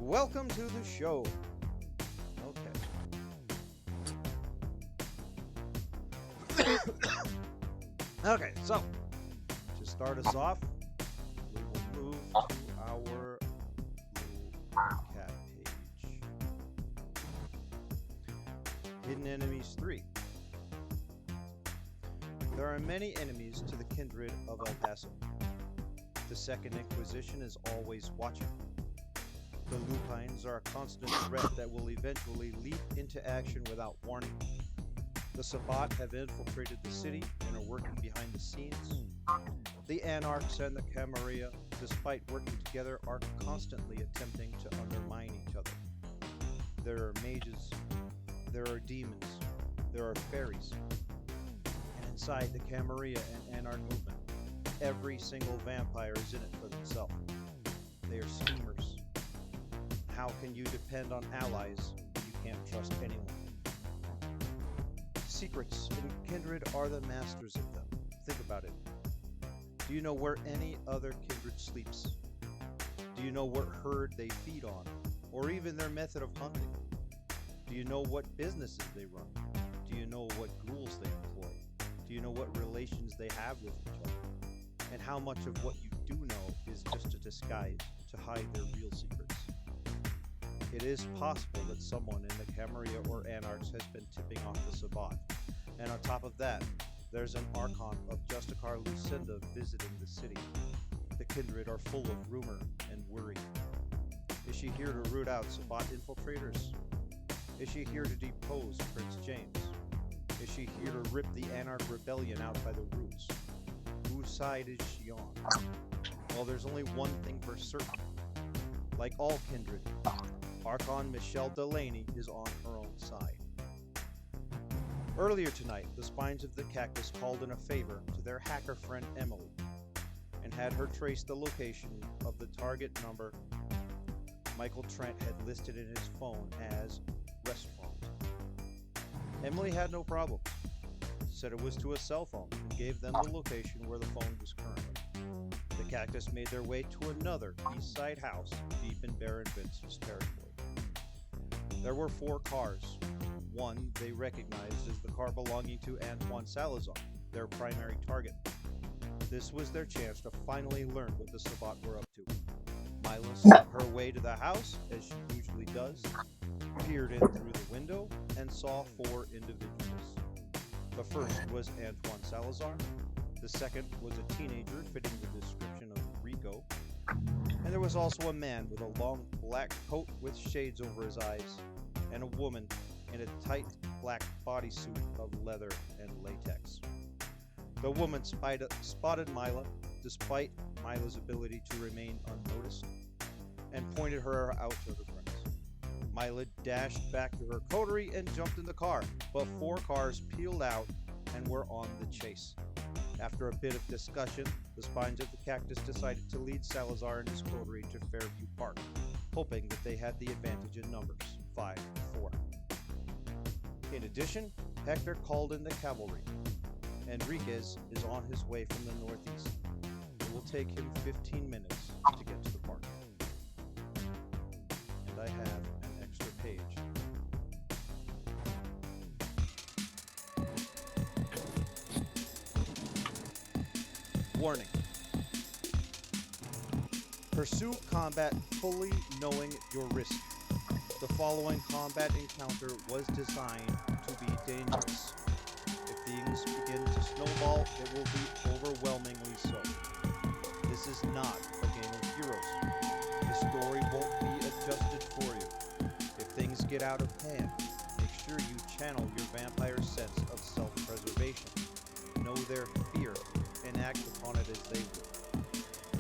welcome to the show. Okay. Okay, so to start us off, we will move to our little cat page. Hidden Enemies 3. There are many enemies to the kindred of El Paso. The Second Inquisition is always watching. The lupines are a constant threat that will eventually leap into action without warning. The Sabbat have infiltrated the city and are working behind the scenes. The Anarchs and the Camarilla, despite working together, are constantly attempting to undermine each other. There are mages, there are demons, there are fairies. And inside the Camarilla and Anarch movement, every single vampire is in it for themselves. They are schemers. How can you depend on allies when you can't trust anyone? Secrets and kindred are the masters of them. Think about it. Do you know where any other kindred sleeps? Do you know what herd they feed on, or even their method of hunting? Do you know what businesses they run? Do you know what ghouls they employ? Do you know what relations they have with each other? And how much of what you do know is just a disguise to hide their real secrets? It is possible that someone in the Camarilla or Anarchs has been tipping off the Sabbat. And on top of that, there's an Archon of Justicar Lucinda visiting the city. The kindred are full of rumor and worry. Is she here to root out Sabbat infiltrators? Is she here to depose Prince James? Is she here to rip the Anarch rebellion out by the roots? Whose side is she on? Well, there's only one thing for certain. Like all kindred, Archon Michelle Delaney is on her own side. Earlier tonight, the Spines of the Cactus called in a favor to their hacker friend Emily and had her trace the location of the target number Michael Trent had listed in his phone as restaurant. Emily had no problem, said it was to a cell phone, and gave them the location where the phone was currently. The Cactus made their way to another east side house deep in Baron Vince's territory. There were 4 cars. One they recognized as the car belonging to Antoine Salazar, their primary target. This was their chance to finally learn what the Sabbat were up to. Mila snuck her way to the house, as she usually does, peered in through the window, and saw 4 individuals. The first was Antoine Salazar. The second was a teenager fitting the description of Rico. And there was also a man with a long black coat with shades over his eyes, and a woman in a tight black bodysuit of leather and latex. The woman spotted Mila, despite Mila's ability to remain unnoticed, and pointed her out to her friends. Mila dashed back to her coterie and jumped in the car, but 4 cars peeled out and were on the chase. After a bit of discussion, the Spines of the Cactus decided to lead Salazar and his coterie to Fairview Park, hoping that they had the advantage in numbers, 5-4. In addition, Hector called in the cavalry. Enriquez is on his way from the northeast. It will take him 15 minutes to get to the park. And I have an extra page. Warning. Pursue combat fully knowing your risk. The following combat encounter was designed to be dangerous. If things begin to snowball, it will be overwhelmingly so. This is not a game of heroes. The story won't be adjusted for you. If things get out of hand, make sure you channel your vampire's sense of self-preservation. Know their fear and act upon it as they would.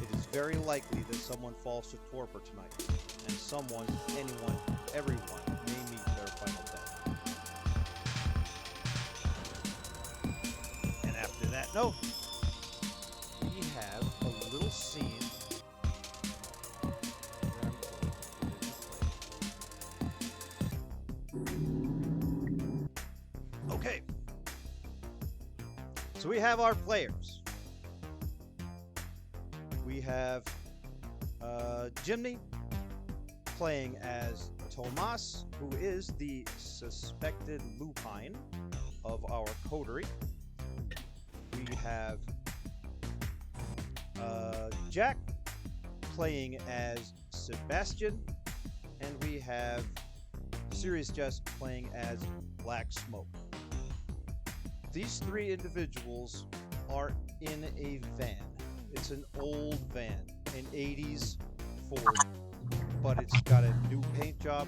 It is very likely that someone falls to torpor tonight, and someone, anyone, everyone may meet their final death. And after that note, we have a little scene. Okay. So we have our players. We have Jimmy, playing as Tomas, who is the suspected lupine of our coterie. We have Jack playing as Sebastian, and we have Serious Jess playing as Black Smoke. These three individuals are in a van. It's an old van, an 80s Ford, but it's got a new paint job.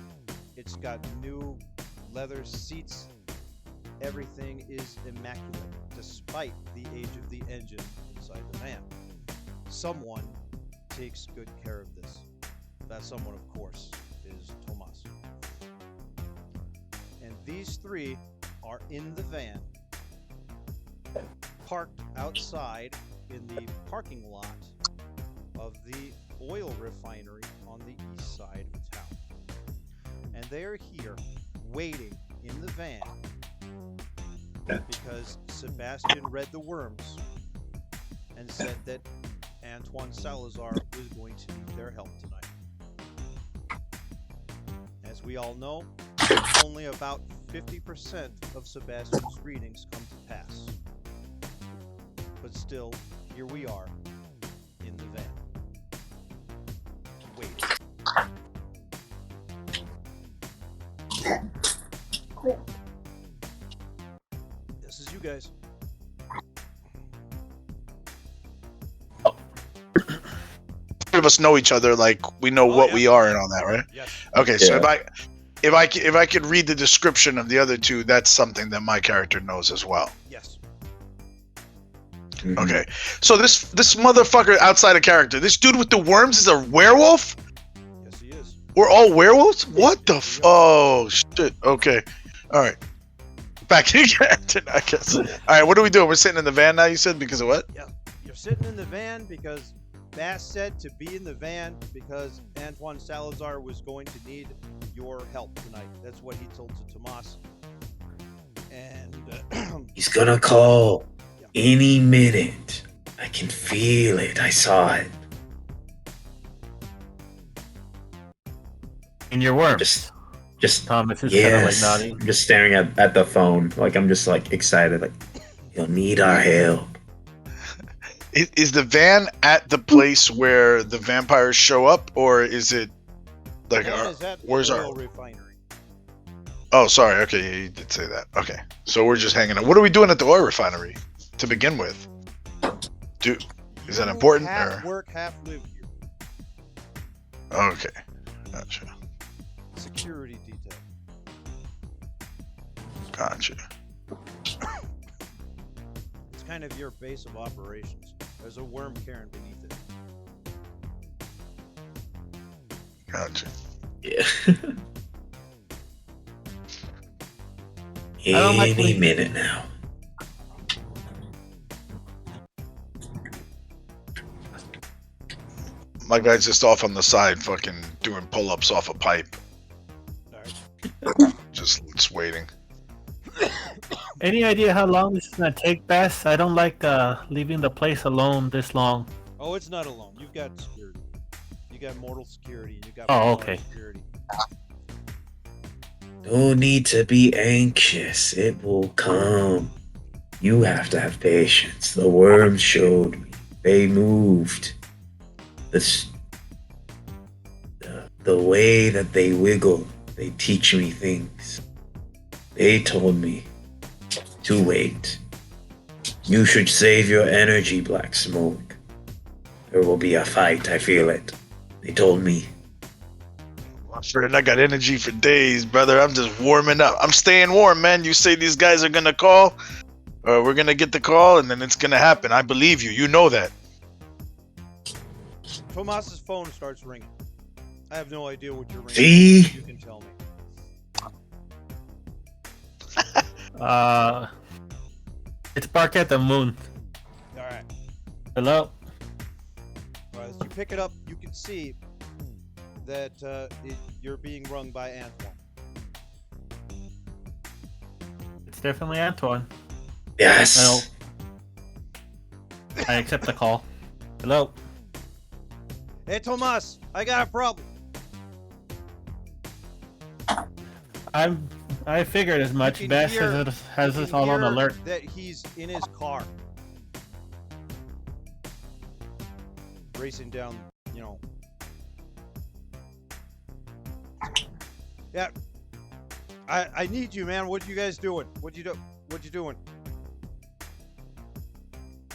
It's got new leather seats. Everything is immaculate, despite the age of the engine inside the van. Someone takes good care of this. That someone, of course, is Tomas. And these three are in the van, parked outside in the parking lot of the oil refinery on the east side of town. And they are here waiting in the van because Sebastian read the worms and said that Antoine Salazar was going to need their help tonight. As we all know, only about 50% of Sebastian's readings come to pass. But still, here we are in the van. Wait. This is you guys. Three of us know each other, like we know what we are and all that, right? Yes. Okay, so if I could read the description of the other two, that's something that my character knows as well. Yes. Okay, so this motherfucker outside of character, this dude with the worms is a werewolf? Yes, he is. We're all werewolves? What the oh shit, okay. Alright. Back in character, I guess. Alright, what are we doing? We're sitting in the van now, you said, because of what? Yeah. You're sitting in the van because Bass said to be in the van because Antoine Salazar was going to need your help tonight. That's what he told to Tomas. And he's gonna call any minute. I can feel it. I saw it. In your worm. Just Thomas is yes. kind of like nodding. I'm just staring at the phone. Like I'm just like excited. Like he'll need our help. Is the van at the place where the vampires show up, or is it like where's our refinery? Oh, sorry. Okay, yeah, you did say that. Okay, so we're just hanging out. What are we doing at the oil refinery to begin with? Is that important? Half work, half live here. Okay, gotcha. Security detail. Gotcha. It's kind of your base of operations. There's a worm cairn beneath it. Gotcha. Yeah. like Any minute now. My guy's just off on the side, fucking doing pull-ups off a pipe. Alright. Just waiting. Any idea how long this is gonna take, Bass? I don't like leaving the place alone this long. Oh, it's not alone. You've got security. You got mortal security, and you got okay. security. No need to be anxious. It will come. You have to have patience. The worms showed me. They moved. The way that they wiggle, they teach me things. They told me to wait. You should save your energy, Black Smoke. There will be a fight, I feel it. They told me. I'm sure I got energy for days, brother. I'm just warming up. I'm staying warm, man. You say these guys are gonna call, or we're gonna get the call, and then it's gonna happen. I believe you. You know that. Tomas's phone starts ringing. I have no idea what you're ringing. See? You can tell me. It's Bark at the Moon. Alright. Hello? As you pick it up, you can see that you're being rung by Antoine. It's definitely Antoine. Yes. I accept the call. Hello? Hey, Tomas, I got a problem. I figured as much. You can Bass hear- has you us can all on hear alert. that he's in his car, racing down. You know. Yeah. I need you, man. What you guys doing? What you doing?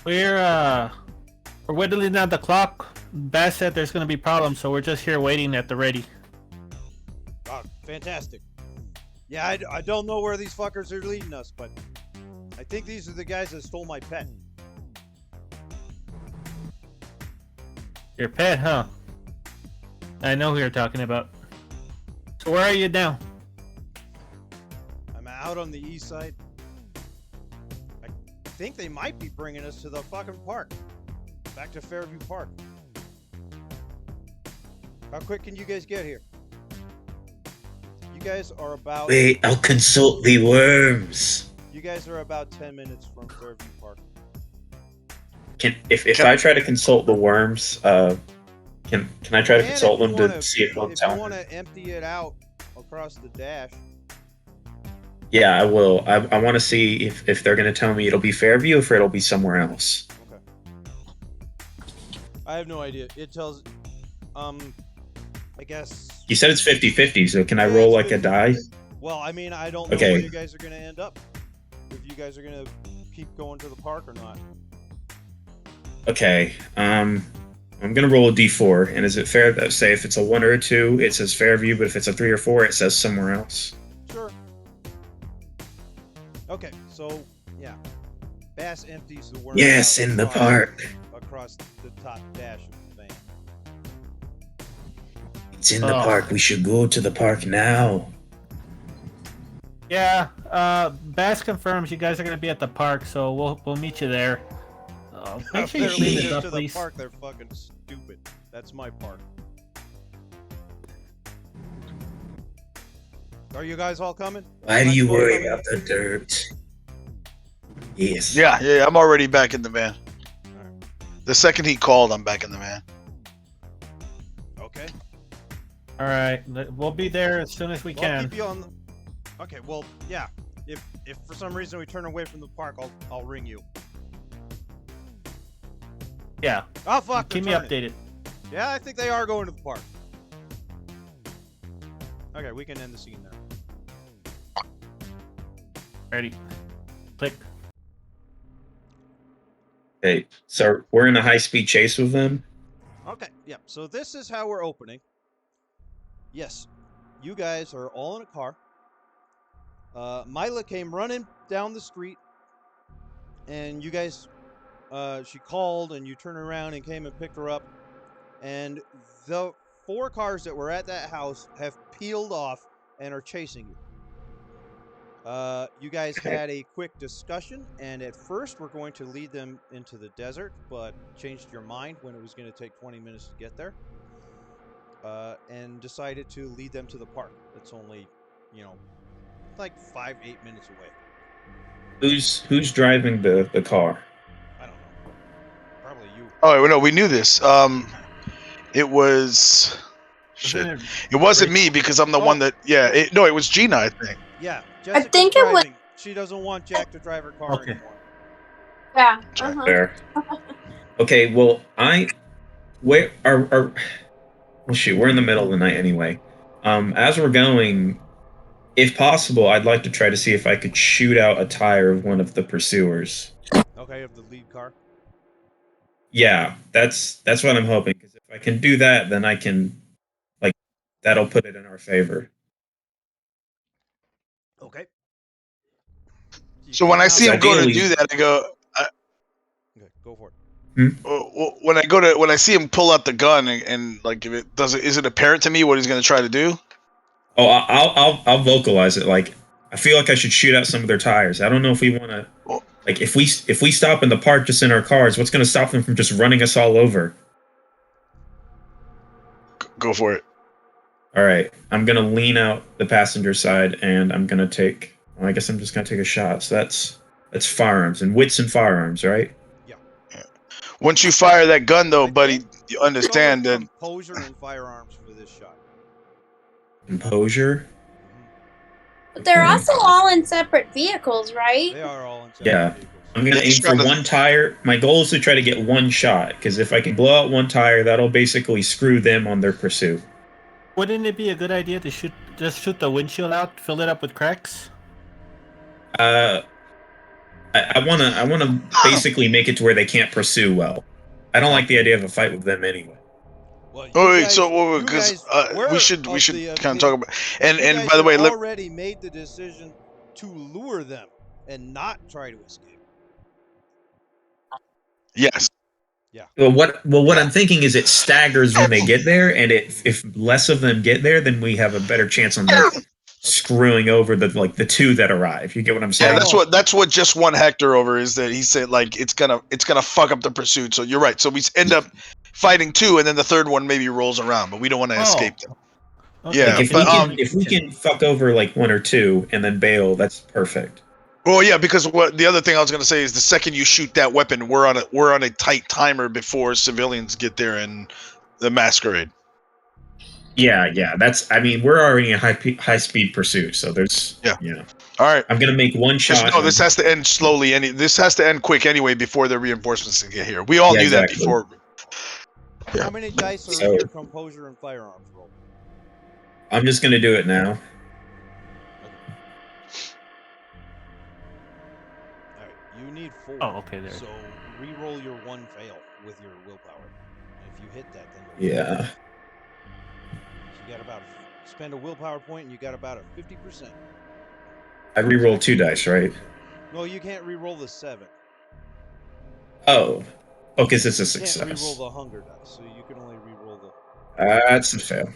We're whittling down the clock. Bass said there's gonna be problems, so we're just here waiting at the ready. Oh, fantastic. Yeah, I don't know where these fuckers are leading us, but I think these are the guys that stole my pet. Your pet, huh? I know who you're talking about. So where are you now? I'm out on the east side. I think they might be bringing us to the fucking park. Back to Fairview Park. How quick can you guys get here? You guys are about... Wait, I'll consult the worms. You guys are about 10 minutes from Fairview Park. If I try to consult the worms, can I try to And consult if them you to wanna- see if they'll If tell you me? want to empty it out across the dash... Yeah, I will. I want to see if they're going to tell me it'll be Fairview or if it'll be somewhere else. Okay. I have no idea. It tells... I guess... You said it's 50-50, so can I Yeah, roll it's like a 50. die? Well, I mean, I don't know Okay. where you guys are going to end up. If you guys are going to keep going to the park or not. Okay. I'm gonna roll a d4, and is it fair that say if it's a 1 or a 2, it says Fairview, but if it's a 3 or 4, it says somewhere else? Sure. Okay, so, yeah. Bass empties the worm Yes, out in the across- park. Across the top dash of the van. It's in the Oh. park. We should go to the park now. Yeah, Bass confirms you guys are gonna be at the park, so we'll meet you there. Make sure you They're clean leading this us up, to the please. park. They're fucking stupid. That's my park. Are you guys all coming? Why do you All worry coming? about the dirt? Yes. Yeah, I'm already back in the van. Alright. The second he called, I'm back in the van. Okay. All right, we'll be there as soon as we Well, I'll can. keep you on the... Okay, well, yeah. If for some reason we turn away from the park, I'll ring you. Yeah, Oh fuck! keep me they're turning. updated. Yeah, I think they are going to the park. Okay, we can end the scene there. Ready? Click. Okay, so we're in a high-speed chase with them. Okay, yeah. So this is how we're opening. Yes, you guys are all in a car. Mila came running down the street, and you guys, she called, and you turned around and came and picked her up. And the 4 cars that were at that house have peeled off and are chasing you. You guys Okay. had a quick discussion, and at first we're going to lead them into the desert, but changed your mind when it was going to take 20 minutes to get there, and decided to lead them to the park. It's only, like 5-8 minutes away. Who's driving the car? I don't know. Probably you. Oh no, we knew this. It was shit. Isn't It wasn't me because I'm the one that. Yeah, it was Gina, I think. Yeah, Jessica's think it was- driving. She doesn't want Jack to drive her car Okay. anymore. Yeah. Jack Fair. Okay, well, where are well, shoot, we're in the middle of the night anyway. As we're going, if possible, I'd like to try to see if I could shoot out a tire of one of the pursuers. Okay, of the lead car. Yeah, that's what I'm hoping. Because if I can do that, then I can, that'll put it in our favor. Okay. So when I see him go to Ideally- do that, I go. Okay, go for it. Well, when I see him pull out the gun and like if it does it, is it apparent to me what he's going to try to do? Oh, I'll vocalize it. Like, I feel like I should shoot out some of their tires. I don't know if we want to. Well- Like, if we stop in the park just in our cars, what's going to stop them from just running us all over? Go for it. All right, I'm gonna lean out the passenger side, and I'm gonna take. Well, I guess I'm just gonna take a shot. So that's firearms and wits and firearms, right? Once you fire that gun, though, buddy, you Go understand with that. composure and firearms for this shot. Composure. But they're also all in separate vehicles, right? They are all in separate Yeah. vehicles. I'm gonna aim for one tire. My goal is to try to get one shot, because if I can blow out one tire, that'll basically screw them on their pursuit. Wouldn't it be a good idea to just shoot the windshield out, fill it up with cracks? I wanna basically make it to where they can't pursue well. I don't like the idea of a fight with them anyway. Well, Oh wait, guys, so you because guys were we should of the kind of talk about you and guys by the had way, already made the decision to lure them and not try to escape. yes, Well, what Yeah. I'm thinking is it staggers when they get there, and if less of them get there, then we have a better chance on screwing over the two that arrive. You get what I'm saying? yeah, that's what just won Hector over is that he said like it's gonna fuck up the pursuit. So you're right. So we end up fighting two, and then the third one maybe rolls around, but we don't want to escape them. Okay, Yeah, Like if we can fuck over like one or two and then bail, that's perfect. Well, yeah, because what the other thing I was gonna say is the second you shoot that weapon, we're on a tight timer before civilians get there in the masquerade. Yeah. That's. I mean, we're already in high speed pursuit, so there's. Yeah. All right. I'm gonna make one shot. No, this has to end slowly. This has to end quick anyway before the reinforcements can get here. We all knew that before. How many dice are in your composure and firearms roll? I'm just gonna do it now. You need 4. Oh, okay, there. So re-roll your 1 fail with your willpower. And if you hit that, then Yeah. So you got spend a willpower point, and you got about a 50%. I re-roll 2 dice, right? No, you can't re-roll the 7. Oh, because it's a You success. can't re-roll the hunger dice, so you can only re-roll the. That's a fail.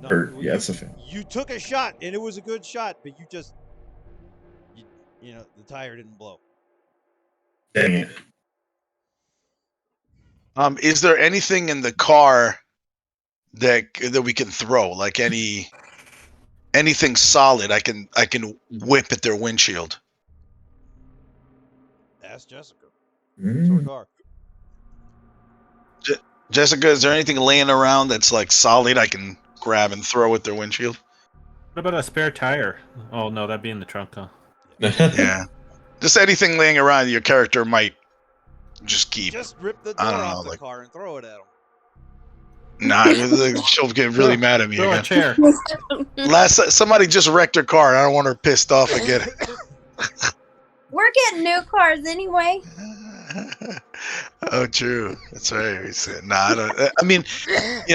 No, it's a fail. You took a shot, and it was a good shot, but you just, the tire didn't blow. Dang it. Is there anything in the car that we can throw, like anything solid? I can whip at their windshield. Ask Jessica. Mm. Car. Jessica, is there anything laying around that's like solid I can grab and throw at their windshield? What about a spare tire? Oh no, that'd be in the trunk, huh? Yeah. Just anything laying around your character might just keep. Just rip the door off the car and throw it at them. Nah, she'll get really mad at me throw again. a chair. Somebody just wrecked her car, and I don't want her pissed off again. We're getting new cars anyway. Oh, true. That's right. He said, nah, I don't. I mean,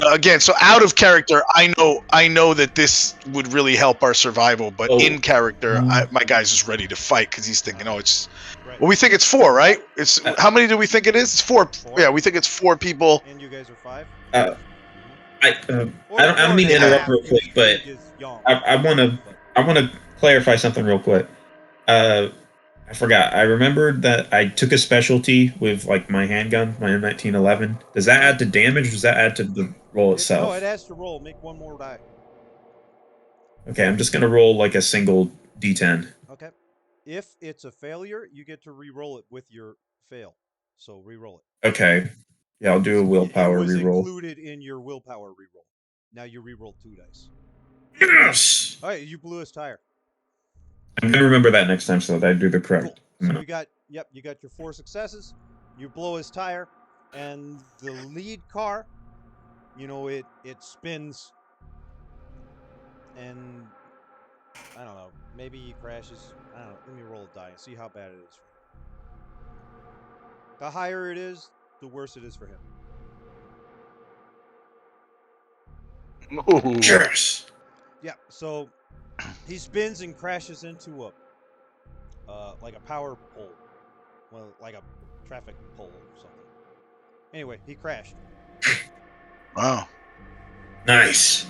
again, so out of character, I know that this would really help our survival, but in character, my guy's just ready to fight because he's thinking, it's. Right. Well, we think it's 4, right? It's how many do we think it is? It's 4. Yeah, we think it's 4 people. And you guys are 5. I don't mean to interrupt real quick, but I want to clarify something real quick. I forgot. I remembered that I took a specialty with like my handgun, my M1911. Does that add to damage, or does that add to the roll itself? No, it adds to roll. Make one more die. Okay, I'm just gonna roll like a single D10. Okay. If it's a failure, you get to re-roll it with your fail. So re-roll it. Okay. Yeah, I'll do a willpower it was re-roll. Included in your willpower re-roll. Now you re-roll 2 dice. Yes. All right, you blew his tire. I'm gonna remember that next time, so that I do the correct. Cool. So you got your 4 successes. You blow his tire, and the lead car, it spins, and I don't know. Maybe he crashes. I don't know. Let me roll a die and see how bad it is for him. The higher it is, the worse it is for him. Ooh. Yes. Yeah. So he spins and crashes into like a power pole, like a traffic pole or something. Anyway, he crashed. Wow. Nice.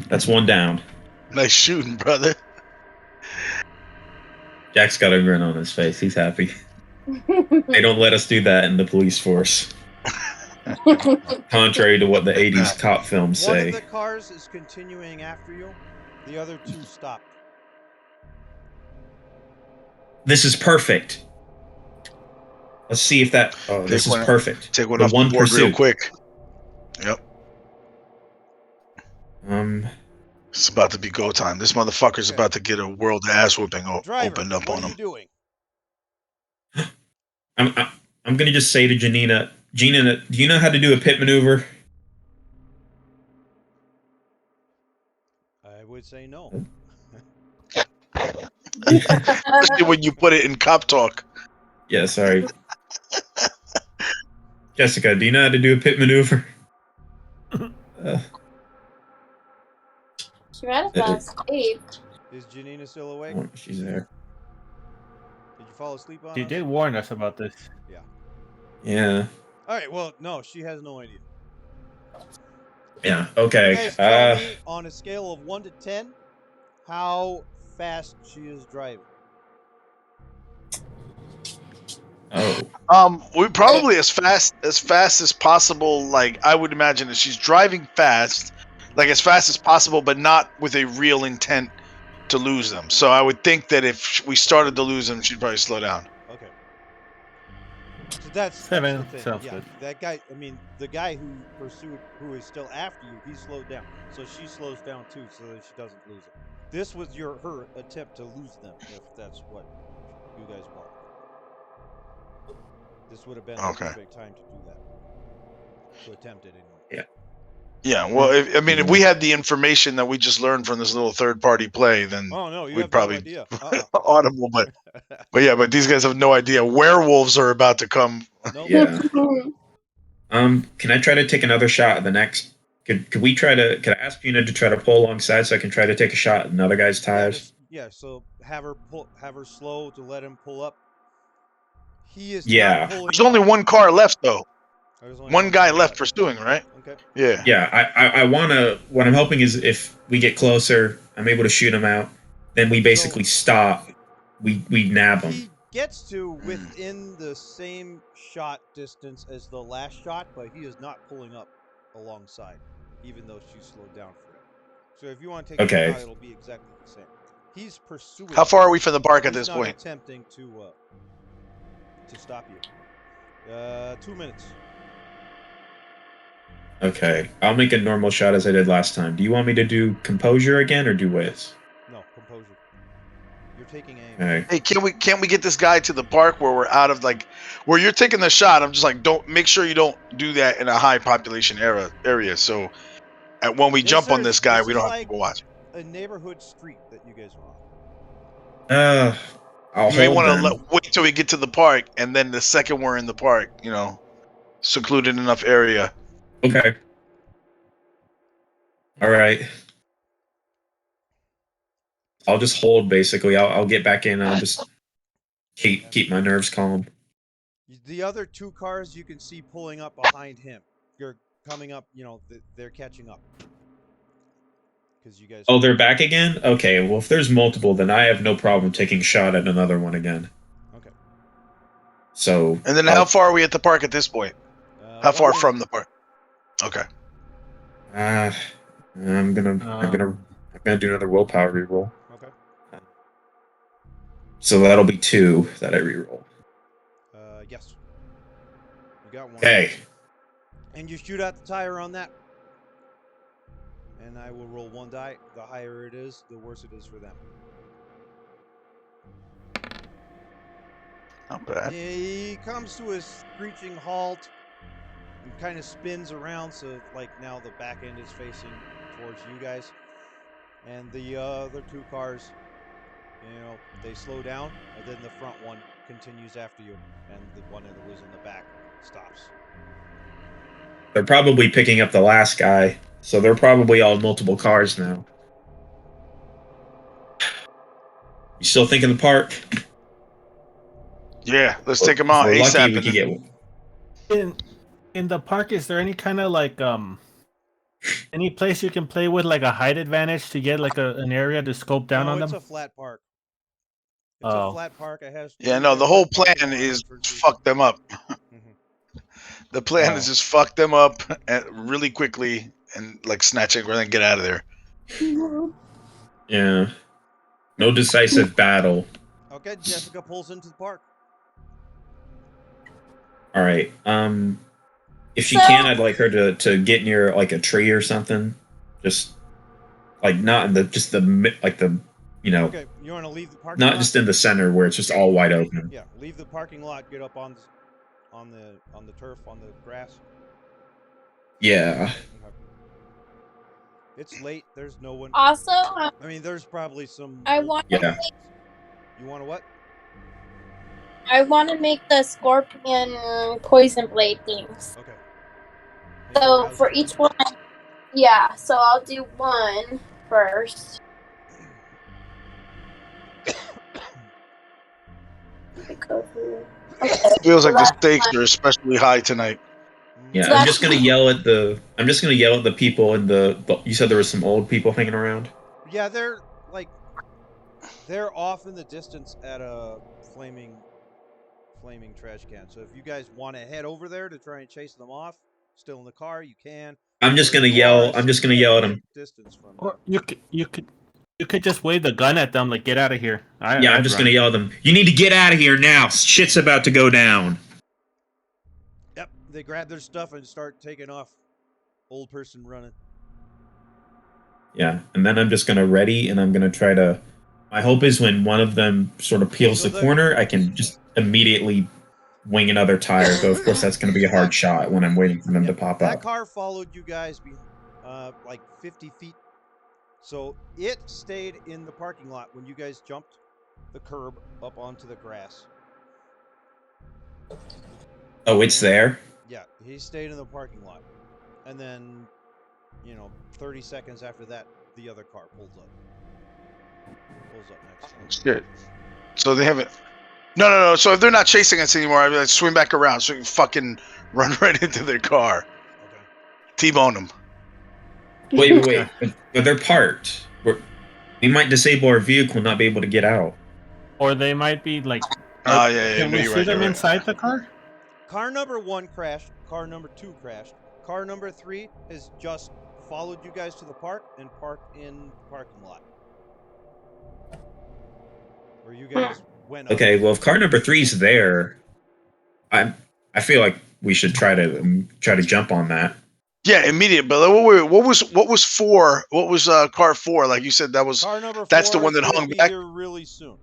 That's 1 down. Nice shooting, brother. Jack's got a grin on his face. He's happy. They don't let us do that in the police force. Contrary to what the 80s cop films say. One of the cars is continuing after you. The other 2 stopped. This is perfect. Let's see if that. Oh, this is perfect. Take one off the board real quick. Yep. It's about to be go time. This motherfucker's Okay. about to get a world ass whooping Driver, opened up what on are you him. doing? I'm gonna just say to Janina, Gina, do you know how to do a pit maneuver? I would say no. Especially when you put it in cop talk. Yeah, sorry. Jessica, do you know how to do a pit maneuver? She might have fallen asleep. Is Janina still awake? Oh, she's there. Did you fall asleep on She us? did warn us about this. Yeah. All right. Well, no, she has no idea. Yeah. You Okay. guys tell me on a scale of 1 to 10 how fast she is driving. We probably as fast as possible. Like I would imagine that she's driving fast, like as fast as possible, but not with a real intent to lose them. So I would think that if we started to lose them, she'd probably slow down. Okay. So that's 7 the thing. sounds Yeah, good. that guy. I mean, the guy who pursued, who is still after you, he slowed down. So she slows down too, so that she doesn't lose it. This was her attempt to lose them, if that's what you guys want. This would have been the Okay. perfect time to do that. To attempt it anyway. Yeah. Well, if we had the information that we just learned from this little third party play, then Oh no, you we'd have probably no idea. audible. But these guys have no idea. Werewolves are about to come. Nope. Yeah. Can I try to take another shot at the next? Could I ask Gina to try to pull alongside so I can try to take a shot at another guy's tires? So have her slow to let him pull up. He is Yeah. not pulling. There's only one car left though. There's only One guy car left pursuing, right? Okay. Yeah. Yeah, I wanna. What I'm hoping is if we get closer, I'm able to shoot him out. Then we basically stop. We nab him. He gets to within the same shot distance as the last shot, but he is not pulling up alongside, even though she slowed down for him. So if you want to take Okay. a shot, it'll be exactly the same. He's pursuing. How far are we from the park at He's this not point? attempting to stop you. 2 minutes. Okay, I'll make a normal shot as I did last time. Do you want me to do composure again or do whiz? No, composure. You're taking aim. Okay. Hey, can't we get this guy to the park where we're out of where you're taking the shot? I'm just like, don't make sure you don't do that in a high population area. So when we jump on this guy, we don't have people watching. A neighborhood street that you guys are on. I'll You may hold want then. to wait till we get to the park, and then the second we're in the park, secluded enough area. Okay. All right. I'll just hold basically. I'll get back in. I'll just keep my nerves calm. The other 2 cars you can see pulling up behind him. You're coming up. They're catching up. Because you guys. Oh, they're back again? Okay, well, if there's multiple, then I have no problem taking a shot at another one again. Okay. So. And then how far are we at the park at this point? How far 1 minute. from the park? Okay. I'm gonna do another willpower reroll. Okay. So that'll be 2 that I reroll. Yes. You got 1. Okay. And you shoot out the tire on that. And I will roll 1 die. The higher it is, the worse it is for them. Not bad. He comes to a screeching halt and kind of spins around, so now the back end is facing towards you guys. And the other 2 cars, they slow down, and then the front one continues after you, and the one that was in the back stops. They're probably picking up the last guy, so they're probably all multiple cars now. You still think in the park? Yeah, let's take him out We're ASAP. lucky we could get one. In the park, is there any kind of any place you can play with a height advantage to get an area to scope down on them? It's a flat park. It's a flat park. It has. Yeah, no, the whole plan is fuck them up. The plan is just fuck them up really quickly and snatch it and then get out of there. Yeah. No decisive battle. Okay, Jessica pulls into the park. All right. If she can, I'd like her to get near a tree or something. Just like not in the just the like the Okay, you want to leave the parking not lot? just in the center where it's just all wide open. Yeah, leave the parking lot. Get up on the turf, on the grass. Yeah. Okay. It's late. There's no one. Also, I mean, there's probably some. I want Yeah. You want to what? to make the scorpion poison blade things. Okay. Make your So house for up. each one, yeah. So I'll do one first. Okay. Feels like the that's stakes one. are especially high tonight. Yeah, So I'm that's just gonna yell at the people in the. You said there was some old people hanging around. Yeah, they're off in the distance at a flaming trash can. So if you guys want to head over there to try and chase them off, still in the car, you can. I'm just Or gonna you are yell. I'm just gonna sitting yell at at them. distance from Or them. you could just wave the gun at them, like get out of here. Yeah, I'm I'd just run. gonna yell at them. You need to get out of here now. Shit's about to go down. Yep, they grab their stuff and start taking off. Old person running. Yeah, and then I'm just gonna ready, and I'm gonna try to. My hope is when one of them sort of peels So the corner, I can just immediately wing another tire. Though of course that's gonna be a hard shot when I'm waiting for them to pop That up. car followed you guys like 50 feet. So it stayed in the parking lot when you guys jumped the curb up onto the grass. Oh, it's there. Yeah, he stayed in the parking lot. And then, 30 seconds after that, the other car pulls up. Pulls up next to him. Shit. So they haven't. No. So if they're not chasing us anymore, I'd be like, swing back around so you can fucking run right into their car. Okay. T-bone them. Wait. But they're parked. We might disable our vehicle and not be able to get out. Or they might be like. Oh, yeah. Can No, we you're see right. them You're right. inside the car? Car number 1 crashed. Car number 2 crashed. Car number 3 has just followed you guys to the park and parked in the parking lot. Where you guys went up. Okay, well, if car number 3's there, I feel like we should try to jump on that. Yeah, immediate. But what was 4? What was car 4? Like you said, that was. Car number 4 That's the one that is gonna hung be back. here really soon.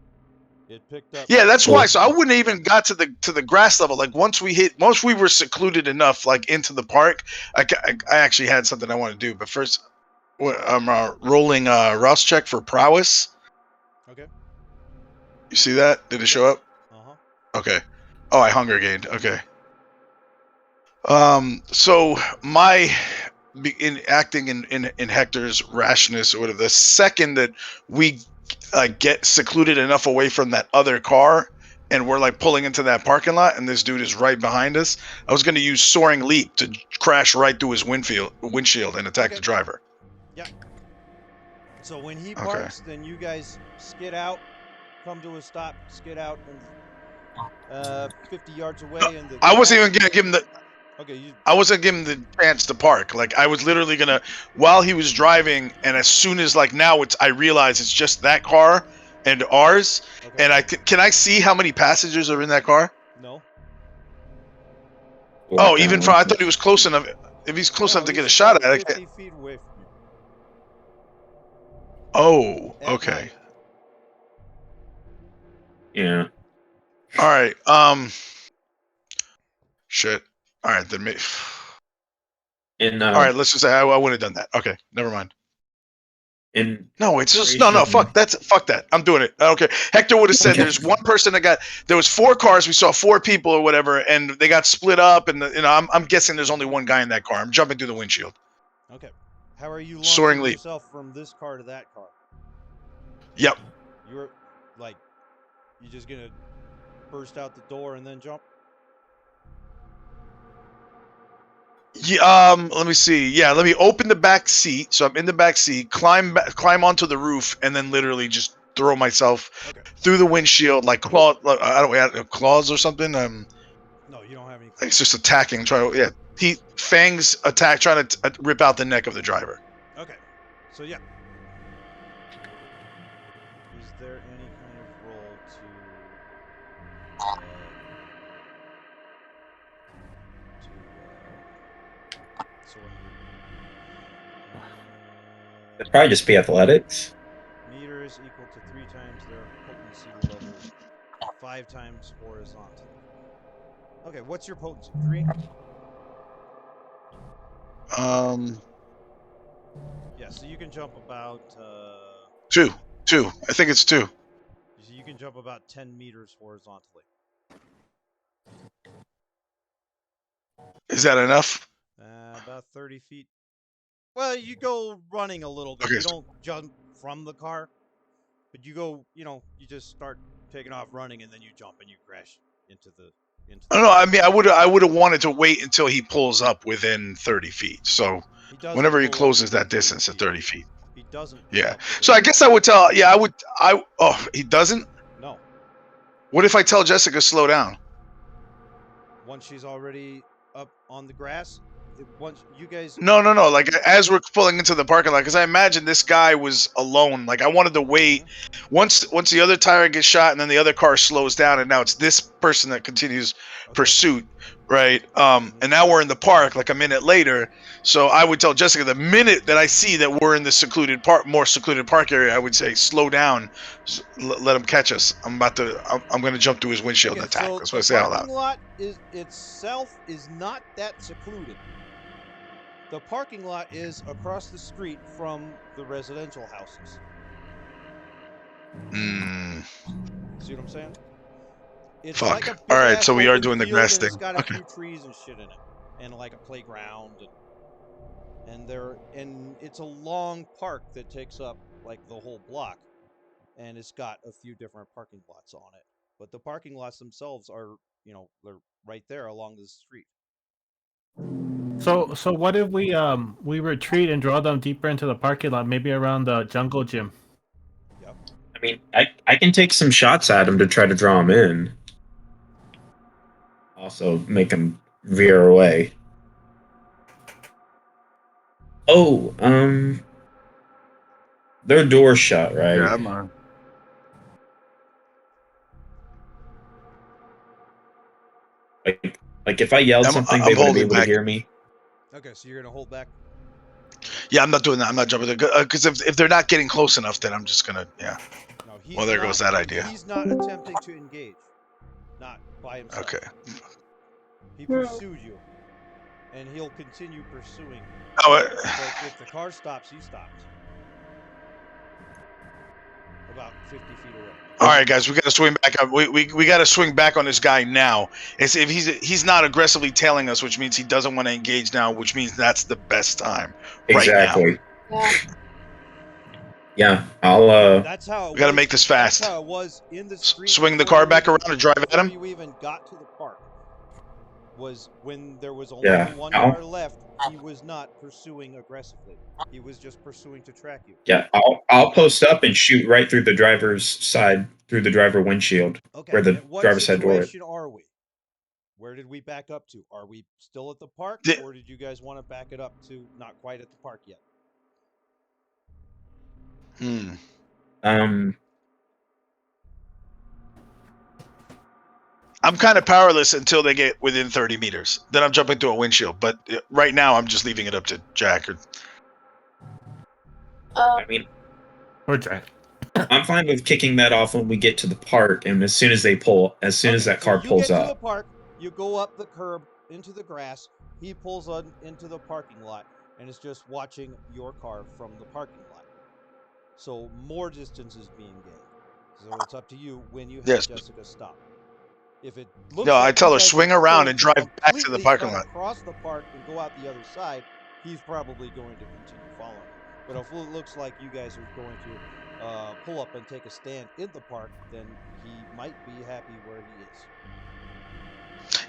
It picked up. Yeah, that's Cool. why. So I wouldn't even got to the grass level. Like once we were secluded enough, like into the park. I actually had something I want to do, but first, I'm rolling Rouse check for prowess. Okay. You see that? Did it show up? Okay. Oh, I hunger gained. Okay. So my in acting in Hector's rashness or whatever, the second that we get secluded enough away from that other car and we're like pulling into that parking lot and this dude is right behind us, I was going to use soaring leap to crash right through his windshield and attack the driver. Yeah. So when he parks, then you guys skid out, come to a stop, skid out, and 50 yards away. No, and I wasn't even going to give him the. Okay. I wasn't giving him the chance to park. Like I was literally gonna, while he was driving, and as soon as I realize it's just that car and ours, and can I see how many passengers are in that car? No. Oh, even from I thought he was close enough. If he's close enough to get a shot at it. 50 feet away from you. Oh, okay. Yeah. All right. Shit. All right, then. And all right, let's just say I wouldn't have done that. Okay, never mind. No, it's just no. Fuck that. I'm doing it. Okay. Hector would have said there's one person there was 4 cars. We saw 4 people or whatever, and they got split up. And I'm guessing there's only one guy in that car. I'm jumping through the windshield. Okay. How are you Soaring launching leap. yourself from this car to that car? Yep. You're you just gonna burst out the door and then jump? Yeah, let me see. Yeah, let me open the back seat. So I'm in the back seat, climb onto the roof, and then literally just throw myself through the windshield like claws or something. No, you don't have any. It's just attacking. Fangs attack, trying to rip out the neck of the driver. Okay, so yeah. Is there any kind of roll It'd probably just be athletics. Meters equal to 3 times their potency level, 5 times horizontally. Okay, what's your potency? 3? Yeah, so you can jump about 2. I think it's 2. you can jump about 10 meters horizontally. Is that enough? About 30 feet. Well, you go running a little bit. Okay. You don't jump from the car, but you go, you just start taking off running and then you jump and you crash into the I don't know. I mean, I would have wanted to wait until he pulls up within 30 feet. So He doesn't whenever he pull up closes within that distance at 30 feet. He doesn't pull Yeah. up within So I guess I would tell. Yeah, Oh, he doesn't. No. What if I tell Jessica slow down? Once she's already up on the grass, once you guys. No. Like as we're pulling into the parking lot, because I imagine this guy was alone. Like I wanted to wait. Once the other tire gets shot, and then the other car slows down, and now it's this person that continues pursuit, right? And now we're in the park, like a minute later. So I would tell Jessica the minute that I see that we're in the more secluded park area, I would say slow down, let him catch us. I'm going to jump through his windshield and attack. So That's what I the say out parking loud. lot itself is not that secluded. The parking lot is across the street from the residential houses. See what I'm saying? It's Fuck. like a big All right, ass so we are open doing the field, grass and it's thing. got a Okay. few trees and shit in it, and like a playground, and it's a long park that takes up like the whole block, and it's got a few different parking lots on it. But the parking lots themselves are, they're right there along the street. So what if we retreat and draw them deeper into the parking lot, maybe around the jungle gym? Yep. I mean, I can take some shots at him to try to draw him in. Also, make him veer away. Oh, their door's shut, right? Yeah, I'm on. Like if I yelled something, they wouldn't be able to hear me. Okay, so you're gonna hold back. Yeah, I'm not doing that. I'm not jumping there because if they're not getting close enough, then I'm just gonna No, he's Well, there not, goes that idea. He's not attempting to engage. Not by himself. Okay. He pursued you, and he'll continue pursuing. Oh, But if the car stops, he stops. About 50 feet away. all right, guys, we got to swing back up. We got to swing back on this guy now. It's if he's not aggressively tailing us, which means he doesn't want to engage now, which means that's the best time Exactly. right now. Yeah, I'll That's how we got to make this fast. That's how it was in the street. Swing the car back around and drive at him. Before you even got to the park, was when there was only Yeah, one car left. He was not pursuing aggressively. He was just pursuing to track you. Yeah, I'll post up and shoot right through the driver's side, through the driver windshield, where the driver's side door is. What situation are we? Where did we back up to? Are we still at the park, or did you guys want to back it up to not quite at the park yet? I'm kind of powerless until they get within 30 meters. Then I'm jumping through a windshield. But right now, I'm just leaving it up to Jack. I mean, or Jack. I'm fine with kicking that off when we get to the park, and as soon as that car pulls you get up. to the park, you go up the curb into the grass. He pulls on into the parking lot, and is just watching your car from the parking lot. So more distance is being gained. So it's up to you when you have Jessica stop. If it looks I tell her swing around and drive back to the parking lot. Across the park and go out the other side, he's probably going to continue following. But if it looks like you guys are going to pull up and take a stand in the park, then he might be happy where he is.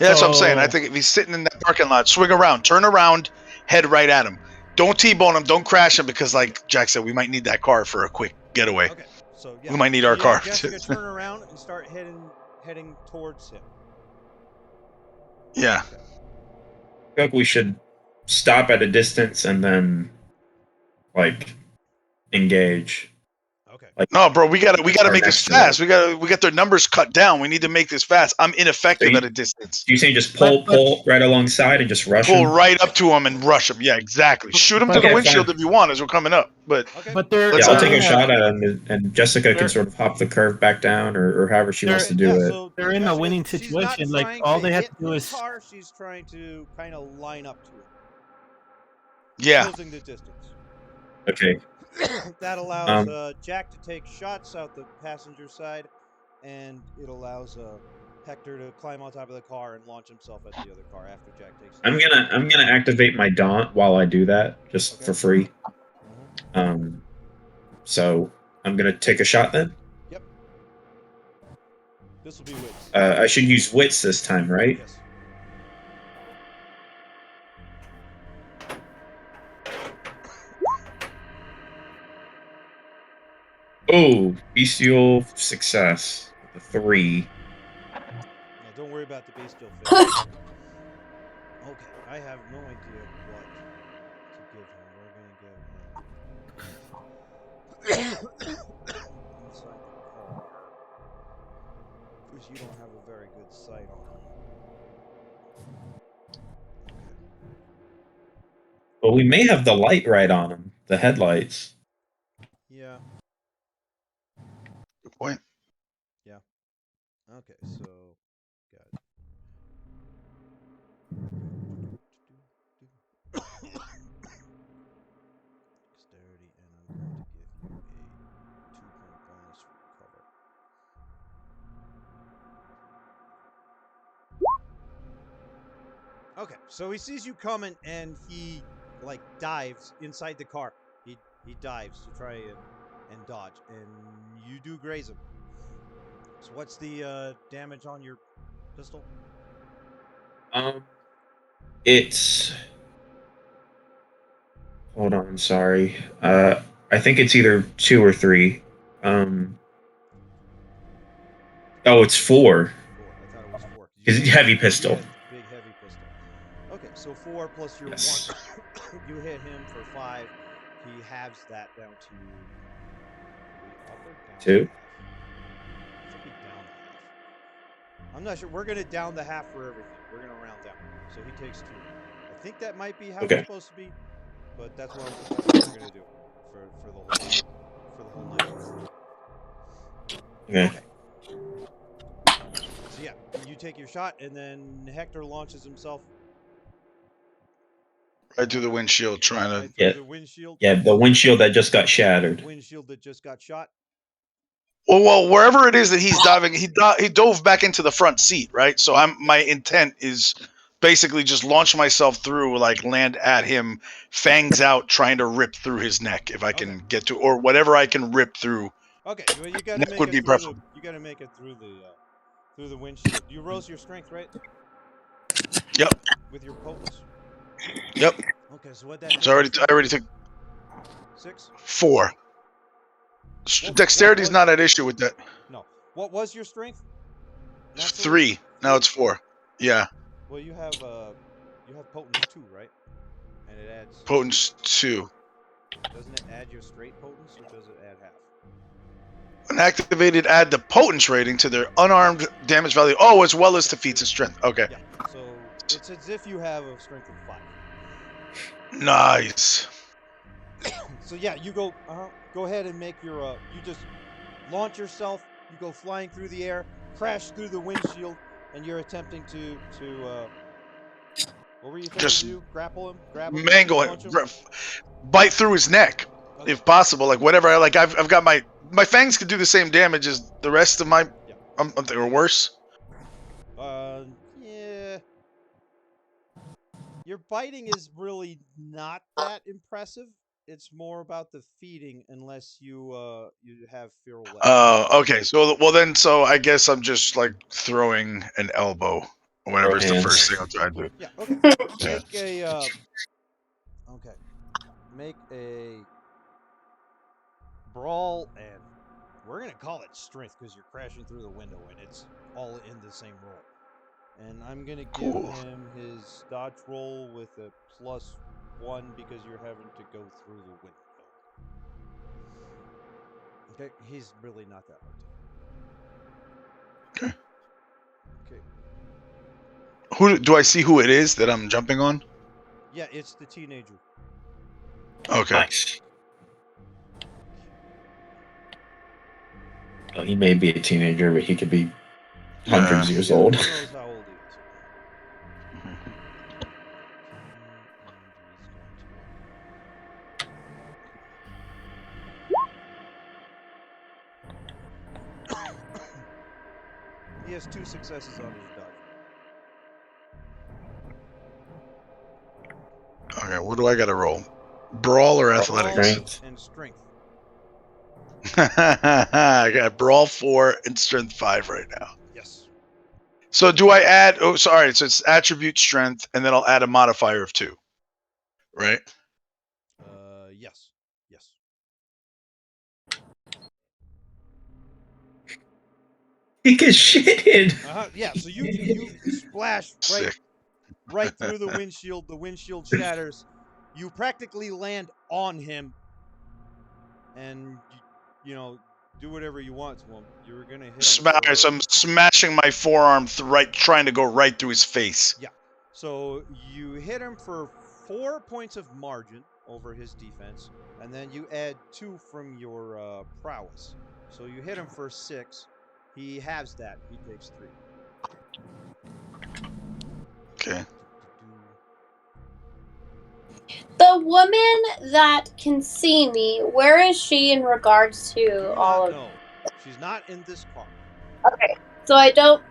Yeah, that's what I'm saying. I think if he's sitting in that parking lot, swing around, turn around, head right at him. Don't T-bone him, don't crash him, because like Jack said, we might need that car for a quick getaway. Okay, so yeah, we might need our car. Jessica, turn around and start heading towards him. Yeah. Okay. I think we should stop at a distance and then, engage. Okay. No, bro, we gotta are make this next to fast. it. We got their numbers cut down. We need to make this fast. I'm ineffective So at a distance. You saying just But- pull right alongside and just rush Pull him? right up to him and rush him. Yeah, exactly. Shoot him to but- the Okay, windshield fine. if you want as we're coming up. But Okay. But they're Let's, Yeah, I'll uh, take a in shot at him, and Jessica can they're- sort of hop the curve back down, or however she wants to do yeah, it. so they're in a Jessica, winning she's not situation. Like trying all to they have hit to do the is car. She's trying to kind of line up to it, yeah. closing the distance. Okay. That allows Um, Jack to take shots out the passenger side, and it allows Hector to climb on top of the car and launch himself at the other car after Jack takes. I'm gonna activate my daunt while I do that, just Okay. for free. Mhm. So I'm gonna take a shot then. Yep. This will be wits. I should use wits this time, right? Yes. Oh, bestial success with a 3. Now don't worry about the bestial fail. Okay, I have no idea what to give him. We're gonna give him inside the car, because you don't have a very good sight on him. Okay. But we may have the light right on him, the headlights. Yeah. Good point. Okay. So, got it. Dexterity, and I'm going to give you a 2-point bonus for cover. Okay, so he sees you coming, and he like dives inside the car. He dives to try and dodge, and you do graze him. So what's the damage on your pistol? It's hold on, sorry. I think it's either 2 or 3. Oh, it's 4. 4. I thought it was 4. It's heavy pistol. Yeah, big heavy pistol. Okay, so 4 plus your Yes. 1. You hit him for 5. He halves that down to. Are we up or down? 2. Should be down the half. I'm not sure. We're gonna down the half for everything. We're gonna round down. So he takes 2. I think that might be how Okay. it's supposed to be, but that's what we're gonna do for the whole night. Okay. So yeah, you take your shot, and then Hector launches himself Right through the windshield, trying right to. through Yeah. the windshield. Yeah, the windshield that just got shattered. Windshield that just got shot. Well, wherever it is that he's diving, he dove back into the front seat, right? So my intent is basically just launch myself through, like land at him, fangs out, trying to rip through his neck if I can get to, or whatever I can rip through. Okay, well, you got to Neck make would it be through the. preferable. You got to make it through the windshield. You rose your strength, right? Yep. With your potence. Yep. Okay, so what that? So I already took 6. 4. What Dexterity's was- not at issue with that. No. What was your strength? Naturally? 3. Now it's 4. Yeah. Well, you have potence 2, right? And it adds. Potence 2. Doesn't it add your straight potence, or does it add half? When activated, add the potence rating to their unarmed damage value. Oh, as well as to feats of strength. Okay. Yeah. So it's as if you have a strength of 5. Nice. So yeah, you go. Go ahead and make your. You just launch yourself. You go flying through the air, crash through the windshield, and you're attempting to. What were you trying Just to do? Grapple him? Grab him? Mangle Launch him? it. Bite through his neck, Okay. if possible. Like whatever. I've got my fangs could do the same damage as the rest of my. Yeah. Or worse. Yeah. Your biting is really not that impressive. It's more about the feeding, unless you have feral weapons. Okay. So I guess I'm just like throwing an elbow or whatever is the Hands. first thing I'll try to do. Yeah. Okay. Make a. Okay. Make a brawl, and we're gonna call it strength because you're crashing through the window, and it's all in the same roll. And I'm gonna give Cool. him his dodge roll with a +1 because you're having to go through the window. Okay, he's really not that hard Okay. to. Okay. Who do I see? Who it is that I'm jumping on? Yeah, it's the teenager. Okay. Nice. Well, he may be a teenager, but he could be hundreds Yeah. years Yeah, old. who knows how old he is? Mhm. And he's going to. He has 2 successes on his dodge roll. Okay. What do I got to roll? Brawl or Brawl athletics? Strength. and strength. I got brawl 4 and strength 5 right now. Yes. So do I add? Oh, sorry. So it's attribute strength, and then I'll add a modifier of 2. Right. Yes. Yes. He gets shit in. Yeah. So you splash Sick. right through the windshield. The windshield shatters. You practically land on him, and you know, do whatever you want to him. You were gonna hit him Smash! for. I'm smashing my forearm right, trying to go right through his face. Yeah. So you hit him for 4 points of margin over his defense, and then you add 2 from your prowess. So you hit him for 6. He halves that. He takes 3. Okay. The woman that can see me, where is she in regards to Do all not of? know. She's not in this car. Okay, so I don't.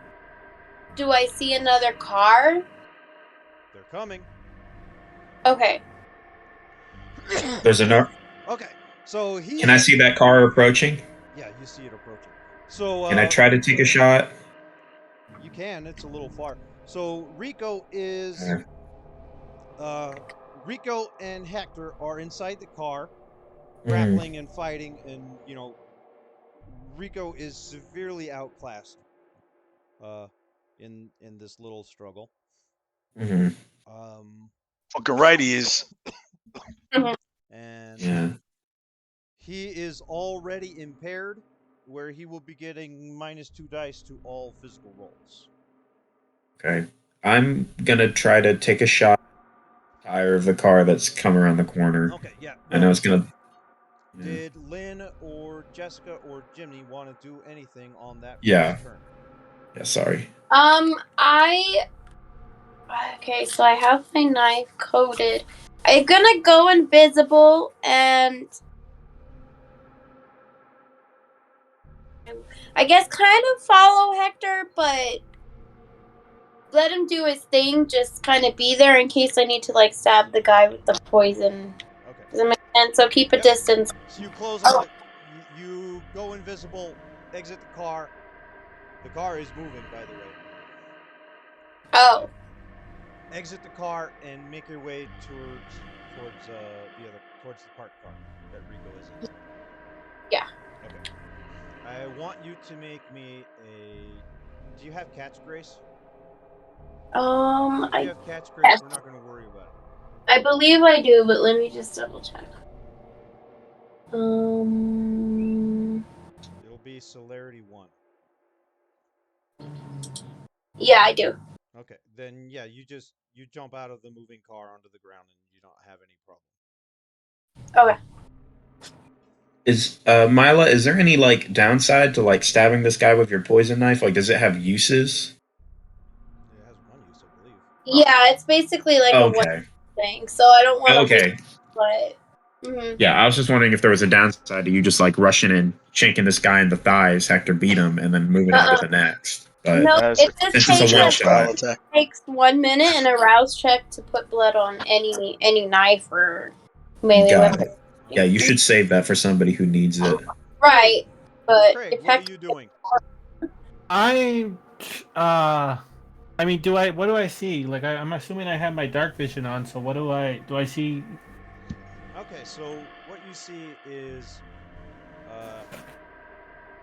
Do I see another car? They're coming. Okay. There's a. Okay. So he. Can I see that car approaching? Yeah, you see it approaching. So Can I try to take a shot? you can. It's a little far. So Rico is. Rico and Hector are inside the car, grappling and fighting, and Rico is severely outclassed uh, in this little struggle. Mm-hmm. Fucking right he is. And Yeah. he is already impaired, where he will be getting -2 dice to all physical rolls. Okay. I'm gonna try to take a shot at the tire of the car that's come around the corner. Okay, yeah. I know it's gonna. Yeah. Did Lynn or Jessica or Jimmy want to do anything on that Yeah. first turn? Yeah. Sorry. Okay, so I have my knife coated. I'm gonna go invisible and I guess kind of follow Hector, but let him do his thing. Just kind of be there in case I need to like stab the guy with the poison. Okay. Does that make sense? So keep a Yep. distance. So you close on you go invisible, exit the car. The car is moving, by the way. Oh. Exit the car and make your way towards the parked car that Rico is in. Yeah. Okay. I want you to make me a. Do you have catch grace? If you have catch grace, we're not going to worry about it. I believe I do, but let me just double check. It'll be celerity 1. Yeah, I do. Okay, then yeah, you jump out of the moving car onto the ground and you don't have any problem. Okay. Is Mila? Is there any like downside to like stabbing this guy with your poison knife? Like, does it have uses? It has 1 use, I believe. Yeah, it's basically like a one Okay. thing, so I don't want to. Okay. But. Mm-hmm. Yeah, I was just wondering if there was a downside to you just like rushing in, shanking this guy in the thighs, Hector beat him, and then moving on to the next. But No, That's it a just this is a one projectile shot. attack. takes 1 minute and a rouse check to put blood on any knife or melee Got weapon. it. Yeah, you should save that for somebody who needs it. Right, but Craig, if what are Hector you doing? I mean, what do I see? Like, I'm assuming I have my dark vision on. So what do I see? Okay, so what you see is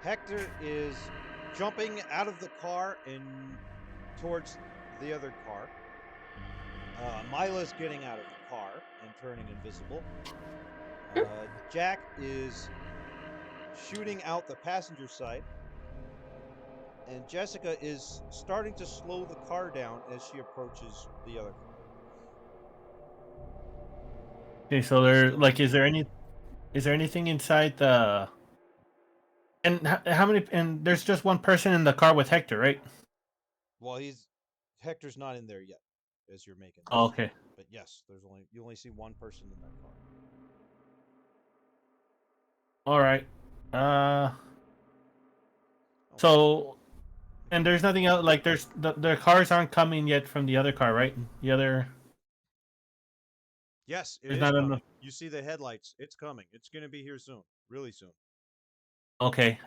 Hector is jumping out of the car and towards the other car. Mila's getting out of the car and turning invisible. Jack is shooting out the passenger side, and Jessica is starting to slow the car down as she approaches the other car. Okay, so there, like, is there anything inside the? And how many? And there's just one person in the car with Hector, right? Well, Hector's not in there yet, as you're making this. Oh, okay. But yes, you only see one person in that car. All right. So, and there's nothing else. Like, there's the cars aren't coming yet from the other car, right? The other. Yes, it There's is not coming. enough. You see the headlights. It's coming. It's going to be here soon. Really soon. Okay.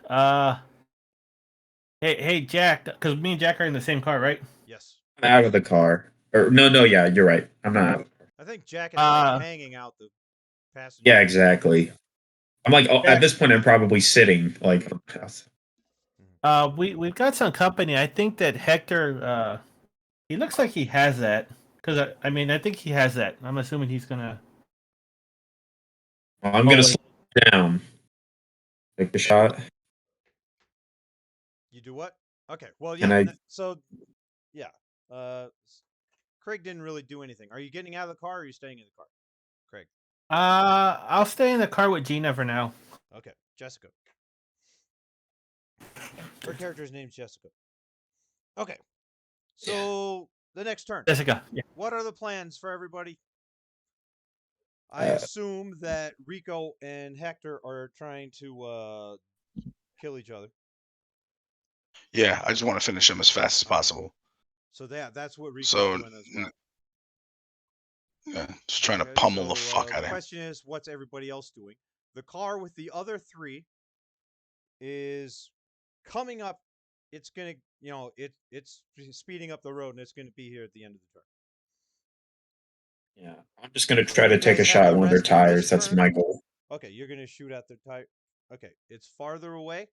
Hey, Jack, because me and Jack are in the same car, right? Yes. I'm out of the car. Or no, yeah, you're right. I'm not. I think Jack is like Uh, hanging out the passenger. Yeah, exactly. I'm like, oh, at Jack, this point, I'm probably sitting. Like, we've got some company. I think that Hector, he looks like he has that. Because I mean, I think he has that. I'm assuming he's gonna. I'm Oh gonna wait. slow down. Take the shot. You do what? Okay. Well, Can yeah. I? So, yeah. Craig didn't really do anything. Are you getting out of the car or are you staying in the car? Craig. I'll stay in the car with Gina for now. Okay. Jessica. Her character's name's Jessica. Okay. So, the next turn. Jessica. Yeah. What are the plans for everybody? I assume that Rico and Hector are trying to kill each other. Yeah, I just want to finish him as fast as possible. So that's what Rico's So, doing as well. yeah, just trying to Okay, pummel the so, fuck out the of him. question is, what's everybody else doing? The car with the other three is coming up. It's gonna, it's speeding up the road, and it's gonna be here at the end of the turn. Yeah, I'm just gonna So try you to take guys a have shot at the one of their rest of this tires. That's turn? my goal. Okay, you're gonna shoot at their tire. Okay, it's farther away.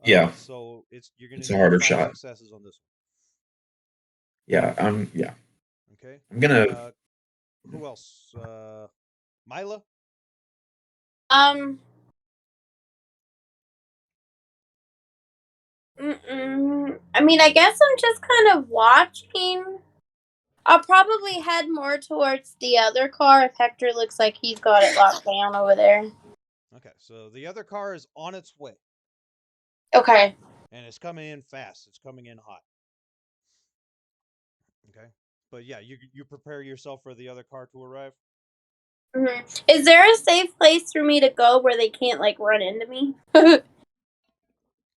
Yeah. So you're gonna It's a need harder 5 shot. successes on this Yeah, one. Okay. I'm gonna. Who else? Mila. I mean, I guess I'm just kind of watching. I'll probably head more towards the other car if Hector looks like he's got it locked down over there. Okay, so the other car is on its way, Okay. and it's coming in fast. It's coming in hot. Okay, but yeah, you prepare yourself for the other car to arrive. Is there a safe place for me to go where they can't like run into me?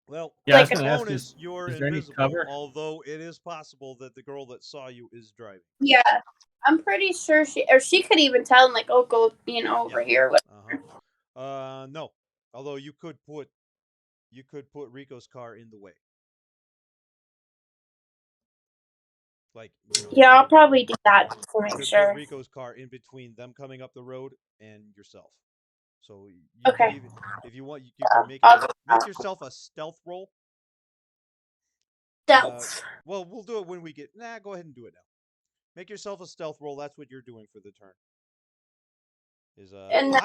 Well, Yeah, I was Like gonna ask, bonus, you're is there any invisible. cover? Although it is possible that the girl that saw you is driving. Yeah, I'm pretty sure she could even tell him like, oh, go, over here. No. Although you could put Rico's car in the way. Like, Yeah, I'll probably do that just to you make could sure. put Rico's car in between them coming up the road and yourself. So you Okay. could if you want, you can make yourself a stealth roll. Stealth. Well, we'll do it when we get. Go ahead and do it now. Make yourself a stealth roll. That's what you're doing for the turn. Is And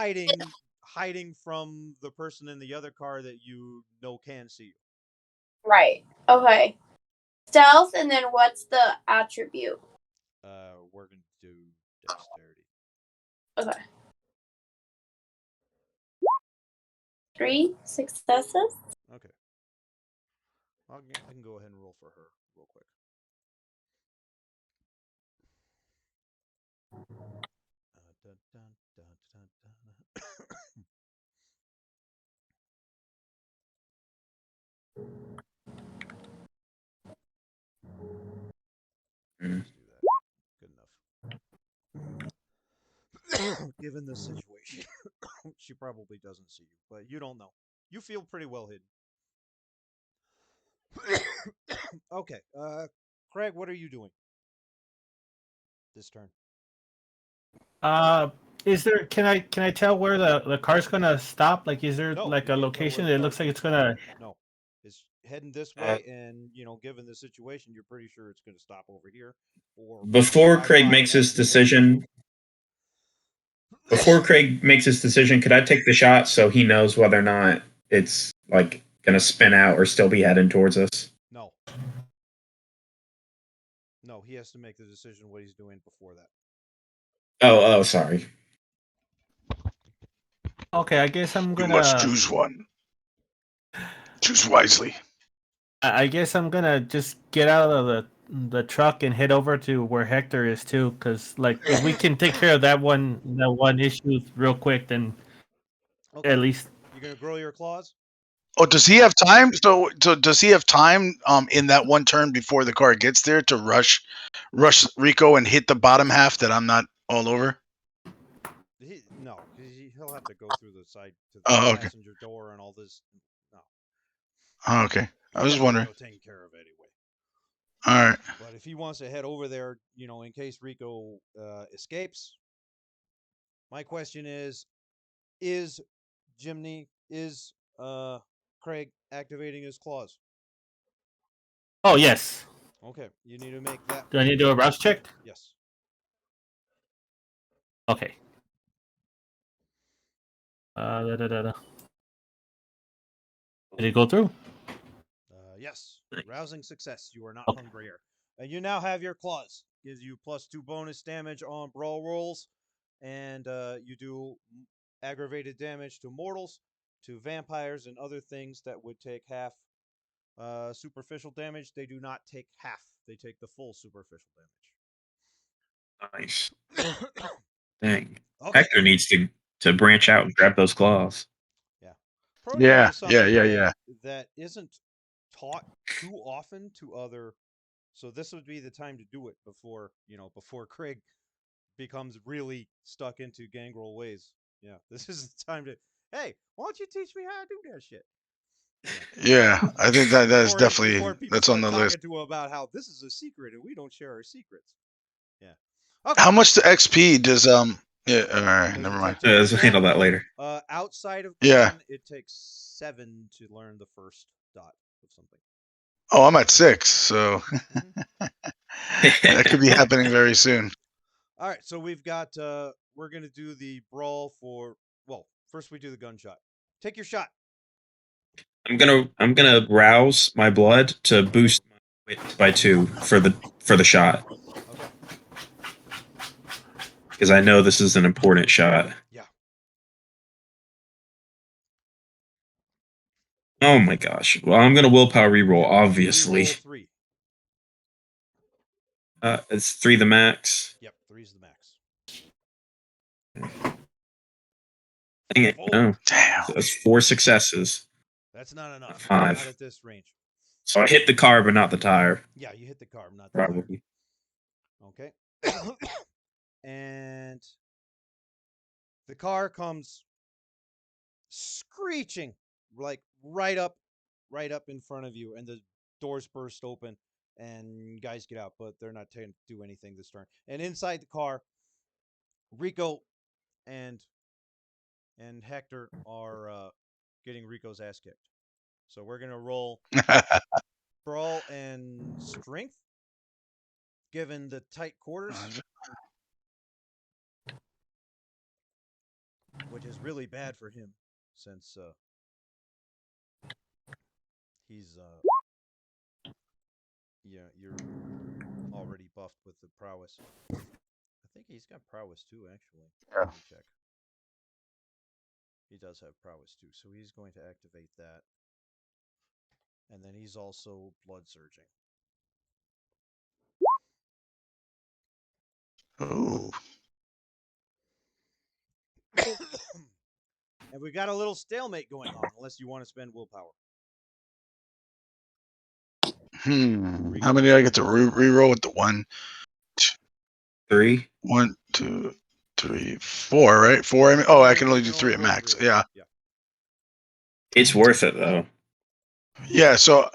hiding from the person in the other car that you know can see you. right. Okay. Stealth, and then what's the attribute? We're gonna do dexterity. Okay. 3 successes. Okay. I can go ahead and roll for her real quick. Dun, dun, dun, dun, dun. Let's do that. Good enough. Given the situation, she probably doesn't see you, but you don't know. You feel pretty well hidden. Okay. Craig, what are you doing this turn? Is there? Can I tell where the car's gonna stop? Like, is there No, like you a can't tell location where the that looks car's like it's gonna? No, it's heading this way, and given the situation, you're pretty sure it's going to stop over here. Or Before drive Craig by makes and his exit over here. decision, Before Craig makes his decision, could I take the shot so he knows whether or not it's like gonna spin out or still be heading towards us? No. No, he has to make the decision what he's doing before that. Oh, sorry. Okay, I guess I'm You gonna. must choose one. Choose wisely. I guess I'm gonna just get out of the truck and head over to where Hector is too, because like if we can take care of that one issue real quick, then Okay. at least. You're gonna grow your claws? Oh, does he have time? So does he have time in that one turn before the car gets there to rush Rico and hit the bottom half that I'm not all over? No, because he'll have to go through the side to the Oh, okay. passenger door and all this. No, Oh, okay. I was he's just got wondering. Rico taken care of anyway. All right. But if he wants to head over there, in case Rico escapes, my question is Craig activating his claws? Oh yes. Okay, you need to make that. Do I need to do a rouse check? Yes. Okay. Did it go through? Yes. Rousing success. You are not hungrier. And you now have your claws. Gives you +2 bonus damage on brawl rolls. And you do aggravated damage to mortals, to vampires, and other things that would take half superficial damage. They do not take half. They take the full superficial Nice. damage. Dang. Okay. Hector needs to branch out and grab those claws. Yeah. Protein Yeah, is something yeah. that isn't taught too often to other. So this would be the time to do it before Craig becomes really stuck into gangrel ways. Yeah, this is the time to. Hey, why don't you teach me how to do that shit? Yeah, I think that is Before definitely people that's on start the talking list. to him about how this is a secret and we don't share our secrets. Yeah. Okay. How much the XP does Yeah, all right, Does never it mind. take to learn We'll handle that later. Outside of Yeah. common, it takes 7 to learn the first dot of something. Oh, I'm at 6, so that could be happening very soon. All right, so we've got we're gonna do the brawl for. Well, first we do the gunshot. Take your shot. I'm gonna rouse my blood to boost my wit by 2 for the shot. Okay. Because I know this is an important shot. Yeah. Oh my gosh. Well, I'm gonna willpower reroll, obviously. Reroll 3. It's 3 the max. Yep, 3's the max. Dang it. Oh. No. Damn. So that's 4 successes. That's not enough. 5. Not at this range. So I hit the car, but not the tire. Yeah, you hit the car, not the tire. Probably. Okay. And the car comes screeching like right up in front of you, and the doors burst open and guys get out, but they're not going to do anything this turn. And inside the car, Rico and Hector are getting Rico's ass kicked. So we're going to roll brawl and strength given the tight quarters, which is really bad for him since he's you're already buffed with the prowess. I think he's got prowess too, actually. Yeah. Let me check. He does have prowess too, so he's going to activate that. And then he's also blood surging. Ooh. And we got a little stalemate going on, unless you want to spend willpower. How many do I get to re-roll with the 1, 3. 1, 2, 3, 4, right? 4. I mean, I can only do 3 at max. Yeah. It's worth it though. Yeah. So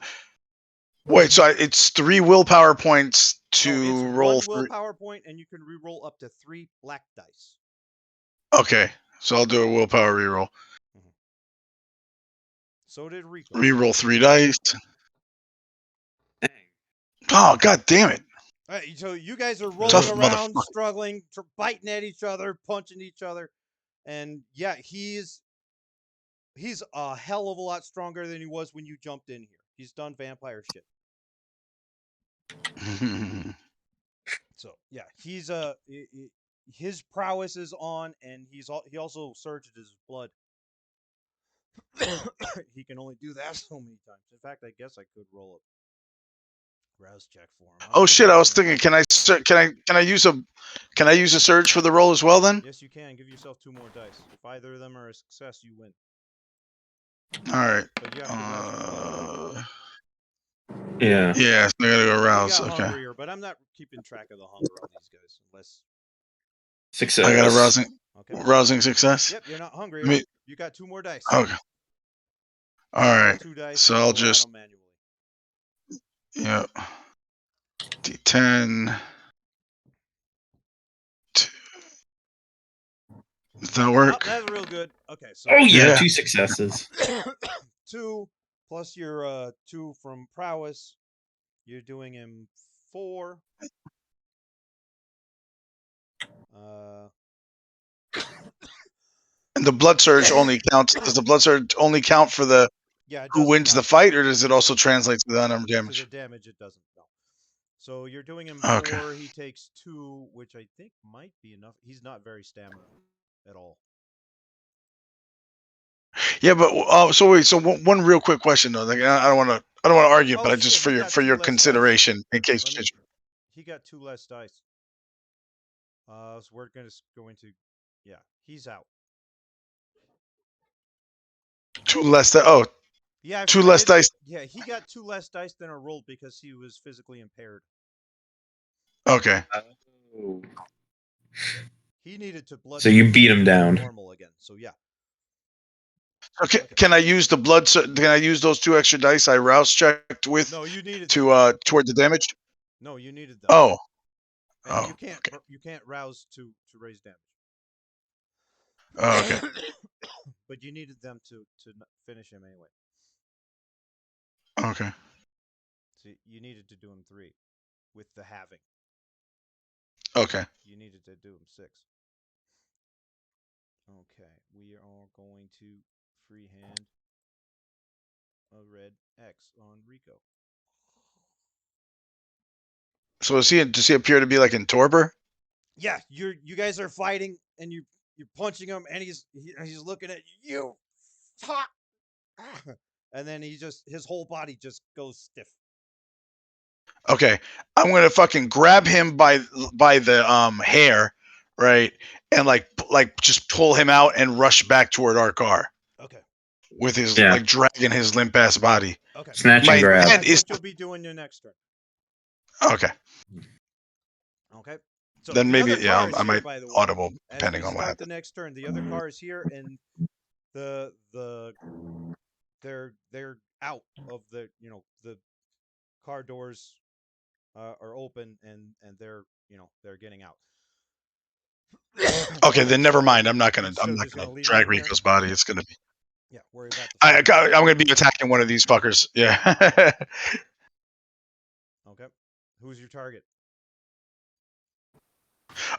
wait. So it's 3 willpower points to roll. 1 willpower point, and you can re-roll up to 3 black dice. Okay. So I'll do a willpower reroll. So did Rico. Reroll 3 dice. Oh, god damn it. All right, so you guys are rolling Tough around, motherfucker. struggling, biting at each other, punching each other, and yeah, he's a hell of a lot stronger than he was when you jumped in here. He's done vampire shit. So yeah, he's his prowess is on, and he also surged his blood. He can only do that so many times. In fact, I guess I could roll a rouse check for him. Oh shit! I was thinking, can I use a surge for the roll as well then? Yes, you can. Give yourself 2 more dice. If either of them are a success, you win. All right. But you have to rouse. Yeah. Yeah, so I gotta go You rouse. got Okay. hungrier, but I'm not keeping track of the hunger on these guys unless. Success. I got a Okay. rousing success. Yep, you're not hungry. Me- You got 2 more dice. Okay. All right. 2 dice. So and I'll roll just them manually. yeah. D10. Does that Oh, work? that's real good. Okay, so Oh yeah, Yeah. 2 successes. 2 plus your 2 from prowess. You're doing him 4. And the blood surge only counts. Does the blood surge only count for the Yeah, it who doesn't wins the count. fight, or does it also translate to the unarmed To the damage? damage, it doesn't. No. So you're doing him Okay. 4. He takes 2, which I think might be enough. He's not very stamina at all. Yeah, but so wait. So one real quick question though. Like, I don't want to argue, Oh, but I just shit, he got for 2 your less dice. consideration in case. Let me- He got 2 less dice. So we're going to, yeah, he's out. 2 less. Oh, Yeah, 2 less dice. Yeah, he got 2 less dice than I rolled because he was physically impaired. Okay. Oh. He needed to blood. So you surge beat to him be down. Normal again. So yeah. Okay. Can I use the blood? Can I use those 2 extra dice I rouse checked with No, you needed to toward the damage? No, you needed them. Oh. And Oh. you can't rouse to raise damage. Oh, okay. But you needed them to finish him anyway. Okay. So you needed to do him 3 with the halving. Okay. You needed to do him 6. Okay, we are going to freehand a red X on Rico. So does he appear to be like in torpor? Yeah, you guys are fighting and you're punching him and he's looking at you. Fuck. And then his whole body just goes stiff. Okay. I'm gonna fucking grab him by the hair, right, and like just pull him out and rush back toward our car. Okay. With his Yeah. like dragging his limp ass body. Okay. Snatch My and grab. head That's is what you'll be doing your next turn. okay. Okay. So Then the maybe other yeah, car is I here, might by the way. audible As depending we on what start the happens. next turn, the other car is here, and they're out of the the car doors are open and they're getting out. Okay, then never mind. I'm not gonna So I'm not just gonna gonna leave drag him here? Rico's body. It's gonna be Yeah, worry about the. I'm gonna be attacking one of these fuckers. Yeah. Okay. Who's your target?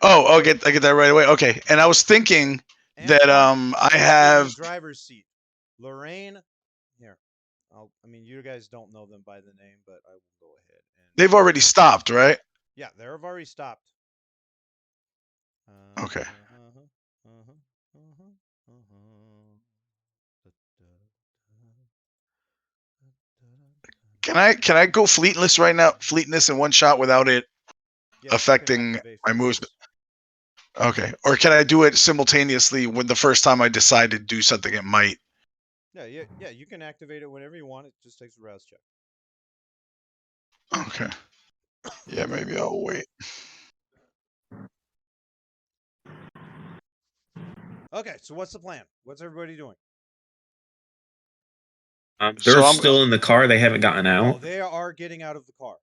Oh, I get that right away. Okay. And I was thinking that Antoine, I in have the driver's seat. Lorraine, here. I mean, you guys don't know them by the name, but I will go ahead and. they've already stopped, right? Yeah, they've already stopped. Okay. Can I go fleetless right now? Fleetness in one shot without it Yes, affecting my moves? Okay. Or can I do it simultaneously when the first time I decide to do something it might? Yeah, you can activate it whenever you want. It just takes a rouse check. Okay. Yeah, maybe I'll wait. Okay, so what's the plan? What's everybody doing? They're still in the car. They haven't gotten No, out. they are getting out of the car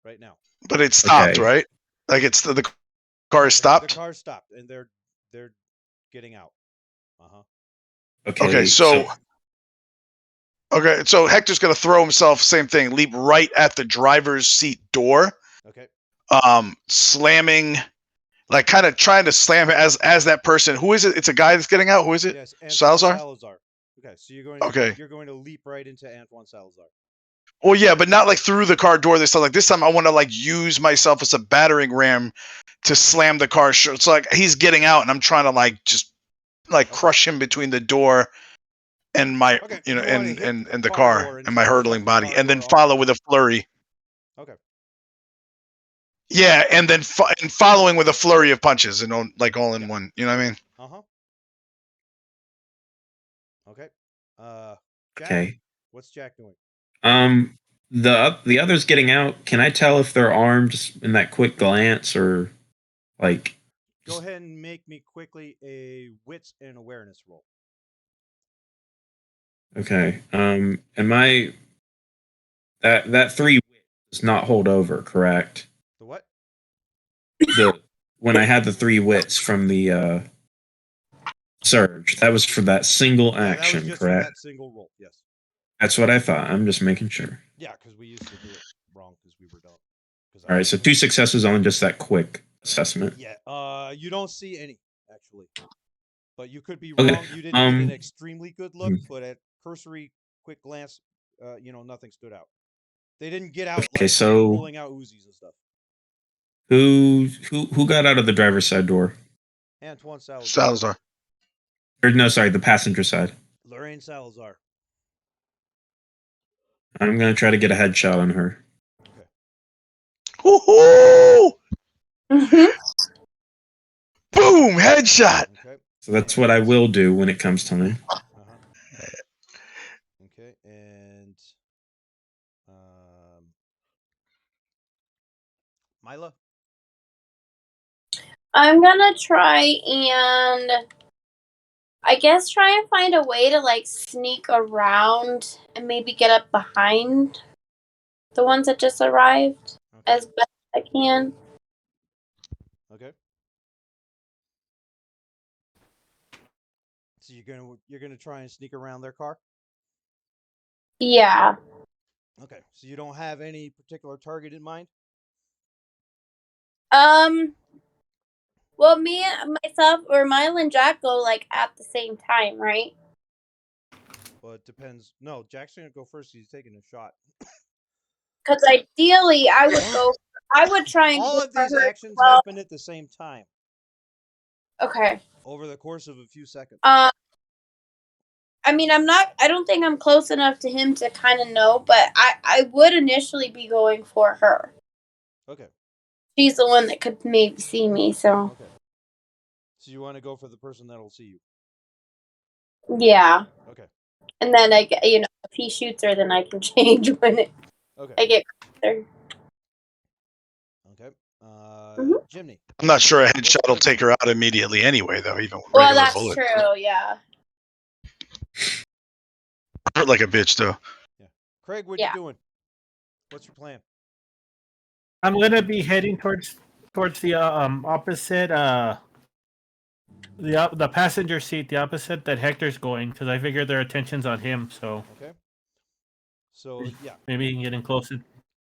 right now. But it stopped, Okay. right? Like it's the car is stopped. The car stopped, and they're getting out. Okay. So Hector's gonna throw himself. Same thing. Leap right at the driver's seat door. Okay. slamming, like kind of trying to slam it as that person. Who is it? It's a guy that's getting out. Who is it? Yes, Antoine Salazar? Salazar. Okay, so you're going to leap right into Antoine Salazar. Well, yeah, but not like through the car door. This time, like this time, I want to like use myself as a battering ram to slam the car shut. It's like he's getting out, and I'm trying to like just like crush him between the door and my, Okay, you know, you wanna and hit and the and the car car door and and my shut hurtling the body, car and then door follow off. with a flurry. Okay. Yeah, and then and following with a flurry of punches and like all in Yeah. one. You know what I mean? Uh-huh. Okay. Jack, Okay. what's Jack doing? The others getting out. Can I tell if they're armed just in that quick glance or like? Go ahead and make me quickly a wits and awareness roll. Okay. Am I that 3 does not hold over, correct? The what? The when I had the 3 wits from the surge, that was for that single Yeah, that was action, just for correct? that single roll. Yes. That's what I thought. I'm just making sure. Yeah, because we used to do it wrong because we were dumb. All right, so 2 successes on just that quick assessment. Yeah. You don't see any actually, but you could be Okay, wrong. You didn't get an um, extremely good look, but at cursory, quick glance, nothing stood out. They didn't get out Okay, like so pulling out Uzis and stuff. who got out of the driver's side door? Antoine Salazar. Salazar. Or no, sorry, the passenger side. Lorraine Salazar. I'm gonna try to get a headshot on her. Okay. Woohoo! Mhm. Boom! Headshot. Okay. So that's what I will do when it comes time. Uh-huh. Okay, and Mila. I'm gonna try and I guess try and find a way to like sneak around and maybe get up behind the ones that just arrived Okay. as best I can. Okay. So you're gonna try and sneak around their car. Yeah. Okay. So you don't have any particular target in mind. Um. Well, me and myself or Mile and Jack go like at the same time, right? Well, it depends. No, Jack's gonna go first. He's taking a shot. Because ideally, I would go. I would try and All go of for these her. actions Well, happen at the same time okay. over the course of a few seconds. I mean, I'm not. I don't think I'm close enough to him to kind of know, but I would initially be going for her. Okay. She's the one that could maybe see me. So Okay. So you want to go for the person that'll see you. yeah. Okay. And then I get, if he shoots her, then I can change when Okay. I get closer. Okay. Mhm. Jimmy. I'm not sure a What's headshot will Craig take doing? her out immediately anyway, though, even with Well, regular that's bullets. true. Yeah. Hurt like a bitch, though. Yeah. Craig, what Yeah. you doing? What's your plan? I'm gonna be heading towards the opposite the passenger seat, the opposite that Hector's going, because I figure their attention's on him. So Okay. So yeah. maybe he can get in close to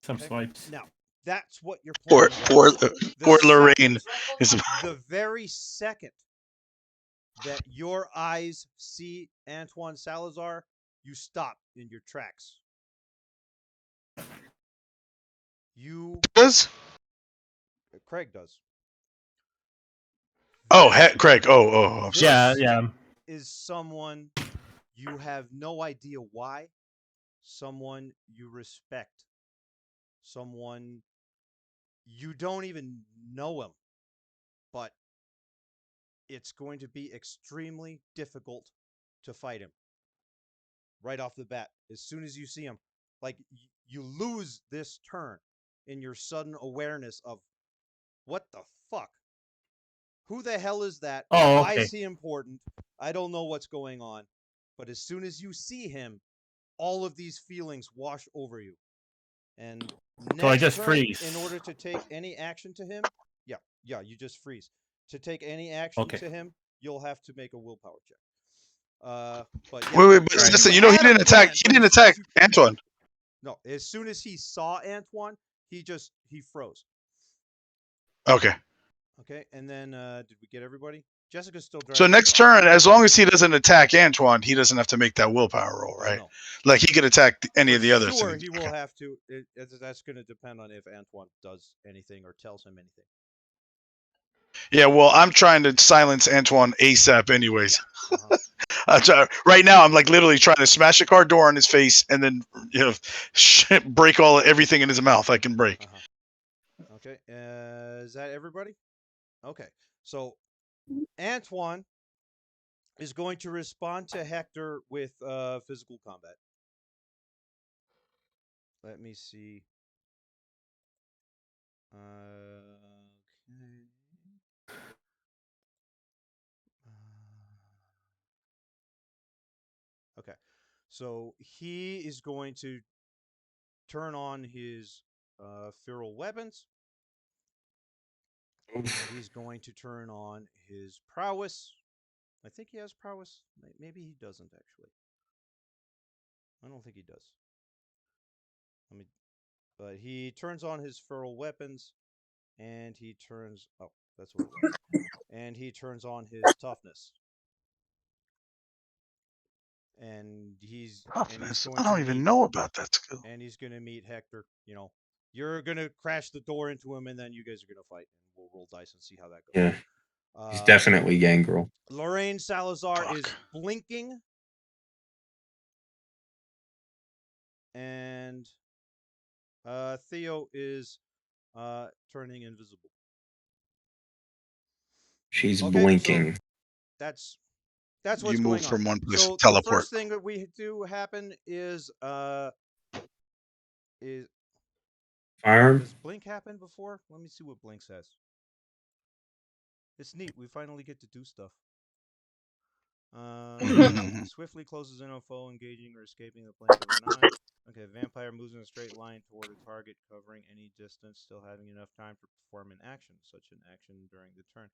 some Okay. swipes. Now that's what you're Poor, planning. poor, The poor Lorraine. second- Is The very second that your eyes see Antoine Salazar, you stop in your tracks. Craig does. Craig. I'm sorry. Yeah. Is someone you have no idea why, someone you respect, someone you don't even know him, but it's going to be extremely difficult to fight him right off the bat. As soon as you see him, like you lose this turn in your sudden awareness of what the fuck? Who the hell is that? Oh, Why okay. is he important? I don't know what's going on. But as soon as you see him, all of these feelings wash over you. And So I next just turn, freeze. in order to take any action to him, yeah, you just freeze. To take any action Okay. to him, you'll have to make a willpower check. But yeah, Wait, but Right. listen, you he had a didn't attack. plan, He but didn't as soon as attack you- Antoine. No, as soon as he saw Antoine, he froze. Okay. Okay, and then did we get everybody? Jessica's still driving. So next turn, as long as he doesn't attack Antoine, he doesn't have to make that willpower roll, right? No. Like he could attack any For of the others. sure, he will have to. That's going to depend on if Antoine does anything or tells him anything. Yeah, well, I'm trying to silence Antoine ASAP, anyways. Uh-huh. Right now, I'm like literally trying to smash a car door on his face and then break everything in his mouth I can break. Uh-huh. Okay, is that everybody? Okay, so Antoine is going to respond to Hector with physical combat. Let me see. Okay. Okay, so he is going to turn on his feral weapons. He's going to turn on his prowess. I think he has prowess. Maybe he doesn't actually. I don't think he does. But he turns on his feral weapons, and he turns. Oh, that's what it was. And he turns on his toughness. And he's Toughness. going I to don't even meet. know about that skill. And he's going to meet Hector. You know, you're going to crash the door into him, and then you guys are going to fight, and we'll roll dice and see how that goes. Yeah, he's definitely Gangrel. Lorraine Salazar is blinking, and Theo is turning invisible. She's Okay, blinking. So that's what's You going move on. from one place So to teleport. the first thing that we do happen is Firearm? does blink happen before? Let me see what blink says. It's neat. We finally get to do stuff. Swiftly closes in on foe, engaging or escaping the blink of an eye. Okay, vampire moves in a straight line toward a target, covering any distance, still having enough time to perform an action, such an action during the turn.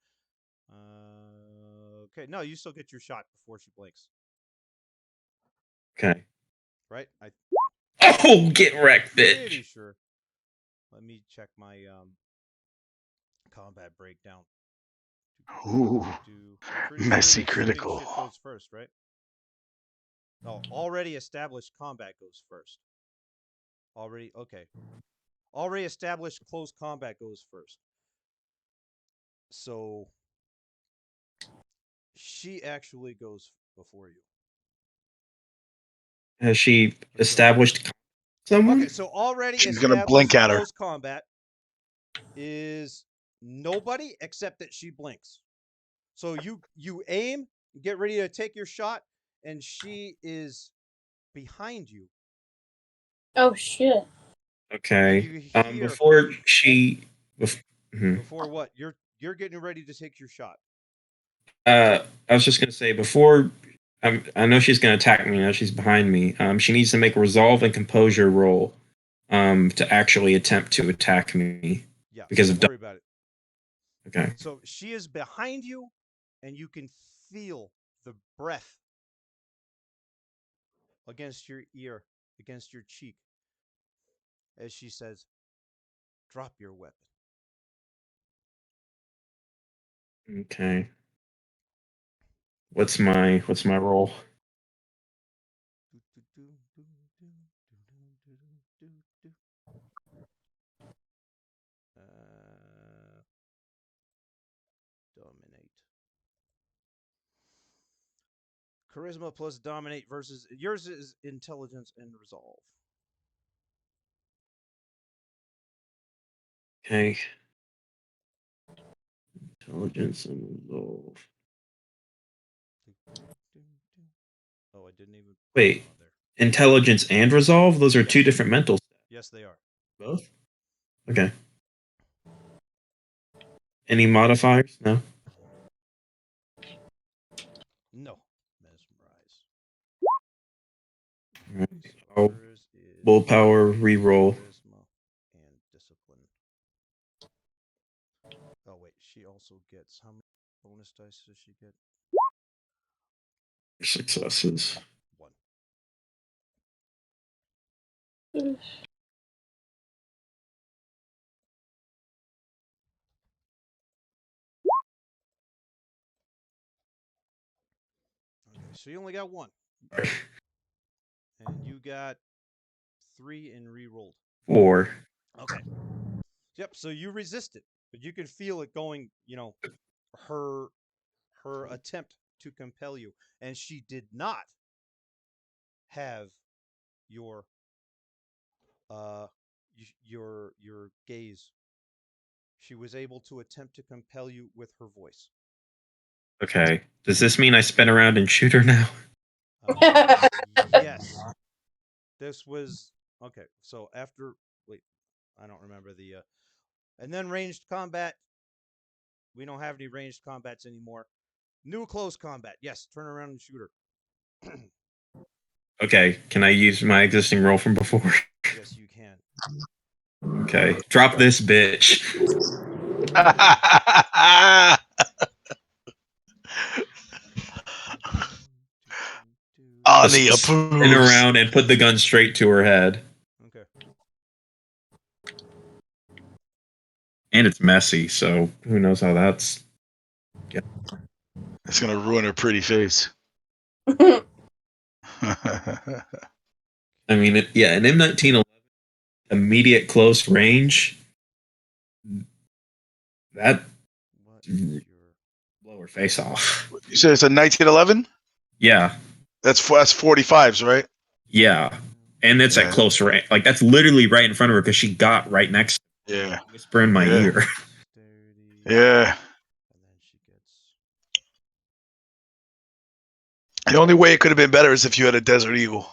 Okay, no, you still get your shot before she blinks. Okay. Right? Oh, get wrecked, Pretty bitch. sure. Let me check my combat breakdown. Ooh, I'm pretty messy sure the shooting critical. shit goes first, right? Oh, already established combat goes first. Okay. Already established close combat goes first. So she actually goes before you. Has she established someone? Okay, so already She's gonna blink established at her. close combat is nobody except that she blinks. So you aim, get ready to take your shot, and she is behind you. Oh shit. Okay. You hear Before she. before what? You're getting ready to take your shot. I was just gonna say before. I know she's gonna attack me. I know she's behind me. She needs to make a resolve and composure roll. To actually attempt to attack me. Yeah, Because don't of worry about it. Okay. So she is behind you, and you can feel the breath against your ear, against your cheek, as she says, "Drop your weapon." Okay. What's my roll? Dominate. Charisma plus dominate versus yours is intelligence and resolve. Okay. Intelligence and resolve. Oh, I didn't even put Wait. it on there. Intelligence and resolve? Those are two different mental stats. Yes, they are. Both? Okay. Any modifiers? No. No. Mesmerize. All right. Okay, so I'll hers is willpower reroll. charisma and discipline. Oh wait, she also gets how many bonus dice does she get? Successes. One. So you only got one, and you got 3 and re-rolled. 4. Okay. Yep. So you resist it, but you can feel it going. Her her attempt to compel you, and she did not have your your gaze. She was able to attempt to compel you with her voice. Okay. Does this mean I spin around and shoot her now? Yes. This was okay. So after wait, I don't remember the and then ranged combat. We don't have any ranged combats anymore. New close combat. Yes, turn around and shoot her. Okay. Can I use my existing roll from before? Yes, you can. Okay. Drop this bitch. Ani Just spin approves. around and put the gun straight to her head. Okay. And it's messy, so who knows how that's. It's gonna ruin her pretty face. I mean, yeah, an M1911 immediate close range. That What is your blow her face off. You said it's a 1911? Yeah, That's 45s, right? yeah, and it's at Yeah. close range. Like that's literally right in front of her because she got right next. Yeah. Whisper in my Yeah. ear. dexterity? Yeah. And then she gets The only way it could have been better is if you had a Desert Eagle.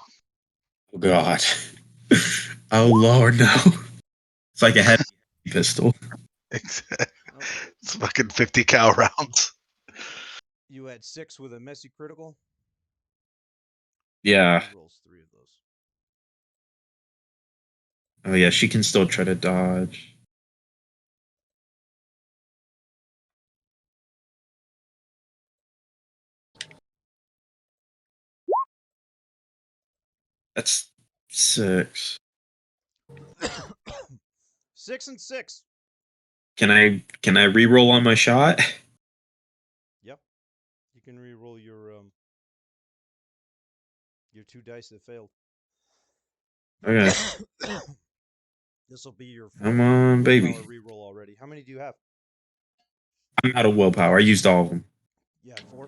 Oh God. Oh Lord, no. It's like a heavy pistol. It's oh, fucking 50 cal rounds. you had 6 with a messy critical. Yeah. She rolls 3 of those. Oh yeah, she can still try to dodge. That's 6. 6 and 6. Can I re-roll on my shot? Yep. You can re-roll your 2 dice that failed. Okay. This will be your 4th Come on, baby. willpower re-roll already. How many do you have? I'm out of willpower. I used all of them. You had 4.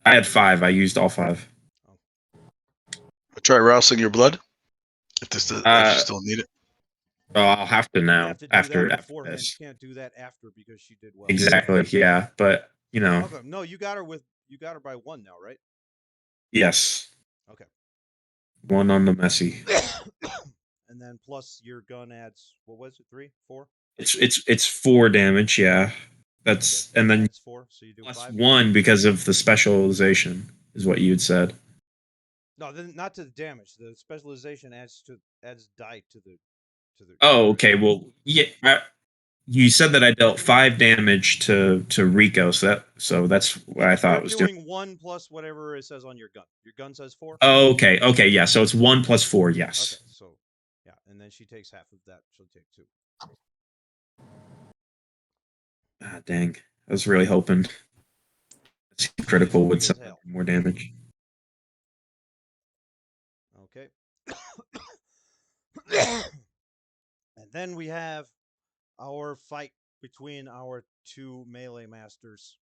I had 5. I used all 5. Try rousing your blood if you Uh, still need it. oh, I'll have to You now have to do after that beforehand. this. You can't do that after because she did well. Exactly. Yeah, but you know, Okay. No, you got her by 1 now, right? yes, Okay. 1 on the messy. And then plus your gun adds what was it? 3, 4? It's 4 damage. Yeah, that's Okay, and then adds 4, so you do plus 5. 1 because of the specialization is what you'd said. No, then not to the damage. The specialization adds die to the Oh, okay. Well, yeah. You said that I dealt 5 damage to Rico, so that's what I thought You're it was doing. doing 1 plus whatever it says on your gun. Your gun says 4. Oh, okay, yeah. So it's 1 plus 4. Yes. Okay, so yeah, and then she takes half of that. She'll take 2. Ah, dang. I was really hoping She's critical would weak as somehow hell. do more damage. Okay. And then we have our fight between our 2 melee masters.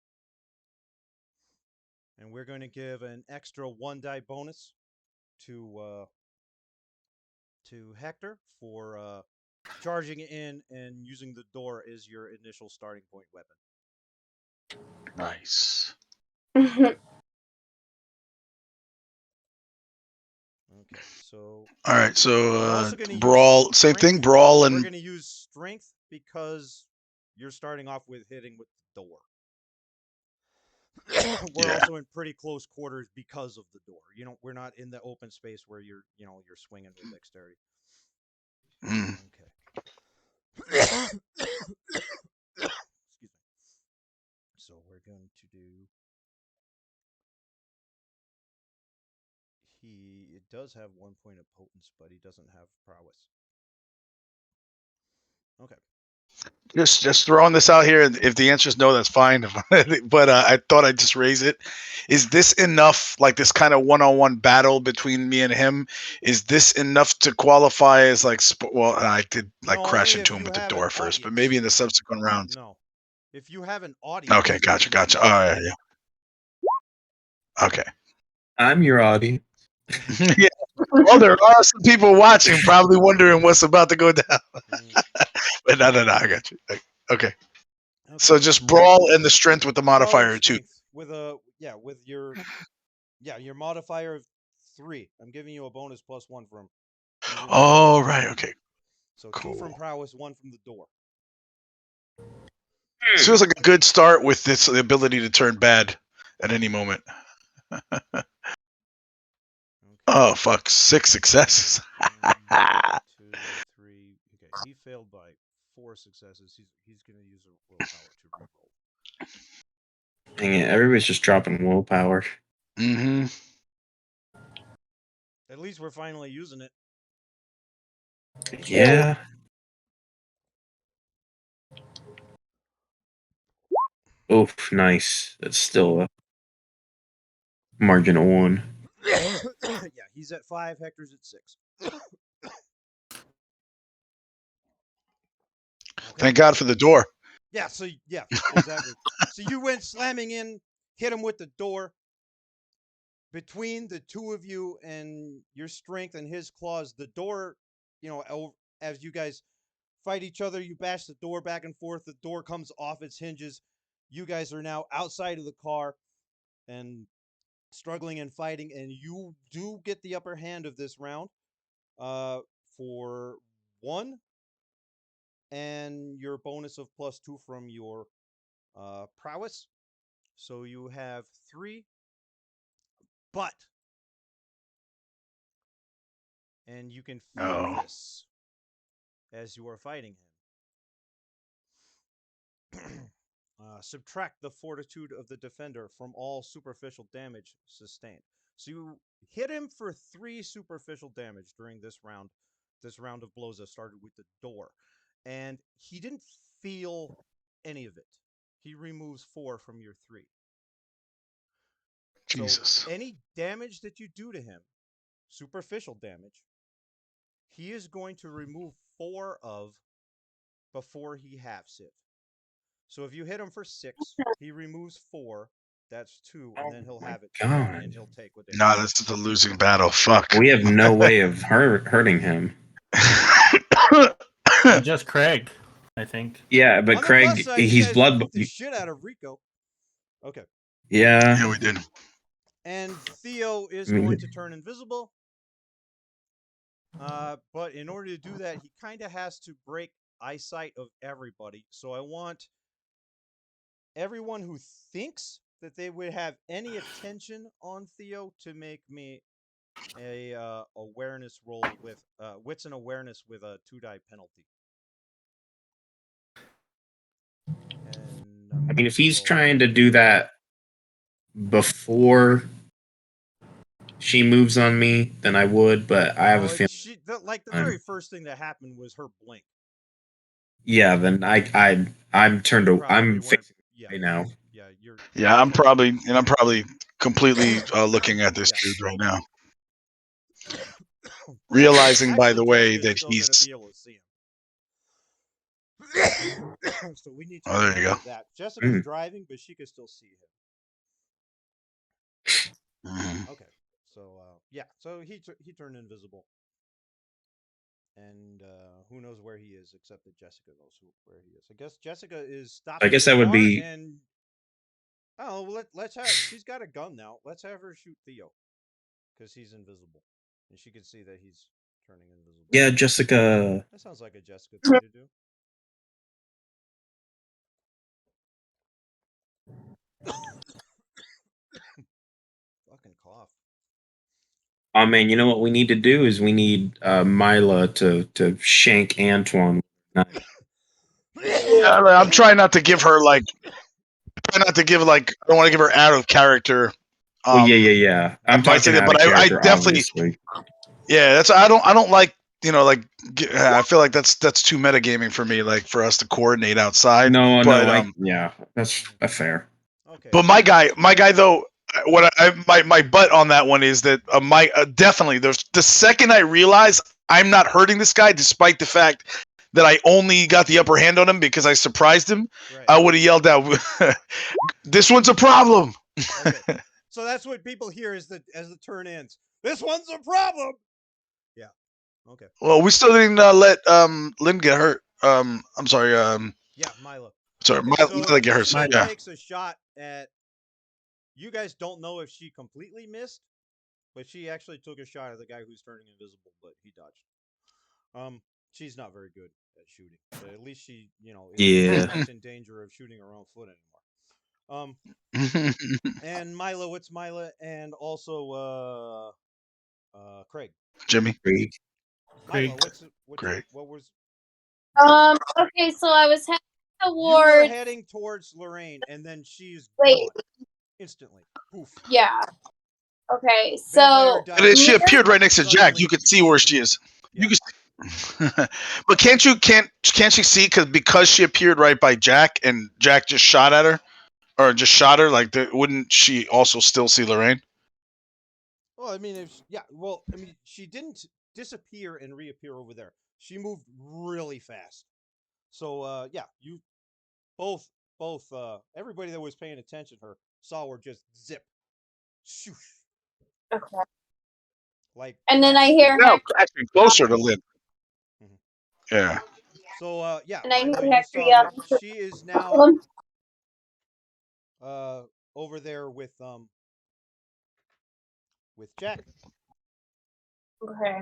And we're going to give an extra 1 die bonus to Hector for charging in and using the door as your initial starting point weapon. Nice. Okay, so All right, so we're also going to brawl, use same thing, strength. brawl We're and going to use strength because you're starting off with hitting with the door. We're yeah. also in pretty close quarters because of the door. We're not in the open space where you're swinging with dexterity. Mm. Okay. Excuse me. So we're going to do. It does have 1 point of potence, but he doesn't have prowess. Okay. Just throwing this out here. If the answer is no, that's fine. But I thought I'd just raise it. Is this enough? Like this kind of one-on-one battle between me and him. Is this enough to qualify as like? Well, I did like No, crash only into if him you with the have an door first, but audience. maybe in the subsequent rounds. No, if you have an audience. Okay, gotcha. All right, yeah. Okay. I'm your audience. Yeah. Well, there are some people watching, probably wondering what's about to go down. But no, I got you. Okay. So just brawl and the strength with the modifier too. With your modifier of 3. I'm giving you a bonus +1 from. Oh, right. Okay. So Cool. 2 from prowess, 1 from the door. This feels like a good start with this the ability to turn bad at any moment. Okay. Oh fuck! 6 successes. 1, 2, 3. Okay, he failed by 4 successes. He's gonna use a willpower to reroll. Dang it, everybody's just dropping willpower. Mm-hmm. At least we're finally using it. Yeah. Oof, nice. That's still a margin of 1. Yeah, he's at 5. Hector's at 6. Okay. Thank God for the door. Yeah. So exactly. So you went slamming in, hit him with the door. Between the two of you and your strength and his claws, the door, as you guys fight each other, you bash the door back and forth. The door comes off its hinges. You guys are now outside of the car and struggling and fighting, and you do get the upper hand of this round for 1, and your bonus of +2 from your prowess. So you have 3, but, and you can feel this as you are fighting him. Subtract the fortitude of the defender from all superficial damage sustained. So you hit him for 3 superficial damage during this round. This round of blows that started with the door. And he didn't feel any of it. He removes 4 from your 3. Jesus. So any damage that you do to him, superficial damage, he is going to remove 4 of before he halves it. So if you hit him for 6, he removes 4. That's 2, and then he'll have it 3, and he'll take what. Nah, this is a losing battle. Fuck. We have no way of hurting him. Just Craig, I think. Yeah, but Craig, he's blood. Beat the shit out of Rico. Okay. Yeah. Yeah, we did. And Theo is going to turn invisible. But in order to do that, he kind of has to break eyesight of everybody. So I want everyone who thinks that they would have any attention on Theo to make me a awareness roll with wits and awareness with a 2-die penalty. And I mean, if he's trying to do that before she moves on me, then I would. But I have a feeling. The very first thing that happened was her blink. Yeah, then I'm turned. I'm fixing it right now. Yeah, I'm probably completely looking at this dude right now, realizing, by the way, that he's. So we need to. Oh, there you go. That Jessica's driving, but she can still see him. Okay, so so he turned invisible, and who knows where he is except that Jessica knows where he is. I guess Jessica is stopping. I guess that would be. And let's have. She's got a gun now. Let's have her shoot Theo, because he's invisible, and she can see that he's turning invisible. Yeah, Jessica. That sounds like a Jessica thing to do. Fucking cough. Oh man, you know what we need to do is we need Mila to shank Antoine. Yeah, I'm trying not to give her like. I don't want to give her out of character. Yeah. I'm talking out of character, I definitely. obviously. Yeah, that's I don't like like I feel like that's too metagaming for me. Like for us to coordinate outside. No, but, yeah, that's fair. Okay. But my guy though, my butt on that one is that definitely the second I realize I'm not hurting this guy, despite the fact that I only got the upper hand on him because I surprised him, Right. I would have yelled out, "This one's a problem." Okay. So that's what people hear as the turn ends. This one's a problem. Yeah. Okay. Well, we still didn't let Lynn get hurt. I'm sorry. Yeah, Mila. Sorry, Okay, Mila get hurt. She Yeah. takes a shot at. You guys don't know if she completely missed, but she actually took a shot at the guy who's turning invisible, but he dodged. She's not very good at shooting. But at least she, Yeah. isn't in danger of shooting her own foot anymore. And Mila, what's Mila, and also Craig. Jimmy. Craig. Mila, Craig. what was? Okay, so I was heading You were towards. heading towards Lorraine, and then she's Wait. gone instantly. Poof. Yeah. Okay, so Vampire died. And she near- appeared right next to Jack. Suddenly- You could see where she is. Yeah. You can, but can't she see because she appeared right by Jack and Jack just shot at her, or just shot her? Like, wouldn't she also still see Lorraine? Well, I mean, she didn't disappear and reappear over there. She moved really fast. So, you both, everybody that was paying attention to her saw her just zip, shoosh, okay. like. And then I hear No, Hector. actually closer to Lynn. Mhm. Yeah. So, And I Milo, hear you Hector saw yell. that she is now over there with Jack. Okay.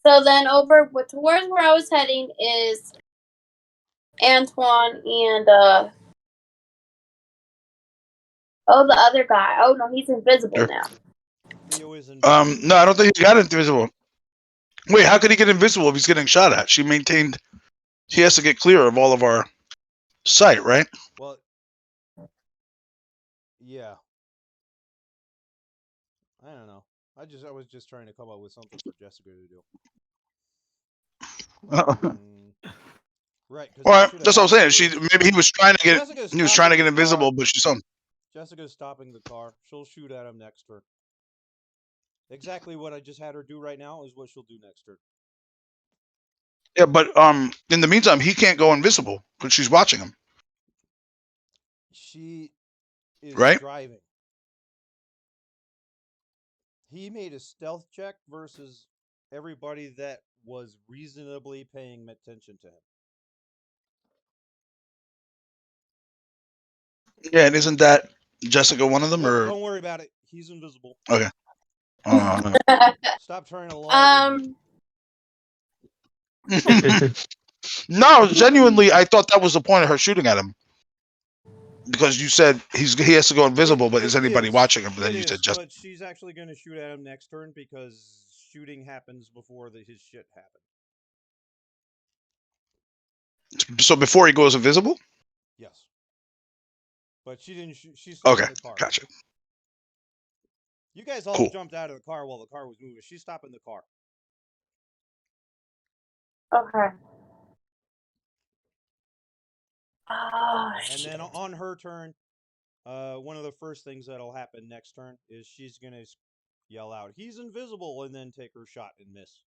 So then over towards where I was heading is Antoine and the other guy. Oh no, he's invisible Sure. now. Theo is invisible. No, I don't think he got invisible. Wait, how could he get invisible if he's getting shot at? He has to get clear of all of our sight, right? Well, yeah. I don't know. I was just trying to come up with something for Jessica to do. Right. Well, that's what I'm saying. Maybe he was trying to get Jessica's invisible, but she saw him. Jessica's stopping the car. She'll shoot at him next turn. Exactly what I just had her do right now is what she'll do next turn. Yeah, but in the meantime, he can't go invisible because she's watching him. She is Right? driving. He made a stealth check versus everybody that was reasonably paying attention to him. Yeah, and isn't that Jessica one of them? Or Don't worry about it. He's invisible. okay. Stop trying to lie. No, genuinely, I thought that was the point of her shooting at him. Because you said he has to go invisible, but is anybody watching him? But then you said just. But she's actually going to shoot at him next turn because shooting happens before his shit happens. So before he goes invisible? Yes. But she didn't shoot. She's still in Okay, the car. gotcha. You guys all Cool. jumped out of the car while the car was moving. She's stopping the car. Okay. Oh, And then on her turn, one of the first things that'll happen next turn is she's going to yell out, "He's invisible," and then take her shot and miss.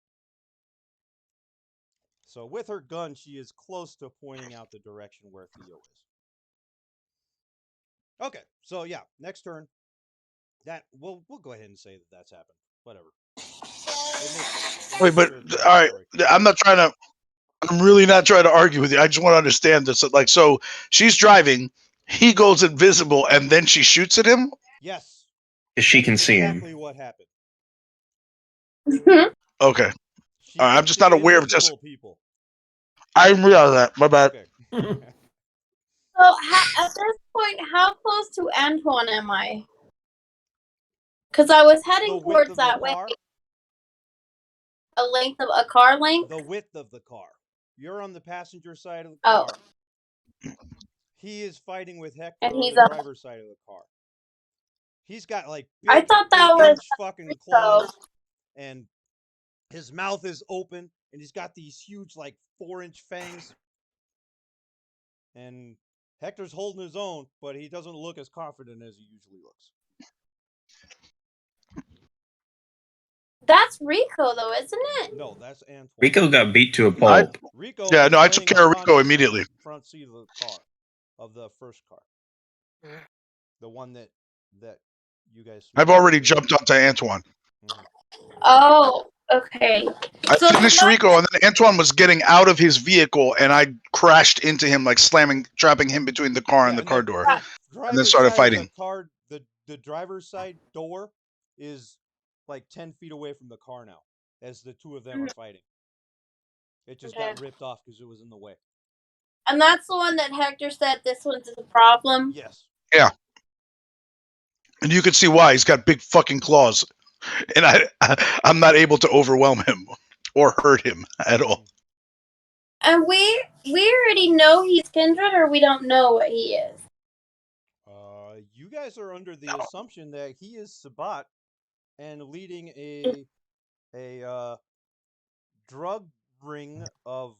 So with her gun, she is close to pointing out the direction where Theo is. Okay, so next turn. That we'll go ahead and say that that's happened. Whatever. Wait, but all right, I'm really not trying to argue with you. I just want to understand this. Like, so she's driving, he goes invisible, and then she shoots at him? Yes. She can see him. Exactly what happened. Okay. She I'm can just see not aware of invisible people. I didn't realize that. My bad. Okay. So at this point, how close to Antoine am I? Because I was heading towards that way. A car length? The width of the car. You're on the passenger side of the Oh. car. He is fighting with Hector And on he's the driver's side of the car. He's got like big, I thought that was fucking claws, and his mouth is open, and and he's got these huge, like 4-inch fangs. And Hector's holding his own, but he doesn't look as confident as he usually looks. That's Rico, though, isn't it? No, that's Antoine. Rico got beat to a pulp. Rico. Yeah, was no, I took laying care of Rico unconscious immediately. on the front seat of the car, of the first car, the one that you guys. I've already jumped onto Antoine. Mhm. Oh, okay. I So the finished one- Rico, and then Antoine was getting out of his vehicle, and I crashed into him, like trapping him between the car and the car door, and then started fighting. The driver's side door is like 10 feet away from the car now, as the two of them are fighting. It just got ripped off because it was in the way. And that's the one that Hector said this one's a problem? Yes. Yeah. And you can see why. He's got big fucking claws. And I'm not able to overwhelm him or hurt him at all. And we already know he's kindred, or we don't know what he is? You guys are under the assumption that he is Sabat and leading a drug ring of.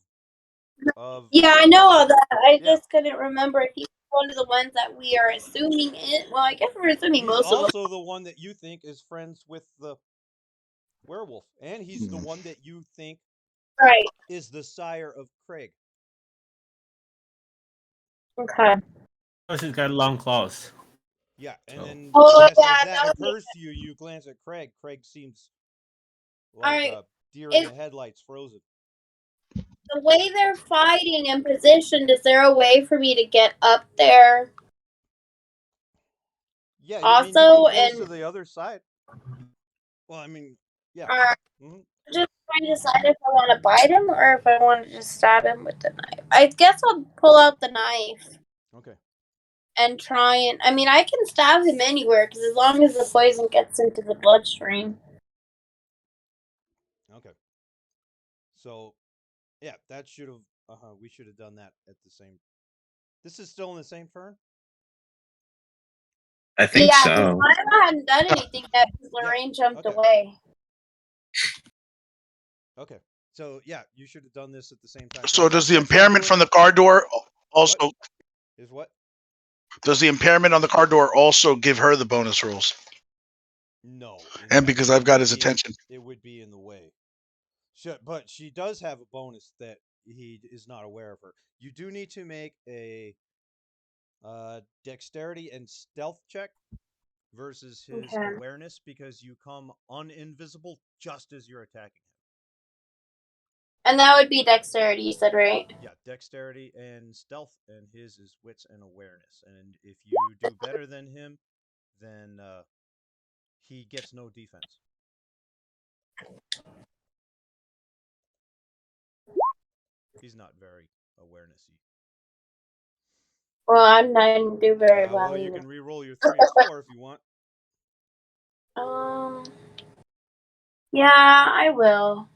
Yeah, I know all that. I just couldn't remember if he's one of the ones that we are assuming it. Well, I guess we're assuming He's most of them. also the one that you think is friends with the werewolf, and he's the one that you think is the sire of Craig. Okay. Plus, he's got long claws. Yeah, and then Oh, as yeah, that that would occurs to you, you glance at Craig. Craig seems like Alright, a deer in the headlights, frozen. The way they're fighting and positioned, is there a way for me to get up there? Yeah, Also, you can and go to the other side. Well, I mean, yeah. just trying to decide if I want to bite him or if I want to just stab him with the knife. I guess I'll pull out the knife. Okay. And try and I can stab him anywhere because as long as the poison gets into the bloodstream. Okay. So, yeah, that should have. We should have done that at the same. This is still in the same turn. I think so. I hadn't done anything yet because Lorraine jumped away. Okay. So yeah, you should have done this at the same time. So does the impairment from the car door also? Is what? Does the impairment on the car door also give her the bonus rolls? No. And because I've got his attention. It would be in the way. But she does have a bonus that he is not aware of her. You do need to make a dexterity and stealth check versus his awareness because you come uninvisible just as you're attacking him. And that would be dexterity, you said, right? Yeah, dexterity and stealth, and his is wits and awareness. And if you do better than him, then he gets no defense. He's not very awarenessy. Well, I didn't do very well Well, you either. can re-roll your 3 and 4 if you want. Yeah, I will.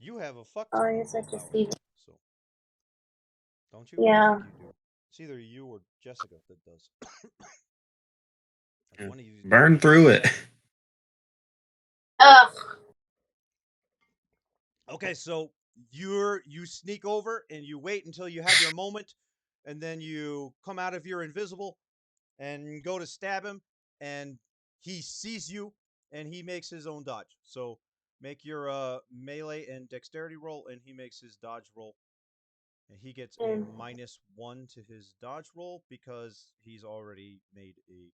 You have a fuck. Oh, I guess I just leave it. So, don't you? Yeah. I think you do. It's either you or Jessica that does. One of you Burn through it. Ugh. Okay, so you sneak over and you wait until you have your moment, and then you come out of your invisible and go to stab him, and he sees you and he makes his own dodge. So make your melee and dexterity roll, and he makes his dodge roll. And he gets a -1 to his dodge roll because he's already made a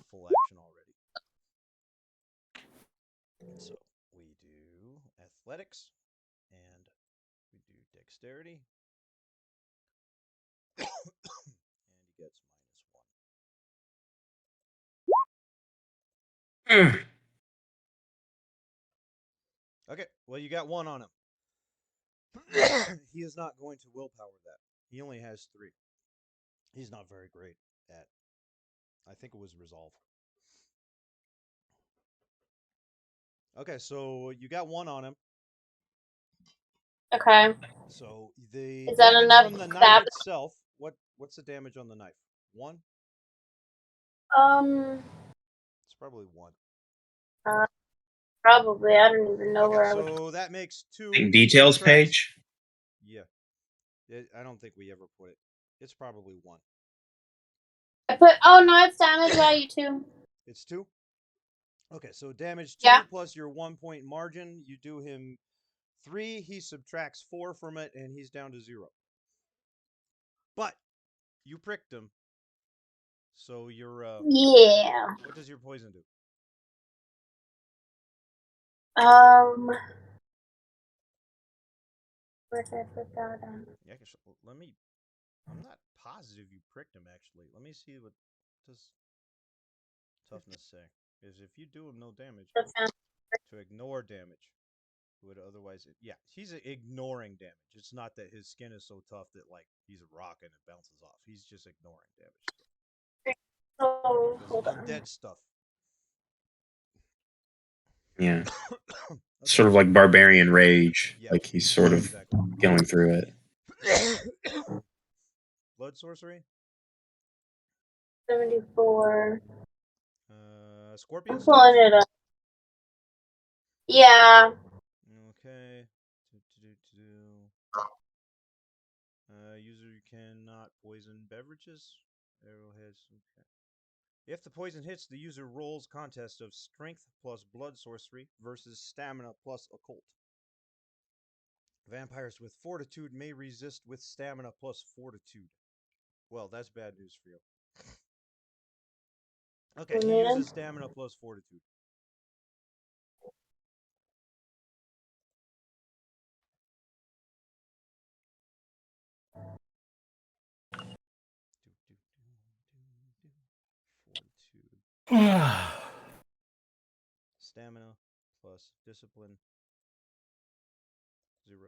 full action already. So we do athletics and we do dexterity. And he gets -1. Okay, well, you got 1 on him. He is not going to willpower that. He only has 3. He's not very great at. I think it was resolve. Okay, so you got 1 on him. Okay. So the Is that damage enough from the to knife stab? itself. What's the damage on the knife? 1? It's It's probably 1. Probably. I don't even know Okay, where I would. so that makes 2. Like He details subtracts- page. Yeah. I don't think we ever put it. It's probably 1. I put. Oh no, it's damage value 2. It's 2? Okay, so damage 2 Yeah. plus your 1-point margin. You do him 3. He subtracts 4 from it, and he's down to 0. But you pricked him. So you're Yeah. what does your poison do? Where did I put that on? Yeah, let me. I'm not positive you pricked him actually. Let me see what does toughness say. Is if you do him no damage, to ignore damage, would otherwise. Yeah, he's ignoring damage. It's not that his skin is so tough that like he's a rock and it bounces off. He's just ignoring damage. Oh, This hold on. undead stuff. Yeah. Okay. Sort of like barbarian rage. Yeah. Like he's sort of Exactly. going through it. Blood sorcery. 74. Scorpion I'm stance. pulling it up. Yeah. Okay. User cannot poison beverages. Arrowheads. Okay. If the poison hits, the user rolls contest of strength plus blood sorcery versus stamina plus occult. Vampires with fortitude may resist with stamina plus fortitude. Well, that's bad news for you. Okay, he uses stamina plus fortitude. Fortitude. Stamina plus discipline 0.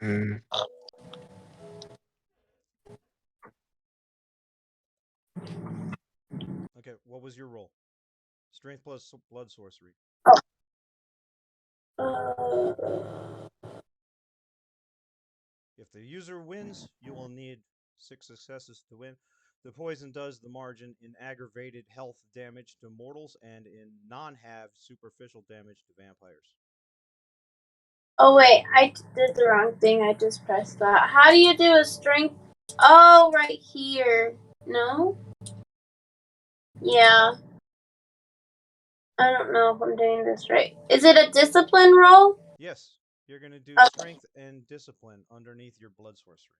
Mm. Okay, what was your roll? Strength plus blood sorcery. If the user wins, you will need 6 successes to win. The poison does the margin in aggravated health damage to mortals and in non-half superficial damage to vampires. Oh wait, I did the wrong thing. I just pressed that. How do you do a strength? Oh, right here. No? Yeah. I don't know if I'm doing this right. Is it a discipline roll? Yes, you're going to do Okay. strength and discipline underneath your blood sorcery.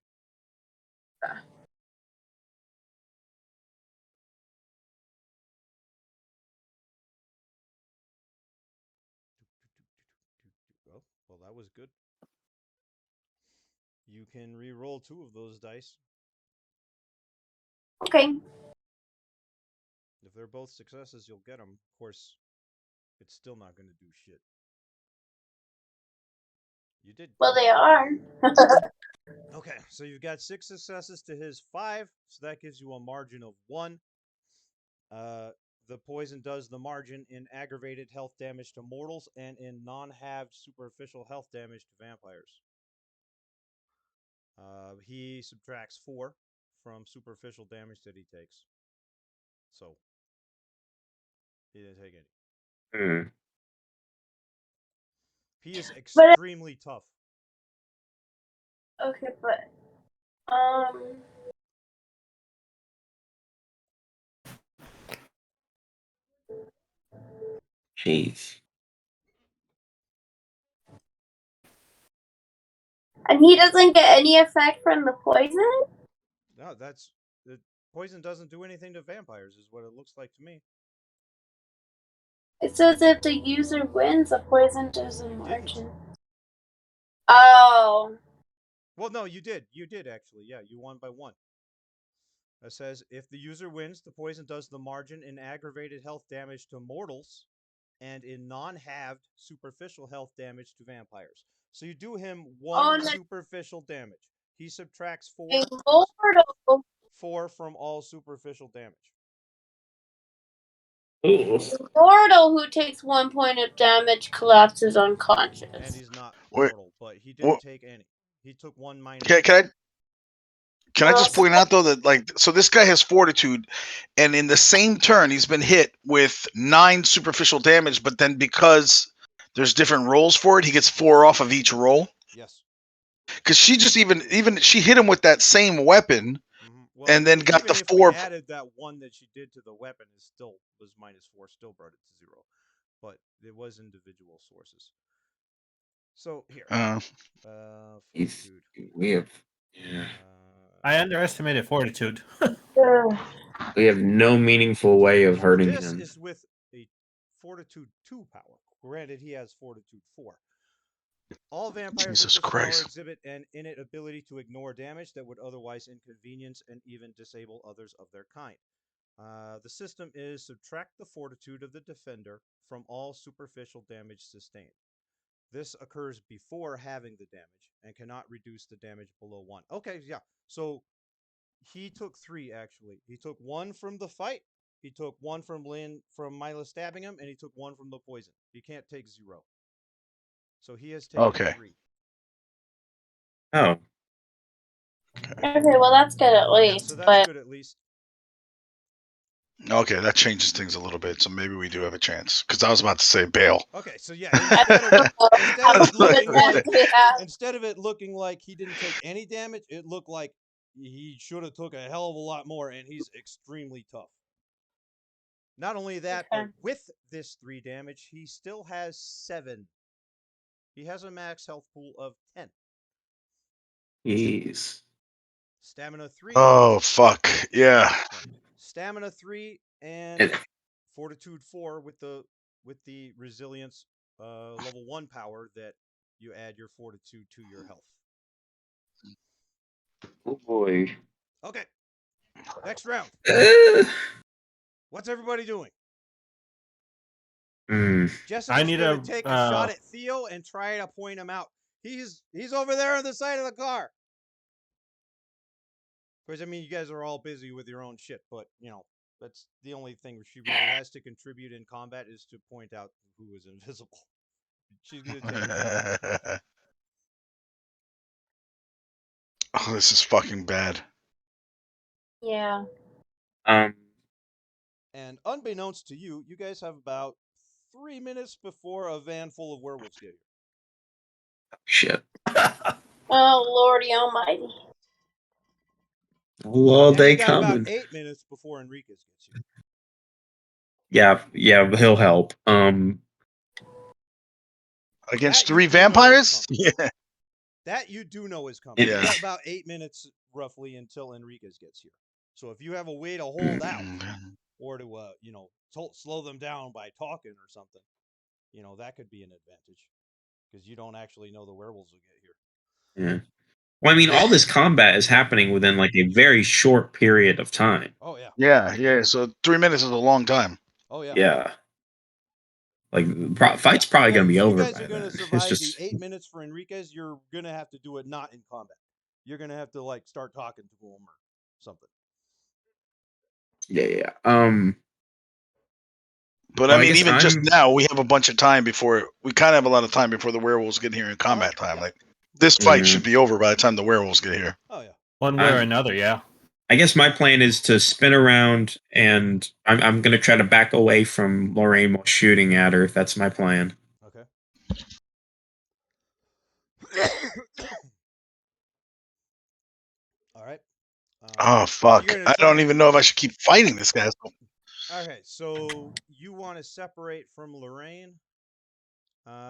Oh, well, that was good. You can re-roll 2 of those dice. Okay. If they're both successes, you'll get them. Of course, it's still not going to do shit. You did. Well, they are. Okay, so you've got 6 successes to his 5, so that gives you a margin of 1. The poison does the margin in aggravated health damage to mortals and in non-halved superficial health damage to vampires. He subtracts 4 from superficial damage that he takes. So, he didn't take any. Mm. He is extremely tough. Okay, but Jeez. and he doesn't get any effect from the poison? No, that's the poison doesn't do anything to vampires, is what it looks like to me. It says if the user wins, the poison does a You margin. didn't. Oh. Well, no, you did. You did actually. Yeah, you won by 1. It says if the user wins, the poison does the margin in aggravated health damage to mortals and in non-halved superficial health damage to vampires. So you do him 1 superficial damage. He subtracts 4 from all superficial damage. Ooh. Mortal who takes 1 point of damage collapses unconscious. And he's not Wait, mortal, but he didn't take any. He took 1 minus. Can Can I just point out though that so this guy has fortitude, and in the same turn he's been hit with 9 superficial damage, but then because there's different rolls for it, he gets 4 off of each roll. Yes. Because she just even she hit him with that same weapon, Well, and then got even the if 4. we added that one that she did to the weapon, it still was -4, still brought it to 0. But it was individual sources. So here, fortitude. We have, yeah. I underestimated fortitude. We have no meaningful way of hurting This him. is with a fortitude 2 power. Granted, he has fortitude 4. All vampires Jesus with this power Christ. exhibit an innate ability to ignore damage that would otherwise inconvenience and even disable others of their kind. The system is subtract the fortitude of the defender from all superficial damage sustained. This occurs before having the damage and cannot reduce the damage below 1. Okay, yeah. So he took 3 actually. He took 1 from the fight. He took 1 from Mila stabbing him, and he took 1 from the poison. He can't take 0. So he has taken Okay. 3. Oh, Okay, well that's good at Yeah, least. so that's But good at least. Okay, that changes things a little bit, so maybe we do have a chance. Because I was about to say bail. Okay, so yeah, I don't know how much defense we have. instead of it looking like he didn't take any damage, it looked like he should have took a hell of a lot more, and he's extremely tough. Not only that, Okay. but with this 3 damage, he still has 7. He has a max health pool of 10. jeez. Stamina 3. Oh fuck. Yeah. Stamina 3 and And fortitude 4 with the resilience level 1 power that you add your fortitude to your health. oh boy. Okay. Next round. What's everybody doing? Jessica's need going a, to take a shot at Theo and try to point him out. He's over there on the side of the car. Because, I mean, you guys are all busy with your own shit, but, that's the only thing she really has to contribute in combat is to point out who is invisible. She's going to take a shot. Oh, this is fucking bad. Yeah. And unbeknownst to you, you guys have about 3 minutes before a van full of werewolves get here. Shit. Oh Lordy Almighty. All And day you got about coming. 8 minutes before Enriquez gets here. Yeah, he'll help. Against That you 3 do know is vampires? coming. Yeah. That you do know is coming. Yeah. You got about 8 minutes roughly until Enriquez gets here. So if you have a way to hold out or to slow them down by talking or something, that could be an advantage because you don't actually know the werewolves will get here. Yeah. Well, I mean, all this combat is happening within like a very short period of time. Oh yeah. Yeah. So 3 minutes is a long time. Oh yeah. Yeah. Like fight's probably gonna If be you over guys by are going to then. It's survive the just 8 minutes for Enriquez, you're going to have to do it not in combat. You're going to have to start talking to him or something. yeah. But Well, I I mean, guess even just I'm now, we have a bunch of time before we kind of have a lot of time before the werewolves get here in combat time. Yeah. Like this fight Mhm. should be over by the time the werewolves get here. Oh yeah. one way or another, yeah. I guess my plan is to spin around and I'm gonna try to back away from Lorraine while shooting at her. That's my plan. Okay. All right. Oh So fuck! you're going I to try don't and even know if I should keep fighting this guy. Okay, so you want to separate from Lorraine.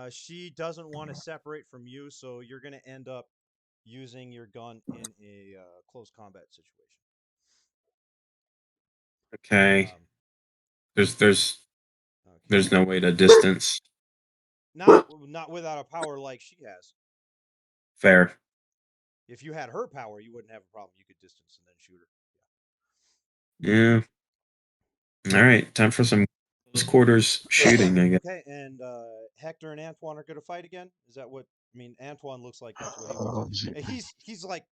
She doesn't want to separate from you, so you're going to end up using your gun in a close combat situation. Okay. There's Okay. no way to distance. Not without a power like she has. Fair. If you had her power, you wouldn't have a problem. You could distance and then shoot her. Yeah. All right. Time for some close quarters shooting, I guess. Okay, and Hector and Antoine are going to fight again. Is that what? I mean, Antoine looks like that's what he wants. And he's like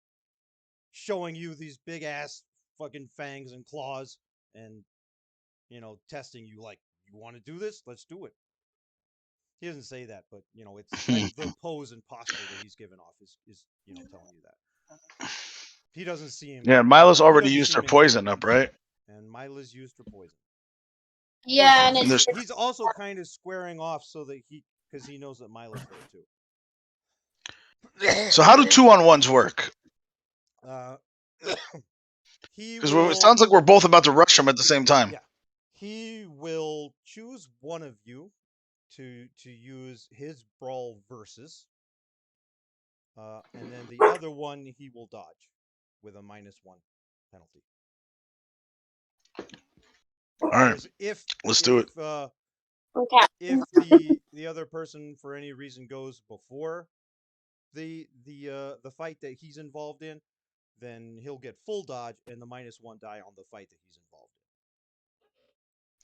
showing you these big ass fucking fangs and claws, and testing you like, you want to do this? Let's do it. He doesn't say that, but it's like the pose and posture that he's giving off is telling you that. He doesn't see him. Yeah, Milo's already doesn't used see her him poison up, right? And Mila's used her poison. Yeah, and And it's there's He's also kind of squaring off so that because he knows that Mila's there too. so how do 2-on-1s work? He Because will. it sounds like we're both about to rush him at the same time. Yeah. He will choose one of you to use his brawl versus, and then the other one he will dodge with a -1 penalty. All right, Because if let's do it. okay. If the other person for any reason goes before the fight that he's involved in, then he'll get full dodge and the -1 die on the fight that he's involved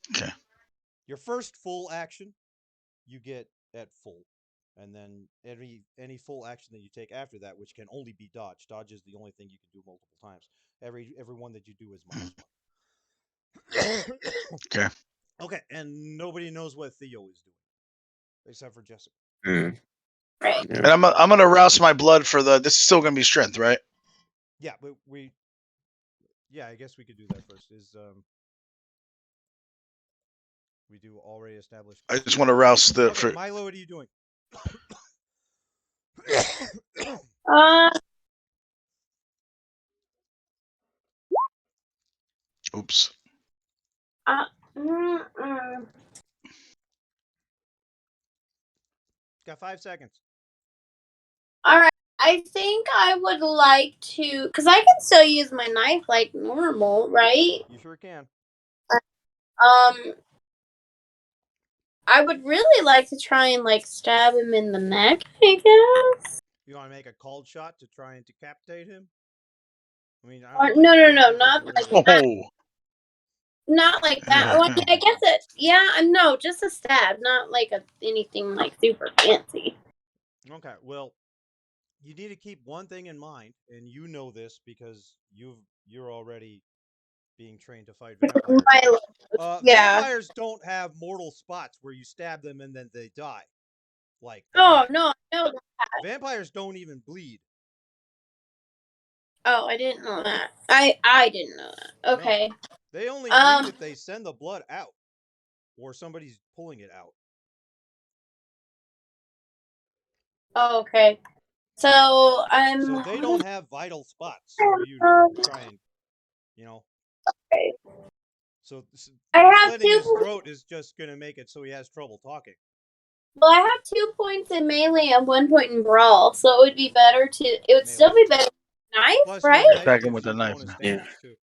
in. Okay. Your first full action, you get at full, and then any full action that you take after that, which can only be dodge. Dodge is the only thing you can do multiple times. Every one that you do is -1. Okay. Okay, and nobody knows what Theo is doing, except for Jessica. Mm. Right. And I'm gonna rouse my blood for the. This is still gonna be strength, right? Yeah, but yeah, I guess we could do that first. We do already established. I just want to rouse the. Okay, Milo, what are you doing? Oops. Got 5 seconds. All right. I think I would like to, because I can still use my knife like normal, right? You sure can. I would really like to try and like stab him in the neck, I guess. You want to make a called shot to try and decapitate him? I mean, No, not like that. Oh. Not like that. Well, I guess it. Yeah, no, just a stab, not like anything like super fancy. Okay, well, you need to keep one thing in mind, and you know this because you're already being trained to fight vampires. Yeah. Vampires don't have mortal spots where you stab them and then they die. Like Oh no, vampires don't even bleed. Oh, I didn't know that. I didn't know that. Okay. No, they only bleed if they send the blood out, or somebody's pulling it out. Oh, okay. So So they don't have vital spots for you to try and, Okay. So I have slitting 2 his throat is just gonna make it so he has trouble talking. Well, I have 2 points in melee and 1 point in brawl, so it would be better to. It would Melee. still be better. Knife, Plus right? your knife Attack him gives with you a knife. bonus Yeah. damage too.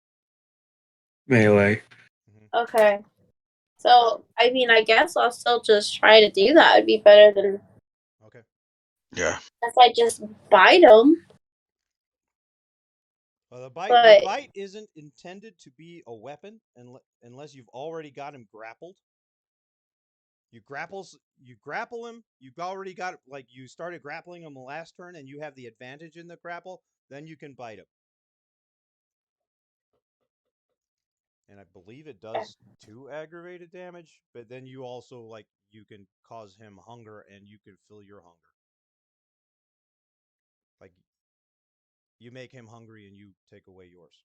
Melee. Okay. So I mean, I guess I'll still just try to do that. It'd be better than Okay. Yeah. if I just bite him. Well, the bite isn't intended to be a weapon unless you've already got him grappled. You grapple him. You've already got, like, you started grappling him the last turn, and you have the advantage in the grapple. Then you can bite him, and I believe it does 2 aggravated damage. But then you also, like, you can cause him hunger, and you can fill your hunger. Like, you make him hungry, and you take away yours.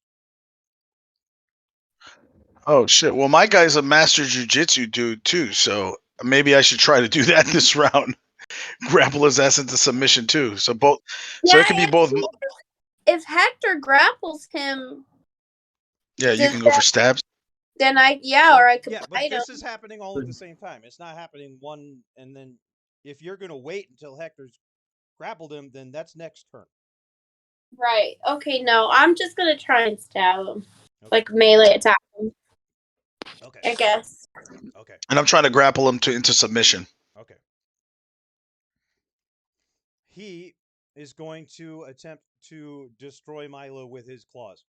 Oh shit. Well, my guy's a master jujitsu dude too, so maybe I should try to do that this round. Grapple his ass into submission too. So both. So it could be both. If Hector grapples him, Yeah, you can go for stabs. then or I could but bite him. this is happening all at the same time. It's not happening one and then. If you're gonna wait until Hector's grappled him, then that's next turn. Right. Okay. No, I'm just gonna try and stab him, like melee attack him. Okay. I guess. Okay. And I'm trying to grapple him into submission. Okay. He is going to attempt to destroy Milo with his claws.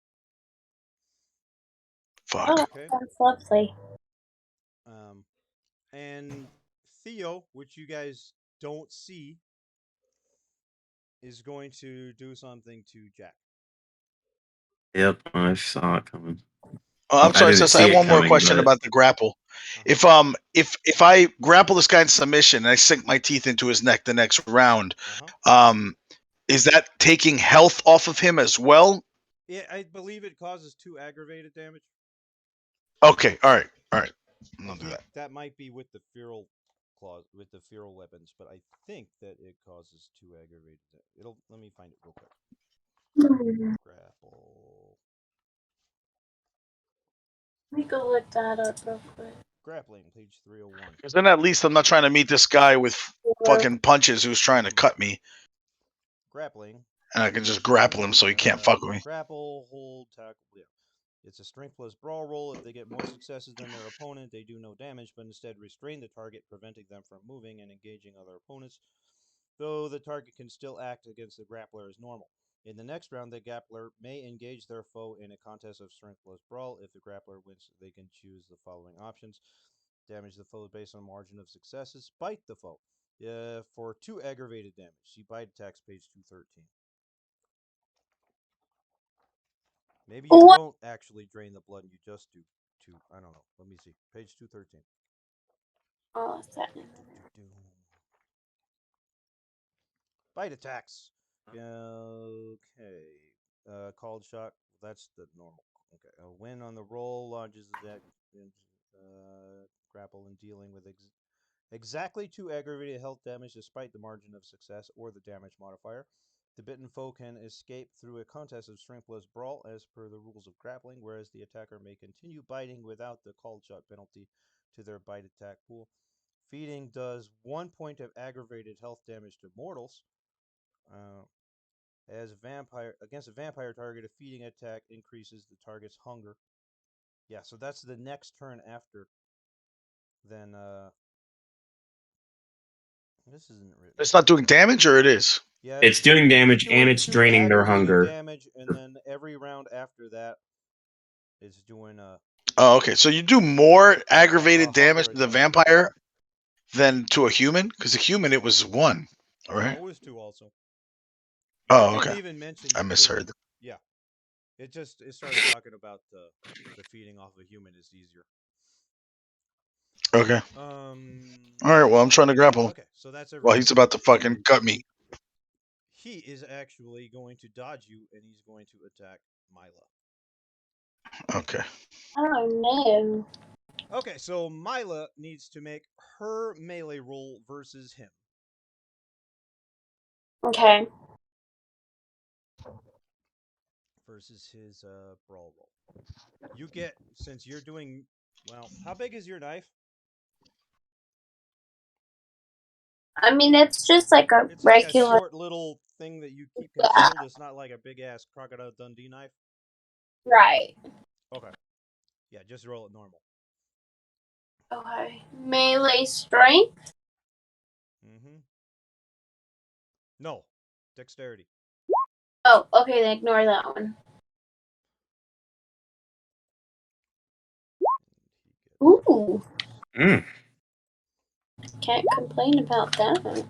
Fuck. Oh, okay. That's lovely. And Theo, which you guys don't see, is going to do something to Jack. Yep, I saw it coming. Oh, I'm sorry, didn't I have see one it more coming, question but- about the grapple. If I grapple this guy in submission and I sink my teeth into his neck the next round, is that taking health off of him as well? Yeah, I believe it causes 2 aggravated damage. Okay, all right. I I'll do think that. that might be with the feral clause, with the feral weapons, but I think that it causes 2 aggravated. It'll let me find it real quick. Grapple. Let me go look that up real quick. Grappling, page 301. Because then at least I'm not trying to meet this guy with fucking punches who's trying to cut me, Grappling. and I can just grapple him so he can't fuck with me. Grapple, hold, tackle. Yeah. It's a strength plus brawl roll. If they get more successes than their opponent, they do no damage, but instead restrain the target, preventing them from moving and engaging other opponents, though the target can still act against the grappler as normal. In the next round, the grappler may engage their foe in a contest of strength plus brawl. If the grappler wins, they can choose the following options: damage the foe based on margin of successes, bite the foe for 2 aggravated damage. See bite attacks, page 213. Maybe you What? don't actually drain the blood, you just do 2. I don't know. Let me see. Page 213. Oh, it's that. Bite attacks. Okay. Called shot. That's the normal. Okay. A win on the roll launches the deck. Grapple and dealing with exactly 2 aggravated health damage despite the margin of success or the damage modifier. The bitten foe can escape through a contest of strength plus brawl as per the rules of grappling, whereas the attacker may continue biting without the called shot penalty to their bite attack pool. Feeding does 1 point of aggravated health damage to mortals. As a vampire against a vampire target, a feeding attack increases the target's hunger. Yeah, so that's the next turn after. Then this isn't written. It's not doing damage, or it is? Yeah, It's doing damage and doing it's 2 draining their aggravated hunger. damage, and then every round after that, it's doing Oh, okay. So you do more aggravated damage hunger to the attack. vampire than to a human? Because a human, it was 1. All right. No, it was 2 also. It Oh, didn't okay. even mention I you could. misheard. Yeah, it started talking about the feeding off a human is easier. Okay. All right. Well, I'm trying to grapple. Okay, so that's everything. Well, he's about to fucking cut me. He is actually going to dodge you, and he's going to attack Mila. Okay. Oh no. Okay, so Mila needs to make her melee roll versus him. Okay. Versus his brawl roll. You get, since you're doing, well, how big is your knife? I mean, it's just like a It's like a regular. short little thing that you keep concealed. It's not like a big ass Crocodile Dundee knife. Right. Okay. Yeah, just roll it normal. Okay. Melee strength. Mm-hmm. No. Dexterity. Oh, okay. Then ignore that one. Ooh. Mm. Can't complain about that.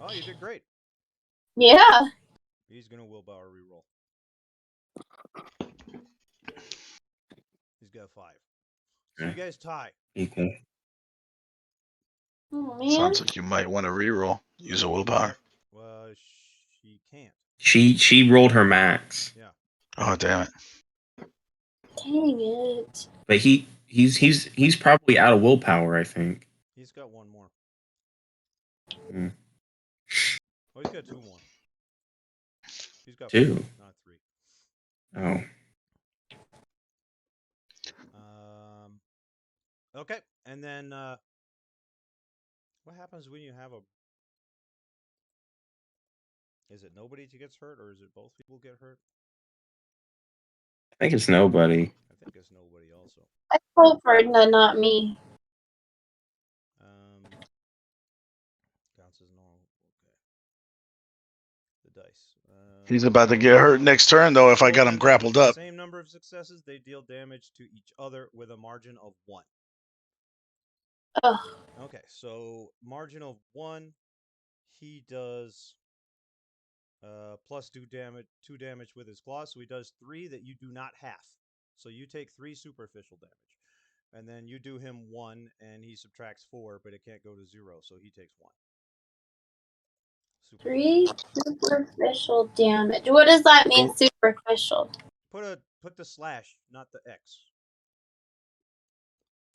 Oh, you did great. Yeah. He's gonna willpower reroll. He's got 5. So you guys tie. Okay. Oh man. Sounds like you might want to reroll. Use a willpower. Well, she can't. She rolled her max. Yeah. Oh, damn it. Dang it. But he's probably out of willpower, I think. He's got 1 more. Hmm. Oh, he's got 2 more. He's got 2. 4, not 3. Oh. Okay, and then what happens when you have a? Is it nobody gets hurt, or is it both people get hurt? I think it's nobody. I think it's nobody also. I told Ferdinand, not me. Counts as normal. Okay. The dice. He's about to get hurt next turn, though, if I got him grappled up. Same number of successes, they deal damage to each other with a margin of 1. Ugh. Okay, so margin of 1, he does plus 2 damage with his claws, so he does 3 that you do not half. So you take 3 superficial damage, and then you do him 1, and he subtracts 4, but it can't go to 0, so he takes 1. 3 superficial damage. What does that mean, superficial? Put the slash, not the X.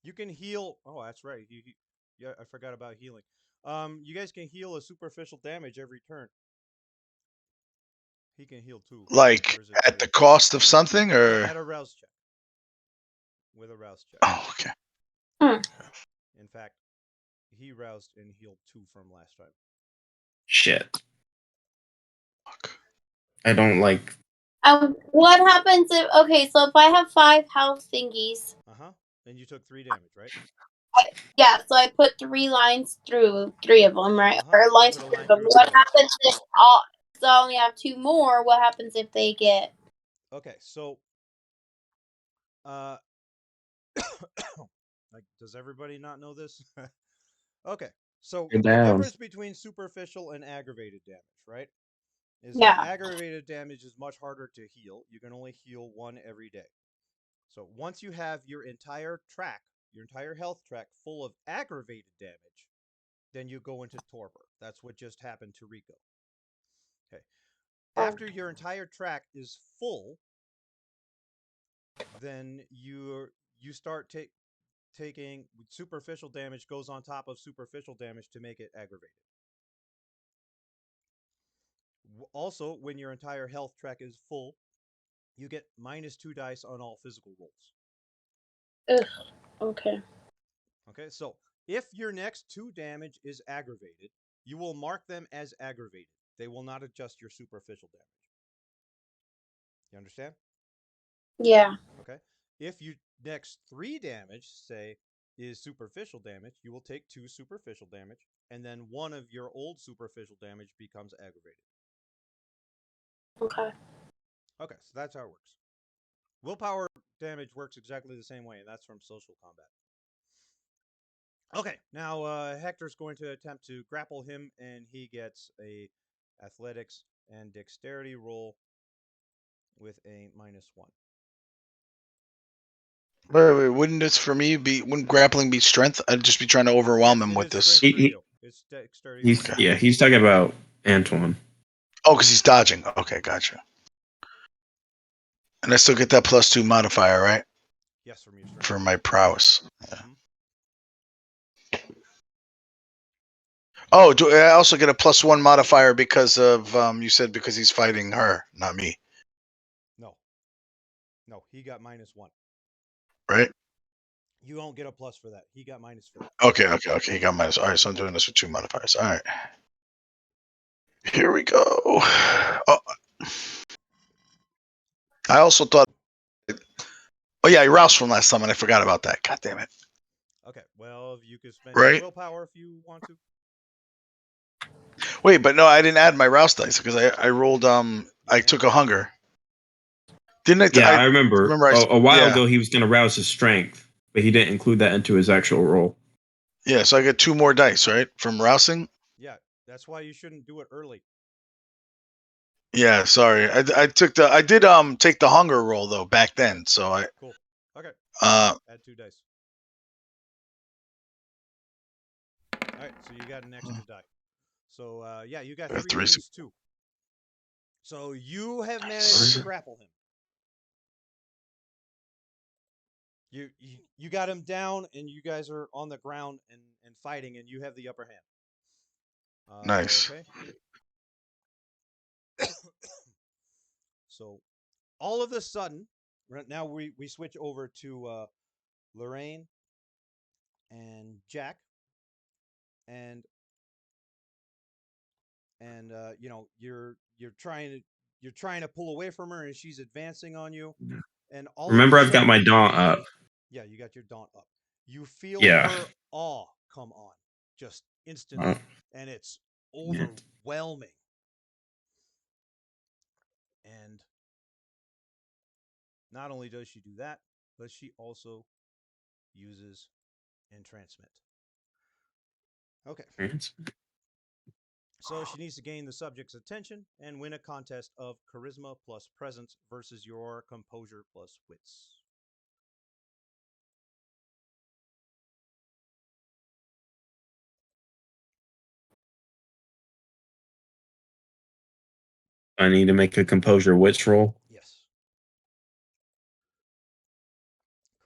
You can heal. Oh, that's right. Yeah, I forgot about healing. You guys can heal a superficial damage every turn. He can heal 2. Like Or is it at 3? the cost of something, or At a rouse check. With a rouse check. oh, okay. In fact, he roused and healed 2 from last time. Shit. Fuck. I don't like. What happens if? Okay, so if I have 5 health thingies. And you took 3 damage, right? Yeah, so I put 3 lines through 3 of them, right? Or You lines put a through line them. through What 3 of them. happens if so I only have 2 more? What happens if they get? Okay, so like, does everybody not know this? Okay, so You're the down. difference between superficial and aggravated damage, right? Is that Yeah. aggravated damage is much harder to heal. You can only heal 1 every day. So once you have your entire health track full of aggravated damage, then you go into torpor. That's what just happened to Rico. Okay. After your entire track is full, then you start taking superficial damage goes on top of superficial damage to make it aggravated. Also, when your entire health track is full, you get -2 dice on all physical rolls. Ugh. Okay. Okay, so if your next 2 damage is aggravated, you will mark them as aggravated. They will not adjust your superficial damage. You understand? Yeah. Okay. If you next 3 damage, say, is superficial damage, you will take 2 superficial damage, and then 1 of your old superficial damage becomes aggravated. Okay. Okay, so that's how it works. Willpower damage works exactly the same way, and that's from social combat. Okay, now Hector's going to attempt to grapple him, and he gets a athletics and dexterity roll with a -1. Wait, wouldn't this for me be? Wouldn't grappling be strength? I'd just be trying to overwhelm Yes, him it with is this. strength for you. It's dexterity for He's you. Okay. he's talking about Antoine. Oh, because he's dodging. Okay, gotcha. And I still get that +2 modifier, right? Yes, from your strength. For my prowess. Yeah. Mhm. Oh, do I also get a +1 modifier because of you said because he's fighting her, not me, No, he got -1. right? You don't get a plus for that. He got minus for that. Okay. He got minus. All right, so I'm doing this with 2 modifiers. All right. Here we go. Oh, I also thought. Oh yeah, he roused from last time, and I forgot about that. God damn it! Okay, well, you could spend Right? your willpower if you want to. Wait, but no, I didn't add my rouse dice because I rolled. I took a hunger. Didn't I? Yeah, I I remember. remember. A while Yeah, ago, he was going to rouse his strength, but he didn't include that into his actual roll. yeah. So I get 2 more dice, right, from rousing. Yeah, that's why you shouldn't do it early. Yeah, sorry. I took the. I did take the hunger roll though back then. So I Cool. Okay, uh add 2 dice. All right, so you got an extra die. So yeah, you got 3 three. against 2. So you have managed to grapple him. You got him down, and you guys are on the ground and fighting, and you have the upper hand. Nice. Okay. So all of a sudden, right now we switch over to Lorraine and Jack, and you know you're trying to pull away from her, and she's advancing on you, and all of a Remember, I've got sudden, my daunt up. yeah, you got your daunt up. You feel Yeah. her awe come on just instantly, Uh, and it's yeah. overwhelming. And not only does she do that, but she also uses entrancement. Okay. So she needs to gain the subject's attention and win a contest of charisma plus presence versus your composure plus wits. I need to make a composure wits roll. Yes.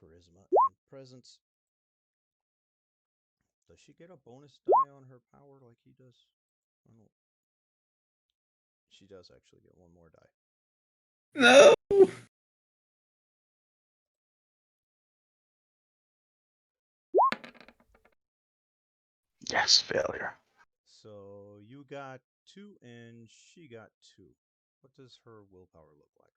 Charisma and presence. Does she get a bonus die on her power like he does? I don't. She does actually get one more die. No. Yes, failure. So you got 2 and she got 2. What does her willpower look like?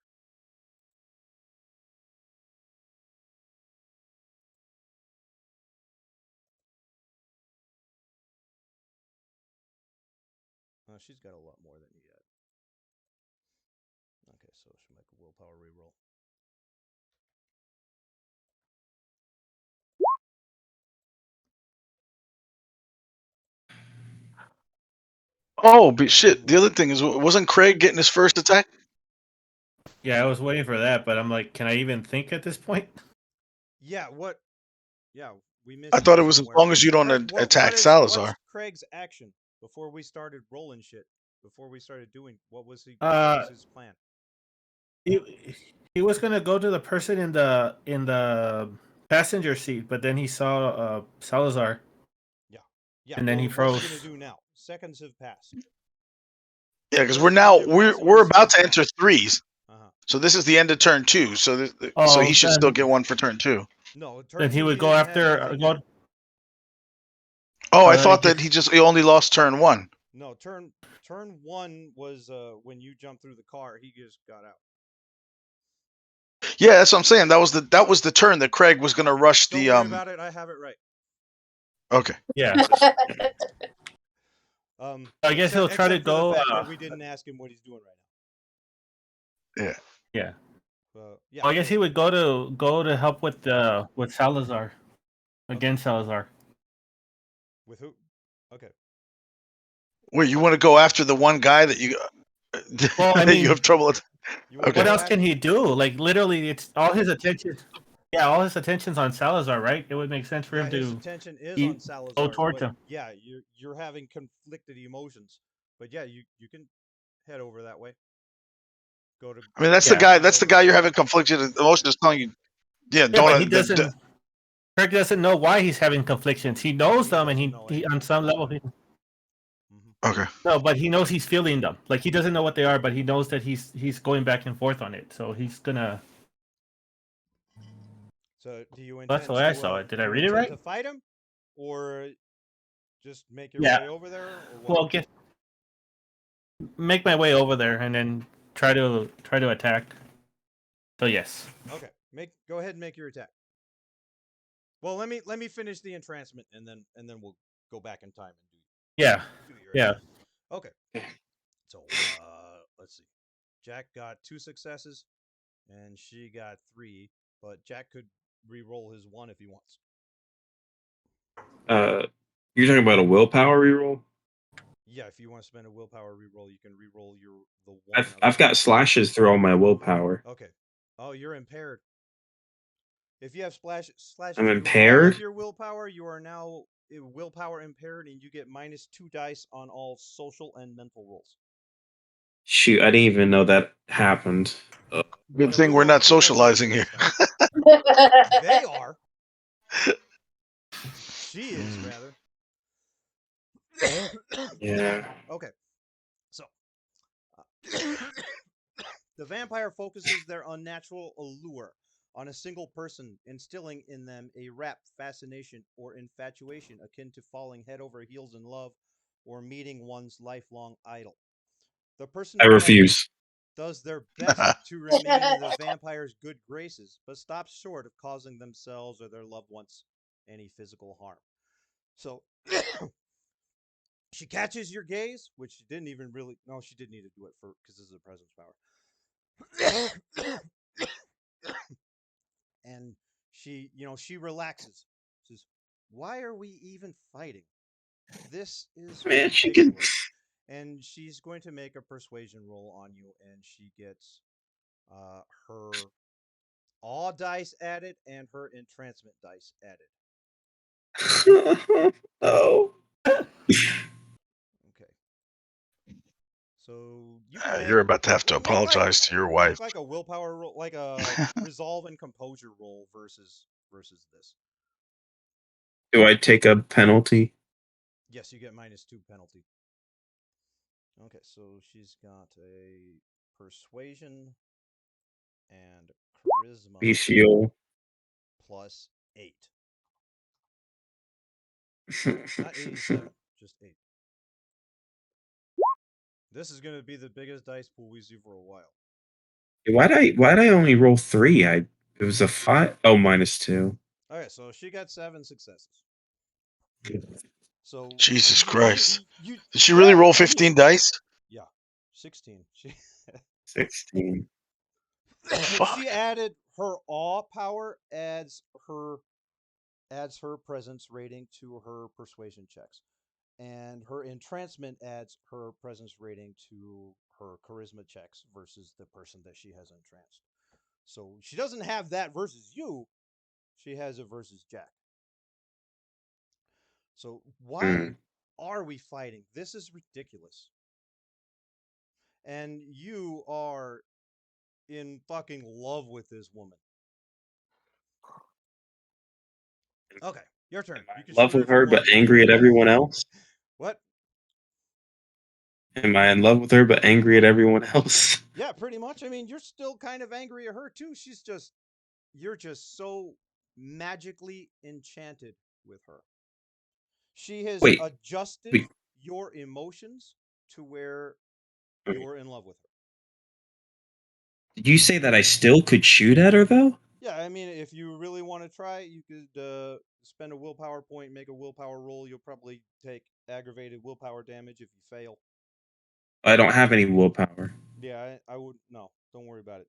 She's got a lot more than you got. Okay, so she'll make a willpower reroll. Oh, but shit. The other thing is, wasn't Craig getting his first attack? Yeah, I was waiting for that, but I'm like, can I even think at this point? Yeah, what? Yeah, we missed I thought you it was as somewhere. long as you don't Craig, attack what's Salazar. Craig's action before we started rolling shit? Before we started doing, what was he? What was his plan? He was gonna go to the person in the passenger seat, but then he saw Salazar. Yeah. And then he What's froze. he gonna do now? Seconds have passed. Yeah, because First thing to do is we're about to investigate. enter threes. Uh-huh. So this is the end of turn 2. So so Oh, he should still then- get one for turn 2. No, turn Then he 2 would go doesn't have after anything go. yet. Oh, I then thought it that he only lost turn 1. No, turn 1 was when you jumped through the car. He just got out. Yeah, that's what I'm saying. That was the turn that Craig was gonna rush Don't the worry about it. I have it right. Okay. Yeah. I guess he'll try to except for the go. fact that we didn't ask him what he's doing right Yeah. Yeah. now. Yeah. Well, I guess he would go to help with Salazar, against Salazar. With who? Okay. Wait, you want to go after the one guy that you Well, I that you mean, have trouble with? You wanna Okay. what go else can he do? Like literally, it's all his attention. Yeah, all his attention's on Salazar, right? It would make sense for Yeah, him his to attention is go on Salazar, towards but him. yeah, you're having conflicted emotions. But yeah, you can head over that way. Go to. I mean, that's Yeah. the guy. That's the guy you're having conflicted emotions telling you. Yeah, Yeah, don't. but he doesn't. Craig doesn't know why he's having conflictions. He knows them, and doesn't he, know he anything on some about level. Okay. No, but he knows he's feeling them. Like he doesn't know what they are, but he knows that he's going back and forth on it. So he's gonna. So do you intend That's the way I to, saw it. Did do I you read it intend right? to fight him, or just make your Yeah. way over there, or what? Well, make my way over there and then try to attack. So yes. Okay, go ahead and make your attack. Well, let me finish the entrancement, and then we'll go back in time and Yeah. do your Yeah. attack. Okay. So let's see. Jack got 2 successes, and she got 3. But Jack could re-roll his 1 if he wants. You're talking about a willpower reroll? Yeah, if you want to spend a willpower re-roll, you can re-roll the 1. I've got slashes through all my willpower. Okay. Oh, you're impaired. If you have slashes I'm through all impaired? of your willpower, you are now willpower impaired, and you get -2 dice on all social and mental rolls. Shoot, I didn't even know that happened. Good Yeah, thing we're not socializing here. They are. She is Mm. rather. Yeah. Okay. So the vampire focuses their unnatural allure on a single person, instilling in them a rapt fascination or infatuation akin to falling head over heels in love or meeting one's lifelong idol. The person I refuse. does their best to remain in the vampire's good graces, but stops short of causing themselves or their loved ones any physical harm. So she catches your gaze, which she didn't even really. No, she did need to do it for because this is a presence power. And she relaxes. Says, "Why are we even fighting? This is Man, she can. ridiculous." And she's going to make a persuasion roll on you, and she gets her awe dice added and her entrancement dice added. Oh. Okay. So you can You're about to have to make apologize to your wife. make like a willpower roll, like a resolve and composure roll versus this. Do I take a penalty? Yes, you get -2 penalty. Okay, so she's got a persuasion and charisma BCO. +8. Not 87, just 8. This is going to be the biggest dice pool we see for a while. Why'd I only roll 3? It was a 5. Oh, -2. Okay, so she got 7 successes. So Jesus Christ. you Did she really roll I mean, 15 dice? yeah, 16. She 16. Fuck. she added her awe power adds her presence rating to her persuasion checks, and her entrancement adds her presence rating to her charisma checks versus the person that she has entranced. So she doesn't have that versus you. She has it versus Jack. So why are we fighting? This is ridiculous. And you are in fucking love with this woman. Okay, your turn. Am I You can in love shoot her with if you her but want. angry at everyone else? What? Am I in love with her but angry at everyone else? Yeah, pretty much. I mean, you're still kind of angry at her too. You're just so magically enchanted with her. She has Wait, adjusted wait. your emotions to where you're in love with her. Did you say that I still could shoot at her though? Yeah, I mean, if you really want to try, you could spend a willpower point, make a willpower roll. You'll probably take aggravated willpower damage if you fail. I don't have any willpower. Yeah, I would. No, don't worry about it.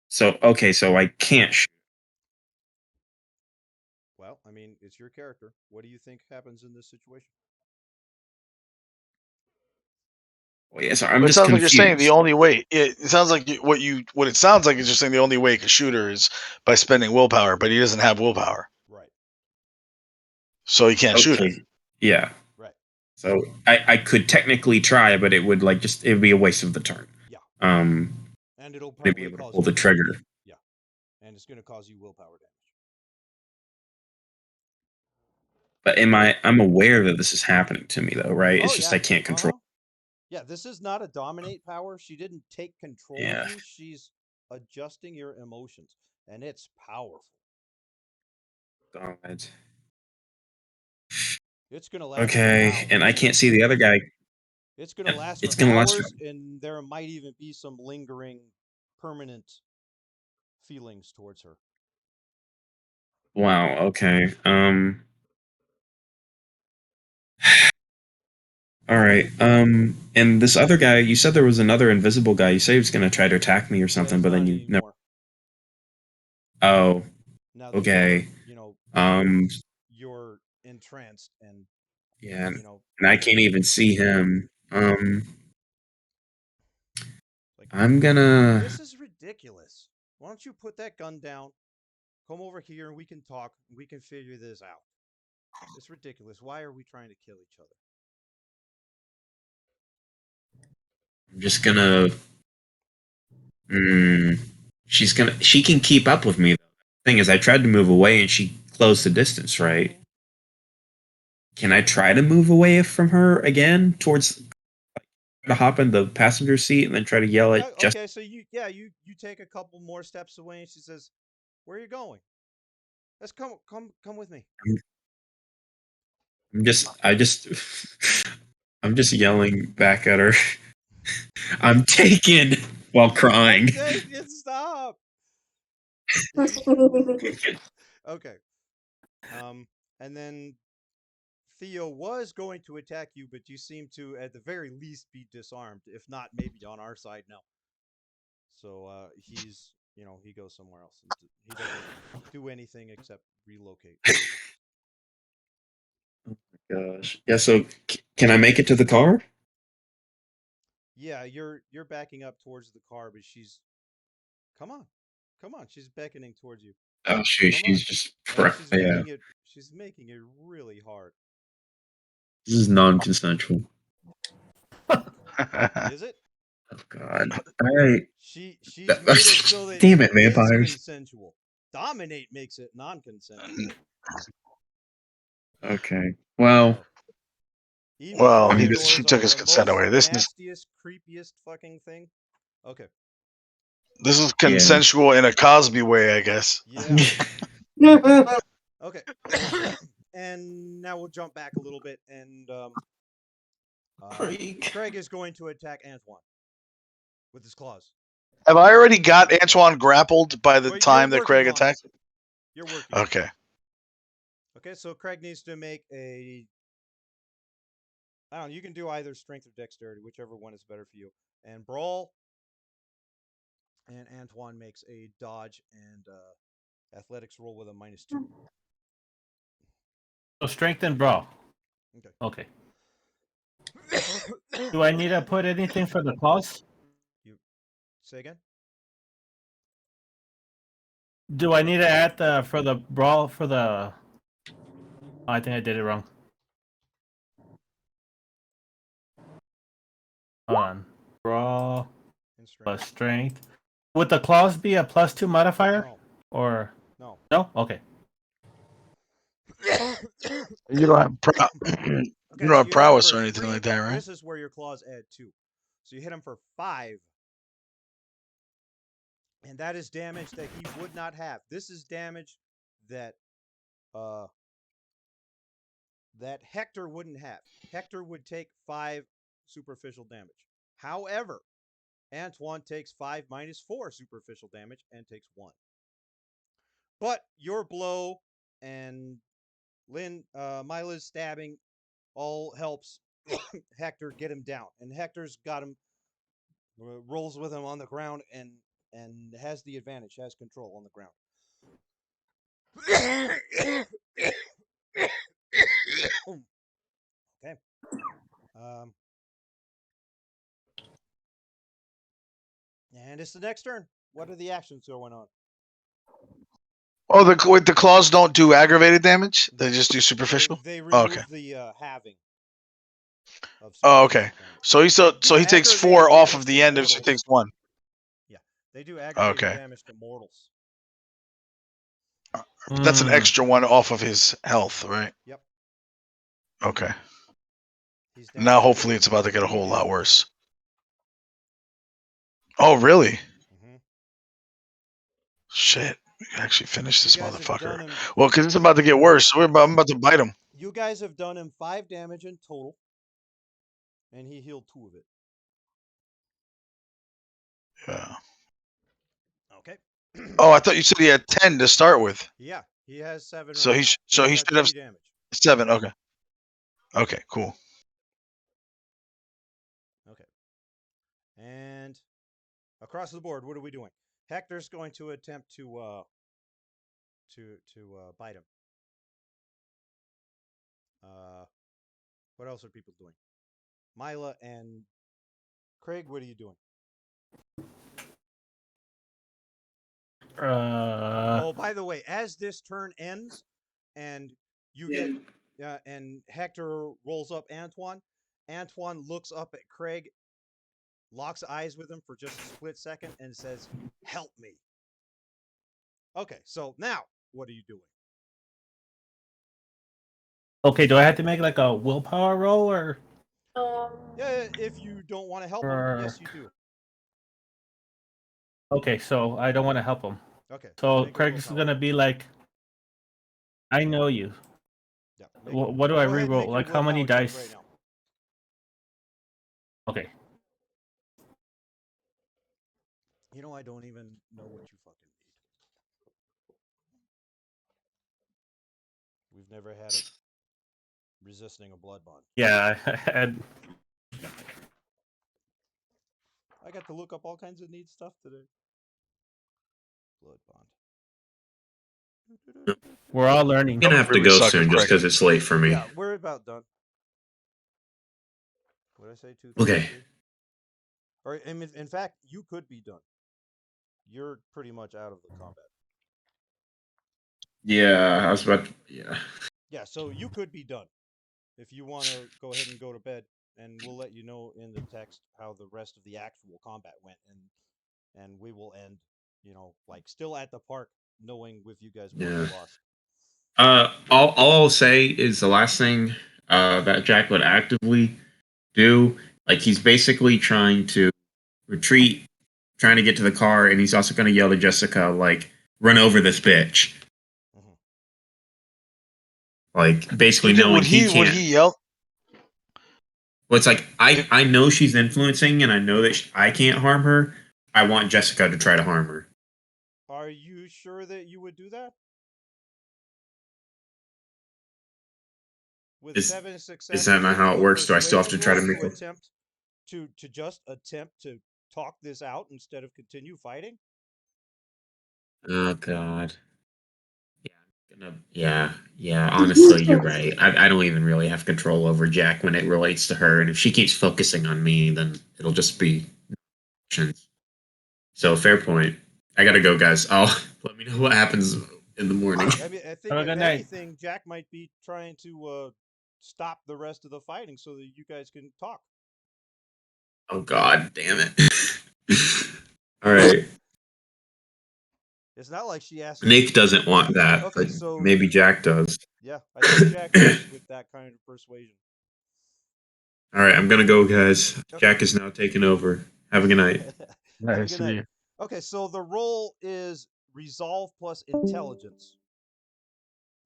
So okay, so I can't shoot. Well, I mean, it's your character. What do you think happens in this situation? Well, yeah, sorry, I'm But it just sounds like you're saying the confused. only way. It sounds like what it sounds like is you're saying the only way he can shoot her is by spending willpower, but he doesn't have willpower, Right, so he can't shoot her. Okay. Yeah. right. So I could technically try, but it would it'd be a waste of the turn. Yeah, Um, and it'll I'd be probably able to cause pull you the trigger. Yeah, and it's going to cause you willpower damage. But I'm aware that this is happening to me though, right? Oh It's just I yeah, can't control. yeah. This is not a dominate power. She didn't take control of Yeah. you. She's adjusting your emotions, and it's powerful. God. It's going to last for Okay, and I hours. can't see the other guy. It's going to last It's for gonna last. hours, and there might even be some lingering, permanent feelings towards her. Wow. Okay. All right. And this other guy, you said there was another invisible guy. You said he was gonna try to attack me or Yeah, something, he's but not then you never. anymore. Oh. Now that Okay. Um. you're entranced, and Yeah. you know, And I can't even see him. like, I'm gonna. this is ridiculous. Why don't you put that gun down? Come over here and we can talk. We can figure this out. It's ridiculous. Why are we trying to kill each other? I'm just gonna. Mm, She can keep up with me. The thing is, I tried to move away and she closed the distance. Right? Can I try to move away from her again towards to hop in the passenger seat and then try to yell Yeah, at just okay, so you take a couple more steps away, and she says, "Where are you going?" Let's come with me. I just I'm just yelling back at her. I'm taken while crying. Stop. Okay. And then Theo was going to attack you, but you seem to, at the very least, be disarmed, if not maybe on our side now. So he's, he goes somewhere else. He doesn't do anything except relocate. Gosh. Yeah, so can I make it to the car? Yeah, you're backing up towards the car, but she's, come on, she's beckoning towards you. Oh shoot, Come on, she's just and she's yeah. making it really hard. This is non-consensual. Is it? Oh God! All right. She's made it so that Damn it it, is vampires. consensual. Dominate makes it non-consensual. Okay. Well, So, even Well, I'm corridors she are took his the consent most away. nastiest, creepiest fucking thing. Okay. This is Yeah. consensual in a Cosby way, I guess. Yeah. Okay. And now we'll jump back a little bit, and Craig is going to attack Antoine with his claws. Have I already got Antoine grappled by the Well, time you're that Craig working on it. attacked? You're working. on it. Okay. Okay, so Craig needs to make a. I don't know. You can do either strength or dexterity, whichever one is better for you. And brawl. And Antoine makes a dodge and athletics roll with a -2. So strength and brawl. Okay. Okay. Do I need to put anything for the claws? You say again? Do I need to add the for the brawl for the? Oh, I think I did it wrong. Hold on. Brawl In strength. plus strength. Would the claws be a +2 modifier No. or No. no? Okay. You don't have Okay, you don't so have you hit him prowess for or anything 3. like that, right? This is where your claws add 2. So you hit him for 5. And that is damage that he would not have. This is damage that that Hector wouldn't have. Hector would take 5 superficial damage. However, Antoine takes 5 minus 4 superficial damage and takes 1. But your blow and Mila's stabbing all helps Hector get him down. And Hector's got him, rolls with him on the ground and has the advantage, has control on the ground. Okay. And it's the next turn. What are the actions going on? Oh, the claws don't do aggravated damage. They just do superficial. They Oh, remove okay. the halving. Of Oh, okay. damage. So he takes 4 off of the end, so he takes 1. Yeah, they do aggravated Okay. damage to mortals. That's an extra 1 off of his health, right? Yep. Okay. He's Now hopefully it's about to get a whole lot worse. Oh, really? Mm-hmm. Shit. We can actually finish this motherfucker. Him, well, because it's about to get worse. So I'm about to bite him. You guys have done him 5 damage in total. And he healed 2 of it. Yeah. Okay. Oh, I thought you said he had 10 to start with. Yeah, he has 7. So right he now. should have damage. 7. Okay. Okay. Cool. Okay. And across the board, what are we doing? Hector's going to attempt to bite him. What else are people doing? Mila and Craig, what are you doing? Oh, by the way, as this turn ends, and you get and Hector rolls up Antoine. Antoine looks up at Craig, locks eyes with him for just a split second, and says, "Help me." Okay, so now what are you doing? Okay, do I have to make like a willpower roll or? Yeah, if you don't want to help him, yes, you do. Okay, so I don't want to help him. Okay. So Craig's gonna be like, I know you. Yeah. What do I reroll? Like how many dice? Right now. Okay. You know, I don't even know what you fucking need. We've never had a resisting a blood bond. Yeah, I had. I got to look up all kinds of neat stuff today. Blood bond. We're all learning. I'm gonna have to go soon just because it's late for me. Yeah, we're about done. What did I say? 2, 3, Okay. 3? Or in fact, you could be done. You're pretty much out of the combat. Yeah, I was about to, yeah. Yeah, so you could be done. If you want to go ahead and go to bed. and we'll let you know in the text how the rest of the actual combat went, and we will end, like still at the park, knowing with you guys both Yeah. lost. All I'll say is the last thing that Jack would actively do, like he's basically trying to retreat, trying to get to the car, and he's also going to yell to Jessica, like, "Run over this bitch!" Mhm. Like basically He did, knowing would he he can't. yell? Well, it's like I know she's influencing, and I know that I can't harm her. I want Jessica to try to harm her. Are you sure that you would do that? With Is 7 is that successes, not you how do it a works? Do I still have to persuasion try to roll make to a? attempt to just attempt to talk this out instead of continue fighting? Oh God. Yeah. Honestly, you're right. I don't even really have control over Jack when it relates to her, and if she keeps focusing on me, then it'll just be actions. So fair point. I gotta go, guys. I'll let me know what happens in the morning. I mean, I think Have a if good night. anything, Jack might be trying to stop the rest of the fighting so that you guys can talk. Oh God, damn it! All right, It's not like she asked you Nick to. doesn't want that, Okay, but so maybe Jack does. yeah, I think Jack does with that kind of persuasion. All right, I'm gonna go, guys. Okay. Jack is now taking over. Have a good night. Have a Nice good to meet night. you. Okay, so the roll is resolve plus intelligence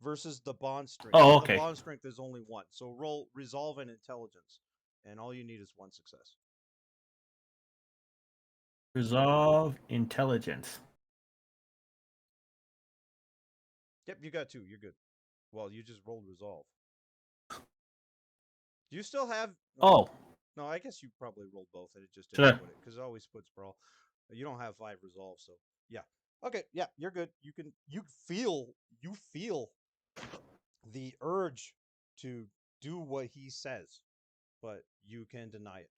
versus the bond strength. Oh, Now the okay. bond strength is only one, so roll resolve and intelligence, and all you need is one success. Resolve intelligence. Yep, you got two. You're good. Well, you just rolled resolve. Do you still have? Oh, No, I guess you probably rolled both, and it just didn't sure. put it because it always puts brawl. You don't have 5 resolve, so yeah. Okay, yeah, you're good. You feel the urge to do what he says, but you can deny it.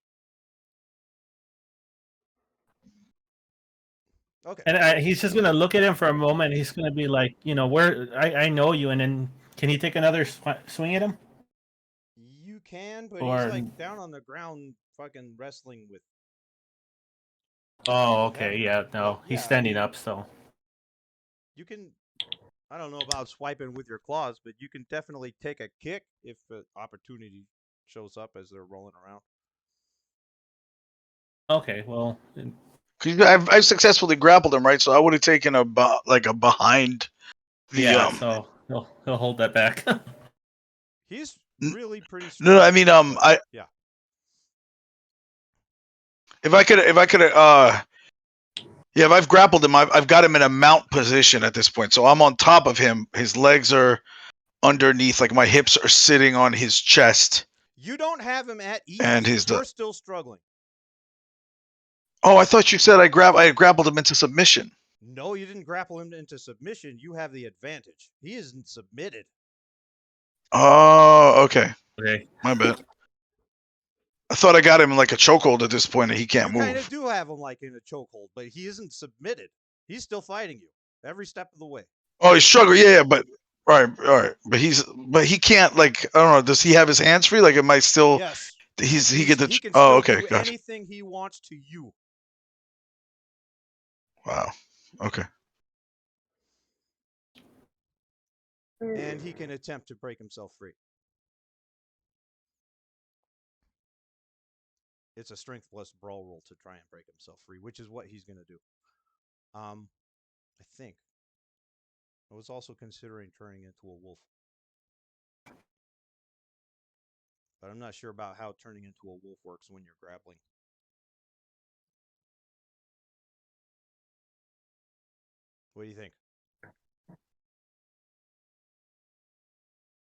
Okay. And he's just gonna look at him for a moment. He's gonna be like, where I know you, and then can he take another swing at him? You can, but he's Or like down on the ground fucking wrestling oh, with okay, heaven. yeah, But no, he's yeah, I standing mean, up, so you can, I don't know about swiping with your claws, but you can definitely take a kick if an opportunity shows up as they're rolling around. okay, well, 'Cause I've successfully grappled him, right? So I would have taken like a behind the yeah, so he'll hold that back. He's N- really pretty No, strong. I mean But I yeah. if I could yeah, if I've grappled him, I've got him in a mount position at this point. So I'm on top of him. His legs are underneath, like my hips are sitting on his chest, You don't have him at and ease. You're still struggling. Oh, I thought you said I grappled him into submission. No, you didn't grapple him into submission. You have the advantage. He isn't submitted. Oh, okay. Okay. My bad. I thought I got him in like a chokehold at this point, and he can't You kind of move. do have him like in a chokehold, but he isn't submitted. He's still fighting you every step of the way. Oh, he's struggling. Yeah, but all right. But he can't, like, I don't know. Does he have his hands free? Like, am I still? Yes. He get the. He can Oh, still okay, do gotcha. anything he wants to you. Wow. Okay. And he can attempt to break himself free. It's a strength plus brawl roll to try and break himself free, which is what he's going to do. I think. I was also considering turning into a wolf. But I'm not sure about how turning into a wolf works when you're grappling. What do you think?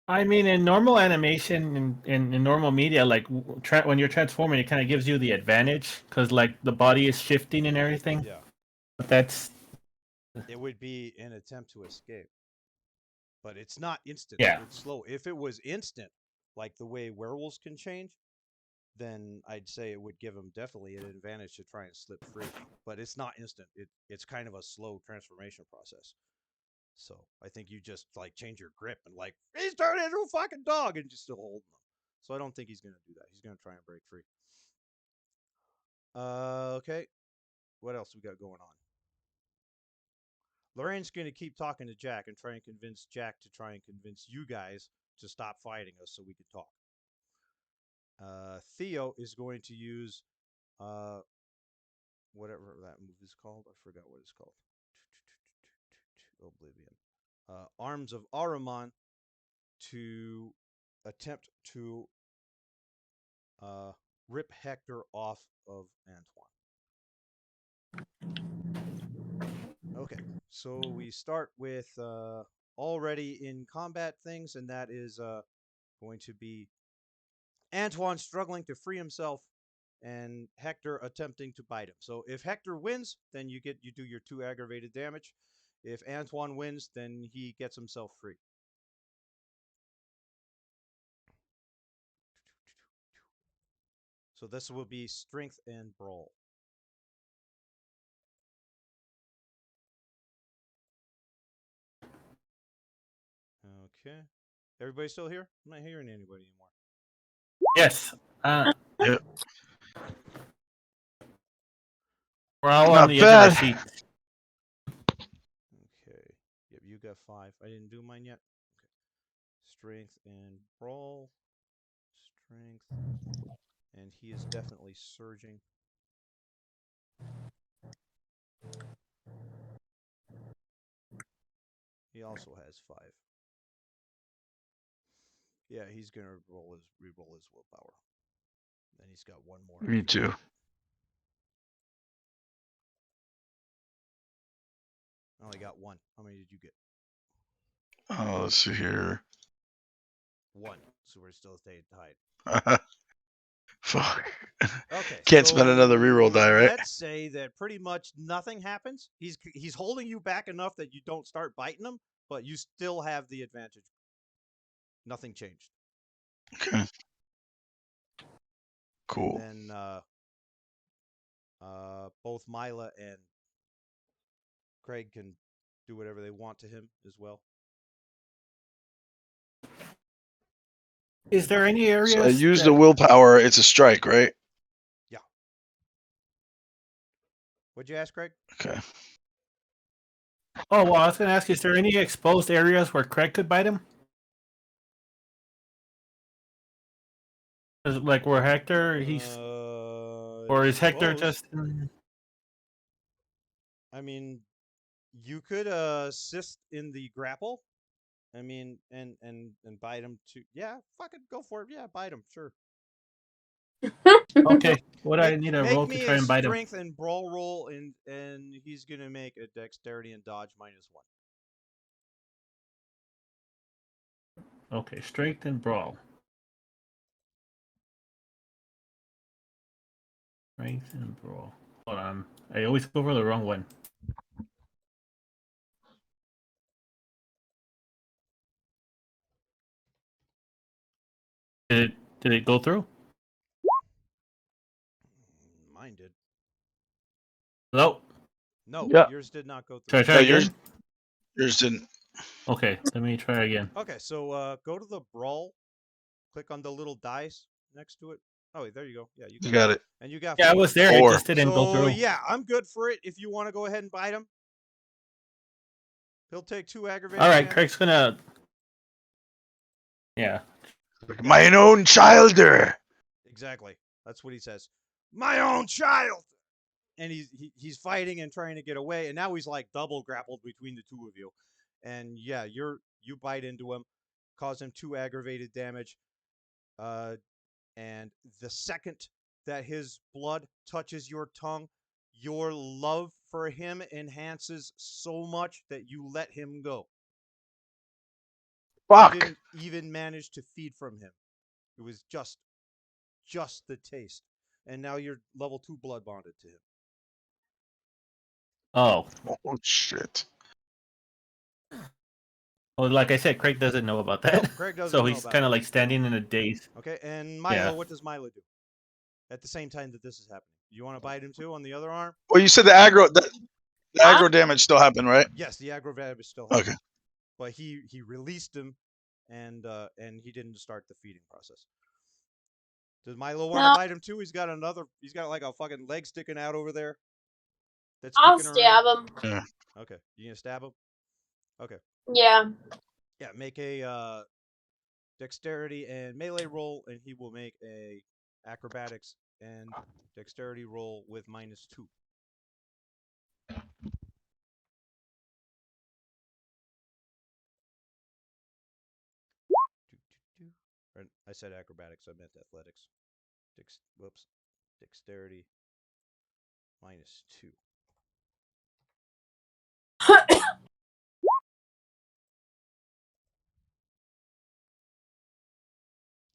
I mean, in normal animation, in normal media, like when you're transforming, it kind of gives you the advantage because like the body is shifting and everything. Yeah. But that's It would be an attempt to escape. But it's not instant. yeah. It's slow. If it was instant, like the way werewolves can change, then I'd say it would give him definitely an advantage to try and slip free. But it's not instant. It's kind of a slow transformation process. So I think you just like change your grip and like he's turned into a fucking dog and just still hold them. So I don't think he's going to do that. He's going to try and break free. Okay. What else we got going on? Lorraine's going to keep talking to Jack and try and convince Jack to try and convince you guys to stop fighting us so we can talk. Theo is going to use whatever that move is called. I forgot what it's called. Oblivion. Arms of Ahriman to attempt to rip Hector off of Antoine. Okay, so we start with already in combat things, and that is going to be Antoine struggling to free himself and Hector attempting to bite him. So if Hector wins, then you do your 2 aggravated damage. If Antoine wins, then he gets himself free. So this will be strength and brawl. Okay. Everybody still here? I'm not hearing anybody anymore. Yes. Yep. We're all Not on the edge of bad. the seat. Okay. Yep, you got 5. I didn't do mine yet. Okay. Strength and brawl. Strength. And he is definitely surging. He also has 5. Yeah, he's gonna re-roll his willpower. Then he's got 1 more. Me too. I only got 1. How many did you get? Oh, let's see here. 1. So we're still staying tied. Fuck. Okay. Can't spend another reroll die, right? Let's say that pretty much nothing happens. He's holding you back enough that you don't start biting him, but you still have the advantage. Nothing changed. Okay. Cool. And then both Mila and Craig can do whatever they want to him as well. Is there any areas? So I use that... the willpower. It's a strike, right? Yeah. What'd you ask, Craig? Okay. Oh, well, I was going to ask, is there any exposed areas where Craig could bite him? Like where Hector, or is Hector just? I mean, you could assist in the grapple. I mean, and bite him too. Yeah, fucking go for it. Yeah, bite him. Sure. Okay. What I need a roll to try and bite him. Strength and brawl roll, and he's gonna make a dexterity and dodge -1. Okay, strength and brawl. Strength and brawl. Hold on. I always go for the wrong one. Did it go through? Mine did. Nope. No, Yeah. yours did not go Should I through. try No, again? yours didn't. Okay, let me try again. Okay, so go to the brawl. Click on the little dice next to it. Oh, there you go. Yeah, You got it. And you got. Yeah, I 4. was there. 4. It just didn't go through. Yeah, I'm good for it. If you want to go ahead and bite him, he'll take 2 aggravated. All right, damage. Craig's gonna. Yeah. Mine own childer. Exactly. That's what he says. My own child. And he's fighting and trying to get away, and now he's like double grappled between the 2 of you. And yeah, you bite into him, cause him 2 aggravated damage. And the second that his blood touches your tongue, your love for him enhances so much that you let him go. Fuck. You didn't even manage to feed from him. It was just the taste. And now you're level 2 blood bonded to him. Oh. Oh shit. Well, like I said, Craig doesn't know about that. No, Craig doesn't so know he's about kind it. of like standing in a daze. Okay, and Milo, Yeah. what does Milo do at the same time that this is happening? You want to bite him too on the other arm? Well, you said the aggro damage still happened, right? Yes, the aggro damage still Okay. happening. But he released him, and he didn't start the feeding process. Does Milo want to No. bite him too? He's got like a fucking leg sticking out over there. That's I'll sticking stab around. him. Yeah. Okay, you gonna stab him? Okay. Yeah. Yeah, make a dexterity and melee roll, and he will make a acrobatics and dexterity roll with -2. Or, I said acrobatics. I meant athletics. Whoops. Dexterity -2.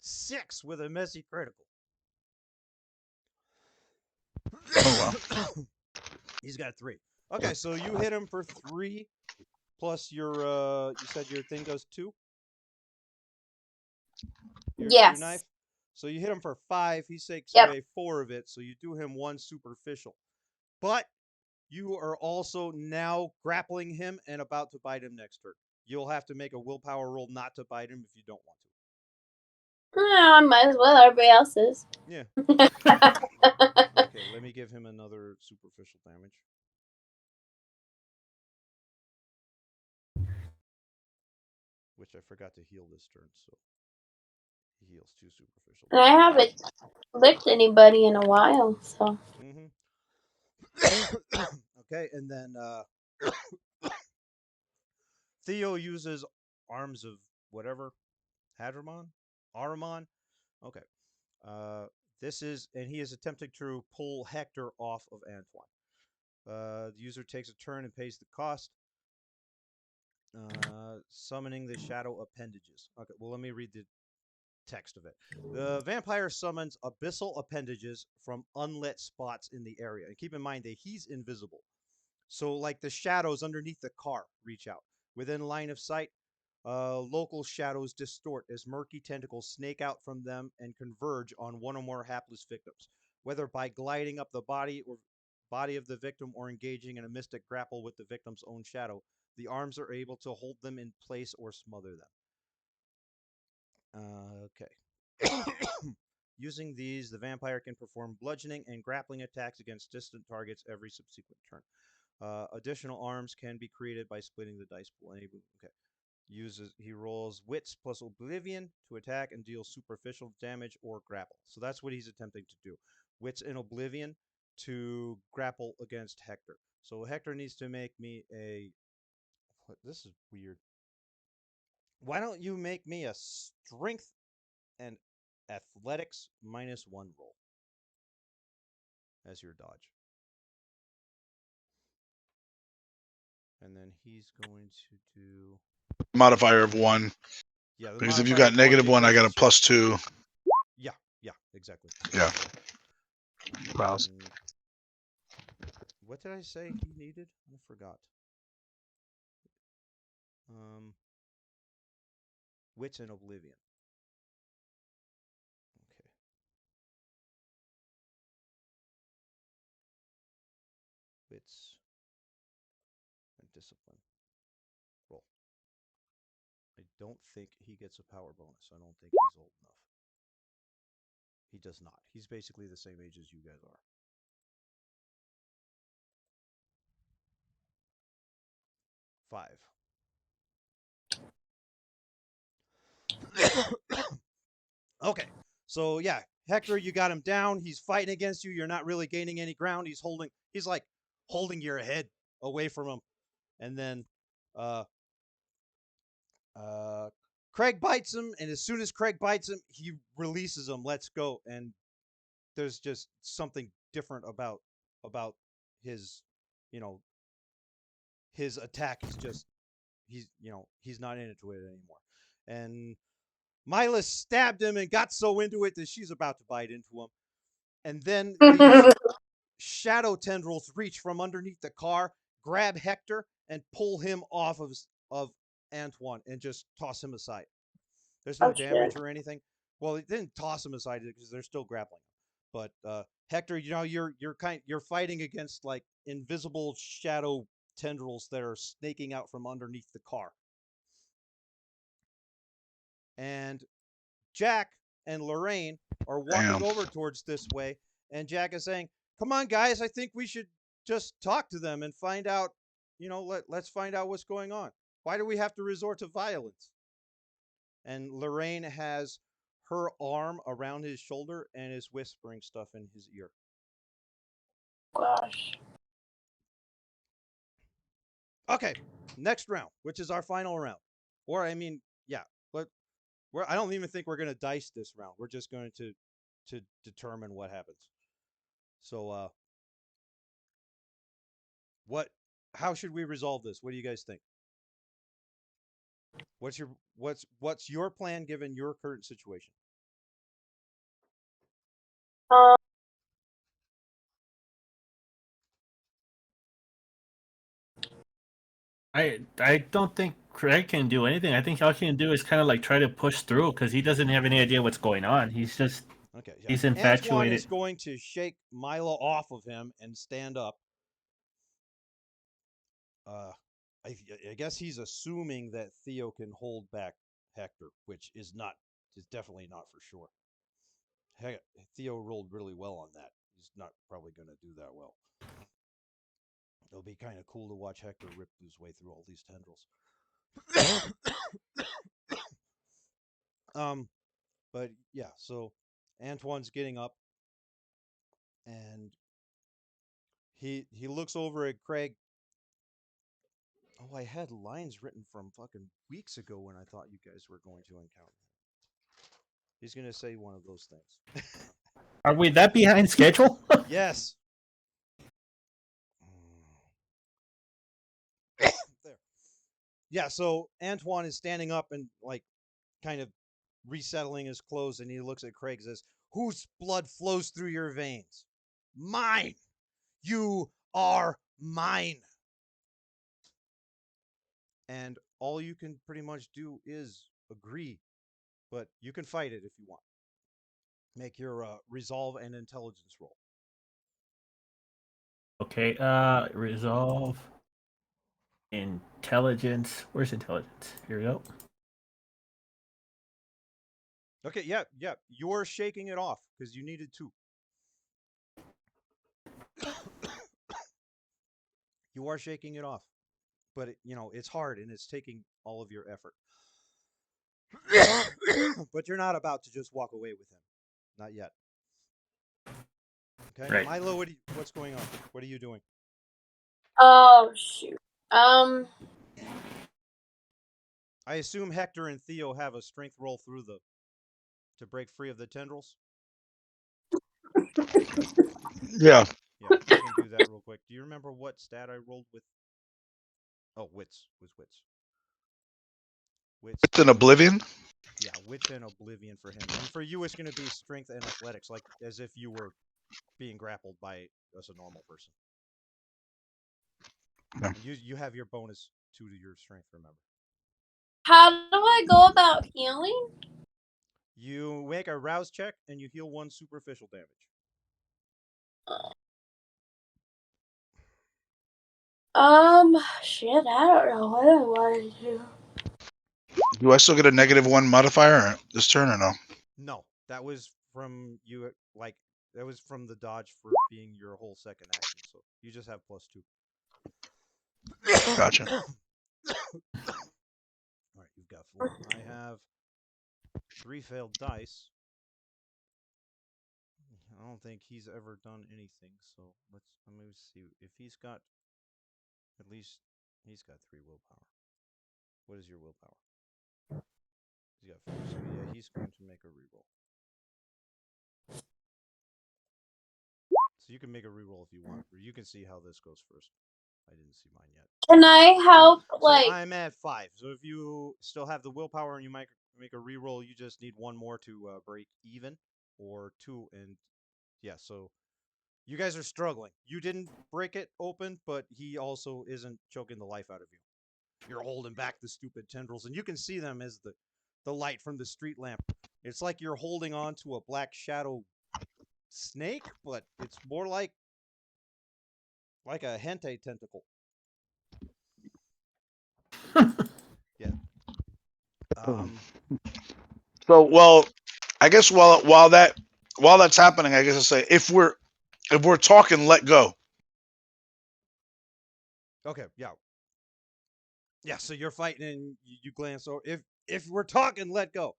6 with a messy critical. Oh He's got 3. Okay, so you hit him for 3 plus your you said your thing does 2? Your Yes. knife? So you hit him for 5, he takes Yep. away 4 of it, so you do him 1 superficial. But you are also now grappling him and about to bite him next turn. You'll have to make a willpower roll not to bite him if you don't want to. I might as well. Everybody else is. Yeah. Okay, let me give him another superficial damage. Which I forgot to heal this turn, so he heals 2 superficial. And I haven't licked anybody in a while, so. Okay, and then Theo uses arms of whatever. Hadramon? Aramon? Okay. And he is attempting to pull Hector off of Antoine. The user takes a turn and pays the cost. Summoning the shadow appendages. Okay, well, let me read the text of it. The vampire summons abyssal appendages from unlit spots in the area. And keep in mind that he's invisible. So, like the shadows underneath the car reach out. Within line of sight, local shadows distort as murky tentacles snake out from them and converge on one or more hapless victims, whether by gliding up the body of the victim or engaging in a mystic grapple with the victim's own shadow. The arms are able to hold them in place or smother them. Okay. Using these, the vampire can perform bludgeoning and grappling attacks against distant targets every subsequent turn. Additional arms can be created by splitting the dice pool. Okay. He rolls wits plus oblivion to attack and deal superficial damage or grapple. So that's what he's attempting to do. Wits and oblivion to grapple against Hector. So Hector needs to make me a. This is weird. Why don't you make me a strength and athletics -1 roll as your dodge? And then he's going to do. Modifier of 1. Yeah, Because if you got -1, I got a +2. Yeah, exactly. Yeah. Wow. What did I say he needed? I forgot. Wits and oblivion. Okay. Wits and discipline. Roll. I don't think he gets a power bonus. I don't think he's old enough. He does not. He's basically the same age as you guys are. 5. Okay. So yeah, Hector, you got him down. He's fighting against you. You're not really gaining any ground. He's like holding your head away from him. And then Craig bites him, and as soon as Craig bites him, he releases him. Let's go. And there's just something different about his, his attack. He's not into it anymore. And Mila stabbed him and got so into it that she's about to bite into him. And then these shadow tendrils reach from underneath the car, grab Hector, and pull him off of Antoine and just toss him aside. There's no damage or anything. Well, it didn't toss him aside because they're still grappling. But Hector, you're fighting against like invisible shadow tendrils that are snaking out from underneath the car. And Jack and Lorraine, are walking Damn. over towards this way, and Jack is saying, "Come on, guys, I think we should just talk to them and find out. Let's find out what's going on. Why do we have to resort to violence?" And Lorraine has her arm around his shoulder and is whispering stuff in his ear. Gosh. Okay, next round, which is our final round. Or I mean, yeah, but I don't even think we're going to dice this round. We're just going to determine what happens. So how should we resolve this? What do you guys think? What's your plan given your current situation? Um, I don't think Craig can do anything. I think all he can do is kind of like try to push through because he doesn't have any idea what's going on. He's just Okay, yeah. he's Antoine infatuated. is going to shake Milo off of him and stand up. I guess he's assuming that Theo can hold back Hector, which is definitely not for sure. Theo rolled really well on that. He's not probably going to do that well. It'll be kind of cool to watch Hector rip his way through all these tendrils. But yeah, so Antoine's getting up, and he looks over at Craig. Oh, I had lines written from fucking weeks ago when I thought you guys were going to encounter him. He's gonna say one of those things. Are we that behind schedule? Yes. There. Yeah, so Antoine is standing up and like kind of resettling his clothes, and he looks at Craig and says, "Whose blood flows through your veins? Mine. You are mine." And all you can pretty much do is agree, but you can fight it if you want. Make your resolve and intelligence roll. Okay, resolve. Intelligence. Where's intelligence? Here we go. Okay, yeah. You're shaking it off because you needed to. You are shaking it off, but it's hard and it's taking all of your effort. But you're not about to just walk away with him, not yet. Okay, Right. Milo, what's going on? What are you doing? oh shoot. I assume Hector and Theo have a strength roll to break free of the tendrils. Yeah. Yeah, we can do that real quick. Do you remember what stat I rolled with? Oh, wits. Wits. It's an oblivion. Yeah, wits and oblivion for him. And for you, it's going to be strength and athletics, like as if you were being grappled by as a normal person. Yeah. You have your bonus 2 to your strength, remember. How do I go about healing? You make a rouse check and you heal 1 superficial damage. Shit, I don't know what I want to do. Do I still get a -1 modifier this turn or no? No, that was from you. Like that was from the dodge for being your whole second action. So you just have +2. Gotcha. All right, you've got 4. I have 3 failed dice. I don't think he's ever done anything. So let me see if he's got. At least he's got 3 willpower. What is your willpower? He's got 4. So yeah, he's going to make a reroll. So you can make a reroll if you want, or you can see how this goes first. I didn't see mine yet. Can I help? So I'm at 5. So if you still have the willpower and you might make a reroll, you just need 1 more to break even, or 2. And yeah, so you guys are struggling. You didn't break it open, but he also isn't choking the life out of you. You're holding back the stupid tendrils, and you can see them as the light from the street lamp. It's like you're holding on to a black shadow snake, but it's more like a hentai tentacle. Yeah. So, well, I guess while that while that's happening, I guess I'll say if we're talking, let go. Okay, yeah. Yeah, so you're fighting and you glance over. If we're talking, let go.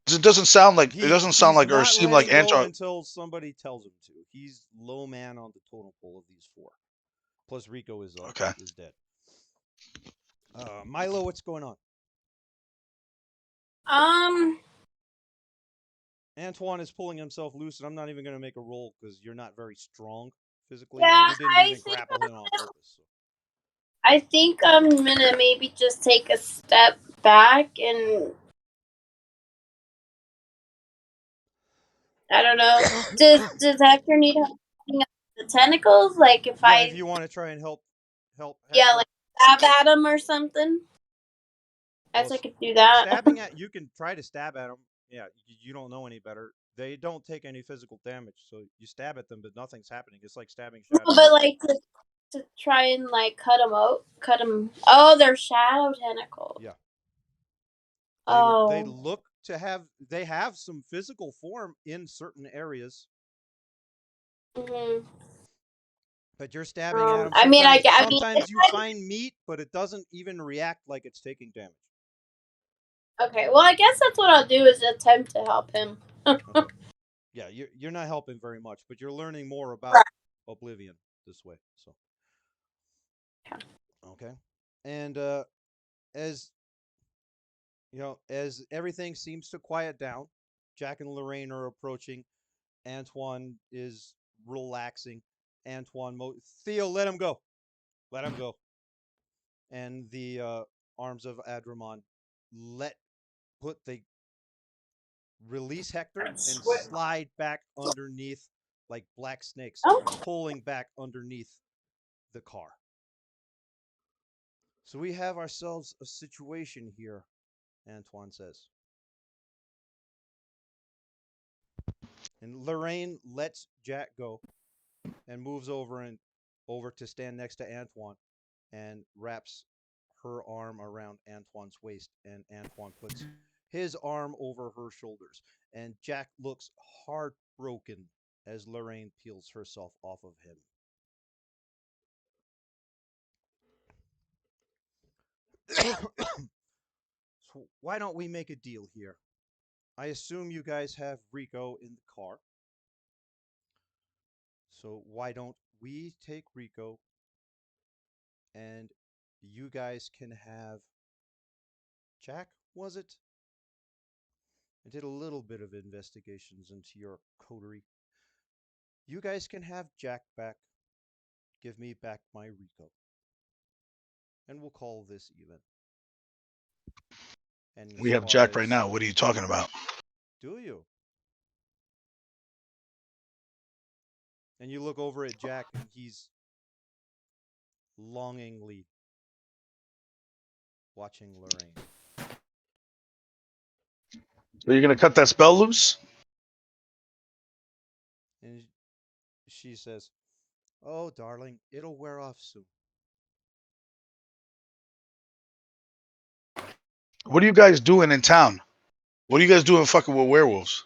It doesn't sound like He's or not seem like letting go Antoine. until somebody tells him to. He's low man on the totem pole of these four. Plus Rico is Okay. dead. Milo, what's going on? Antoine is pulling himself loose, and I'm not even going to make a roll because you're not very strong physically, Yeah, and you didn't I even think grapple him on purpose. So. I think I'm gonna maybe just take a step back and I don't know. Does Hector need help picking up the tentacles? Like if Yeah, if you want to try and help yeah, Hector. like stab at him or something. Guess Well, I could do that. stabbing at you can try to stab at them. Yeah, you don't know any better. They don't take any physical damage, so you stab at them, but nothing's happening. It's like stabbing shadows. But like to try and like cut them out, cut them. Oh, they're shadow tentacles. Yeah. They Oh. look to have they have some physical form in certain areas, Mhm. but you're stabbing at them. I mean, Sometimes you find meat, but it doesn't even react like it's taking damage. okay. Well, I guess that's what I'll do is attempt to help him. Okay. Yeah, you're not helping very much, but you're learning more about Right. Oblivion this way. So. Okay. Okay. And as as everything seems to quiet down, Jack and Lorraine are approaching. Antoine is relaxing. Theo, let him go. Let him go. And the arms of Adramon let put the release Hector and slide back underneath like black snakes, Oh. pulling back underneath the car. So we have ourselves a situation here, Antoine says. And Lorraine lets Jack go and moves over to stand next to Antoine and wraps her arm around Antoine's waist, and Antoine puts his arm over her shoulders. And Jack looks heartbroken as Lorraine peels herself off of him. So why don't we make a deal here? I assume you guys have Rico in the car. So why don't we take Rico and you guys can have Jack, was it? I did a little bit of investigations into your coterie. You guys can have Jack back. Give me back my Rico. And we'll call this even. And as We have far Jack right as now. What are you talking about? do you? And you look over at Jack and he's longingly watching Lorraine. So you're gonna cut that spell loose? And she says, "Oh, darling, it'll wear off soon." What are you guys doing in town? What are you guys doing fucking with werewolves?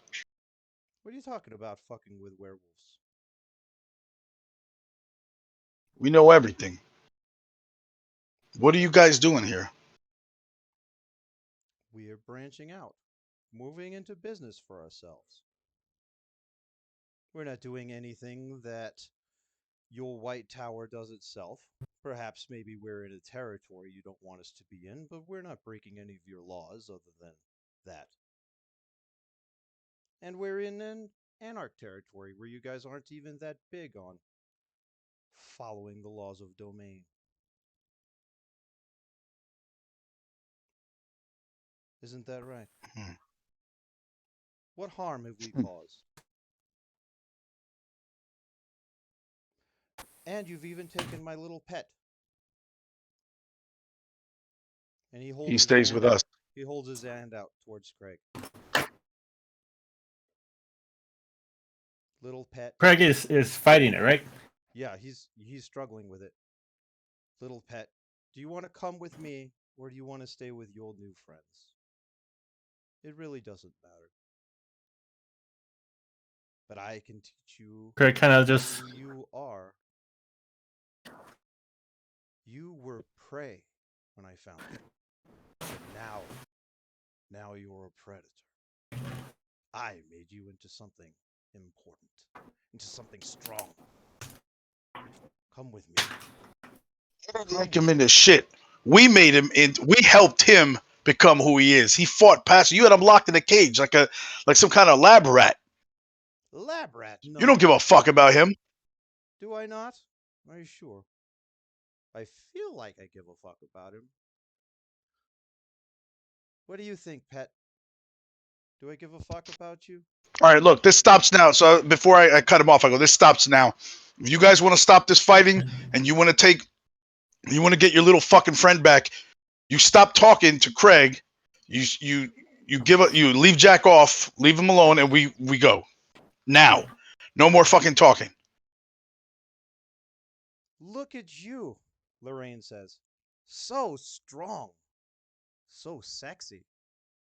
What are you talking about fucking with werewolves? We know everything. What are you guys doing here? We are branching out, moving into business for ourselves. We're not doing anything that your White Tower does itself. Perhaps maybe we're in a territory you don't want us to be in, but we're not breaking any of your laws other than that. And we're in an anarch territory where you guys aren't even that big on following the laws of domain. Isn't that right? Hmm. What harm have we caused? And you've even taken my little pet. And he holds He his stays with hand out. us. He holds his hand out towards Craig. Little pet. Craig is fighting it, right? Yeah, he's struggling with it. Little pet. Do you want to come with me or do you want to stay with your new friends? It really doesn't matter. But I can teach you Craig kind of just who you are. You were prey when I found you. Now you're a predator. I made you into something important, into something strong. Come with me. I don't like him in this shit. We made him in. We helped him become who he is. He fought Paso. You had him locked in a cage like some kind of lab rat. Lab rat? No. You don't give a fuck about him. Do I not? Are you sure? I feel like I give a fuck about him. What do you think, pet? Do I give a fuck about you? All right, look, this stops now. So before I cut him off, I go, this stops now. If you guys want to stop this fighting and you want to get your little fucking friend back, you stop talking to Craig. You leave Jack off, leave him alone, and we go now. No more fucking talking. Look at you, Lorraine says. So strong. So sexy.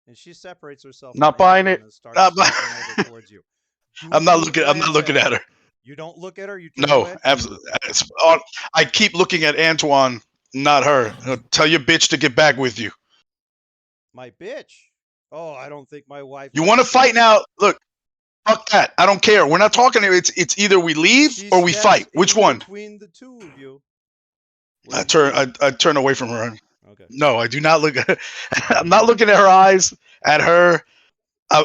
And she separates herself Not from buying Antoine it. and starts Not walking buy- over towards you. I'm not looking at her. You don't look at her? You turn No, away? absolutely. I keep looking at Antoine, not her. Tell your bitch to get back with you. My bitch? Oh, I don't think my wife... You want to likes that. fight now? Look, fuck that. I don't care. We're not talking here. It's either we leave She or we steps fight. Which in one? between the two of you. What I do you turn do? I turn away from her. Okay. No, I do not look at I'm not looking at her eyes, at her. I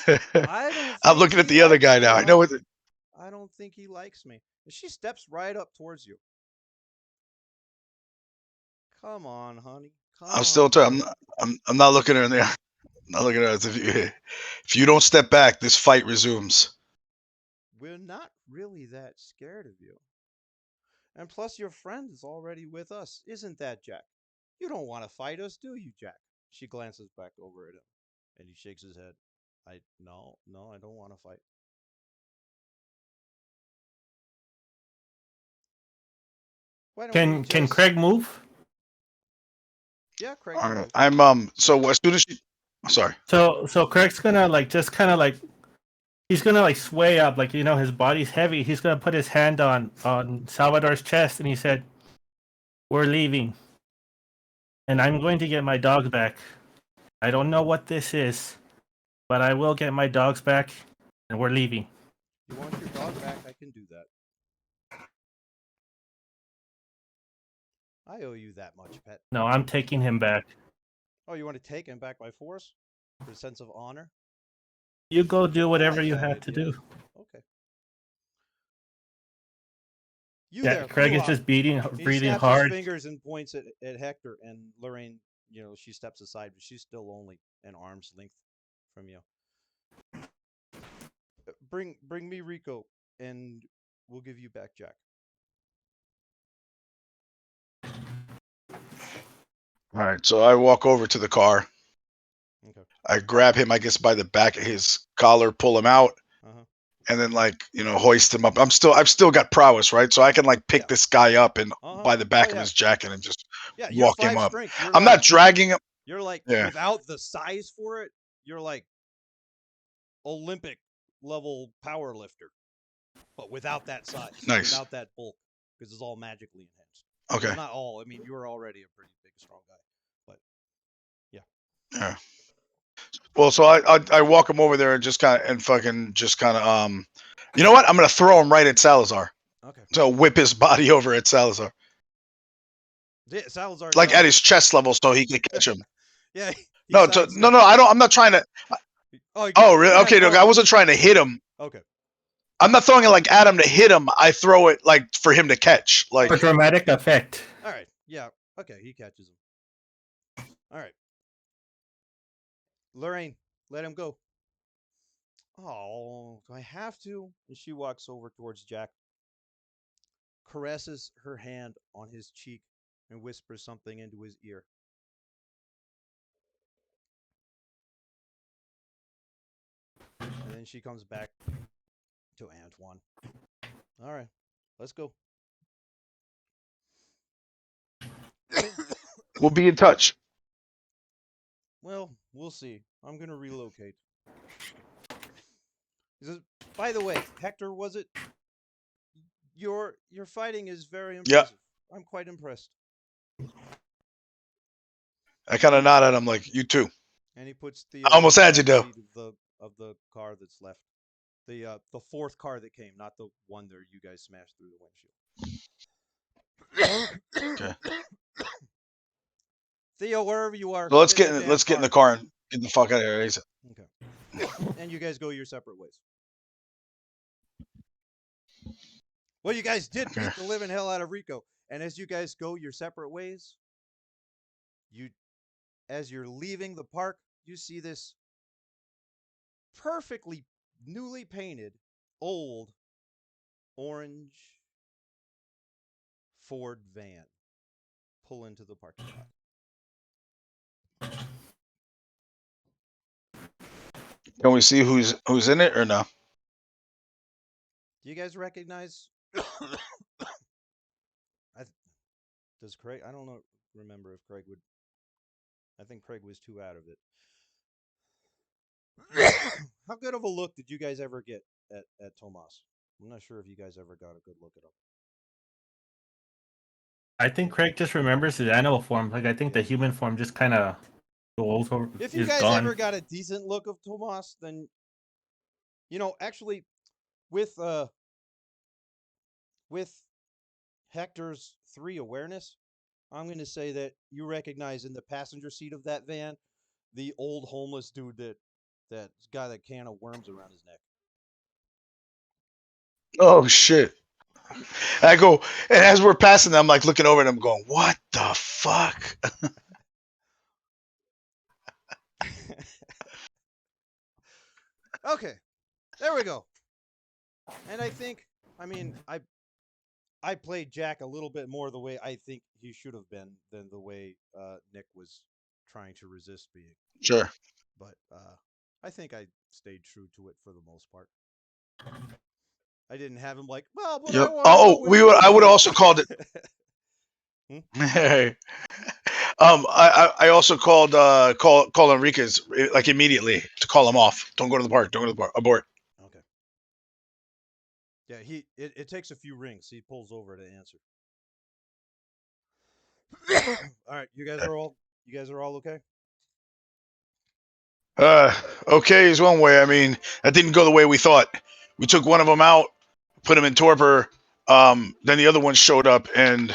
don't I'm think looking at he the other likes guy me, now. I know honey. what I don't think he likes me. And she steps right up towards you. Come on, honey. Come I'm still on. I'm not looking at her in the eye. I'm not looking at her. If you don't step back, this fight resumes. We're not really that scared of you. And plus, your friend is already with us. Isn't that, Jack? You don't want to fight us, do you, Jack? She glances back over at him, and he shakes his head. No, I don't want to fight. Why don't we can just... Craig move? Yeah, Craig All can right. move. I'm so as soon as she sorry. So Craig's gonna like just kind of like he's gonna like sway up, like his body's heavy. He's gonna put his hand on Salvador's chest, and he said, "We're leaving, and I'm going to get my dogs back. I don't know what this is, but I will get my dogs back, and we're leaving." You want your dog back? I can do that. I owe you that much, pet. No, I'm taking him back. Oh, you want to take him back by force? For a sense of honor? You go do I whatever like you that have to idea. do. Okay. You Yeah, there, Craig is hoo-ha. just He breathing snaps hard. his fingers and points at Hector, and Lorraine, she steps aside, but she's still only an arm's length from you. Bring me Rico, and we'll give you back Jack. All right, so I walk over to the car. Okay. I grab him, I guess, by the back of his collar, pull him out, Uh-huh. and then hoist him up. I've still got prowess, right? So I can pick Yeah. this guy up and Uh-huh. by the back Oh, of yeah. his jacket and just Yeah, you're walk him 5 up. strength. I'm not dragging him. You're like, Yeah. without the size for it, you're like Olympic level power lifter, but without that size, Nice. without that bulk, because it's all magically enhanced. Okay. Well, not all. I mean, you were already a pretty big, strong guy, but yeah. Yeah. Well, so I walk him over there and just kind of you know what? I'm gonna throw him right at Salazar. Okay. So whip his body over at Salazar, Yeah, Salazar. like at his chest level, so he can catch him. Yeah. No, I'm not trying to. Oh, really? Okay, look, I wasn't trying to hit him. Okay. I'm not throwing it at him to hit him. I throw it for him to catch. For dramatic effect. All right. Yeah. Okay. He catches him. All right. Lorraine, let him go. Oh, do I have to? And she walks over towards Jack, caresses her hand on his cheek, and whispers something into his ear. And then she comes back to Antoine. All right, let's go. We'll be in touch. Well, we'll see. I'm gonna relocate. He says, by the way, Hector, was it your fighting is very Yeah. impressive. I'm quite impressed. I kind of nod at him like, you too. And he puts I Theo almost in the had you, back though. seat of the car that's left. The fourth car that came, not the one that you guys smashed through the windshield. Okay. Theo, wherever you are, So let's get get in the in, damn let's get in the car and get the fuck out of here. ASAP. Okay. And you guys go your separate ways. Well, you guys did beat the living hell out of Rico. And as you guys go your separate ways, as you're leaving the park, you see this perfectly newly painted old orange Ford van pull into the parking lot. Can we see who's in it or no? Do you guys recognize? Does Craig? I don't know. Remember if Craig would? I think Craig was too out of it. How good of a look did you guys ever get at Tomas? I'm not sure if you guys ever got a good look at him. I think Craig just remembers his animal form. Like I think the human form just kind of goes over. If you is guys gone. ever got a decent look of Tomas, then actually with Hector's 3 awareness, I'm going to say that you recognize in the passenger seat of that van the old homeless dude that's got a can of worms around his neck. Oh shit! I go, and as we're passing them, I'm like looking over at him, going, "What the fuck?" Okay, there we go. And I played Jack a little bit more the way I think he should have been than the way Nick was trying to resist being. Sure. But I think I stayed true to it for the most part. I didn't have him like, well, but Yep. I want to go with I would you." also called it. I also called call Enriquez like immediately to call him off. Don't go to the park. Don't go to the park. Abort. Okay. Yeah, it takes a few rings. He pulls over to answer. All right, you guys are all okay? Okay is one way. I mean, that didn't go the way we thought. We took one of them out, put him in torpor. Then the other one showed up, and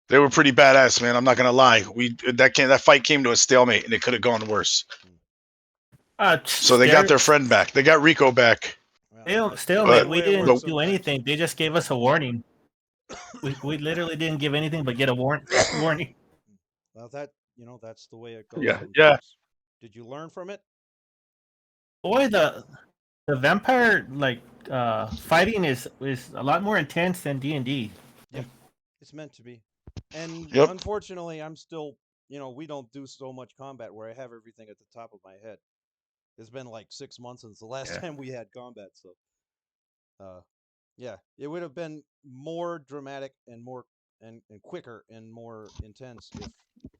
they were pretty badass, man. I'm not gonna lie. That fight came to a stalemate, and it could have gone worse. So they got their friend back. They got Rico back. Stalemate. We didn't do anything. They just gave us a warning. We literally didn't give anything but get a warning. Well, that's the way it goes. Yeah, sometimes. yeah. Did you learn from it? Boy, the vampire fighting is a lot more intense than D&D. Yeah, it's meant to be. And Yep. unfortunately, I'm still, we don't do so much combat where I have everything at the top of my head. It's been like 6 months since the last time we had combat, so yeah, it would have been more dramatic and more and quicker and more intense if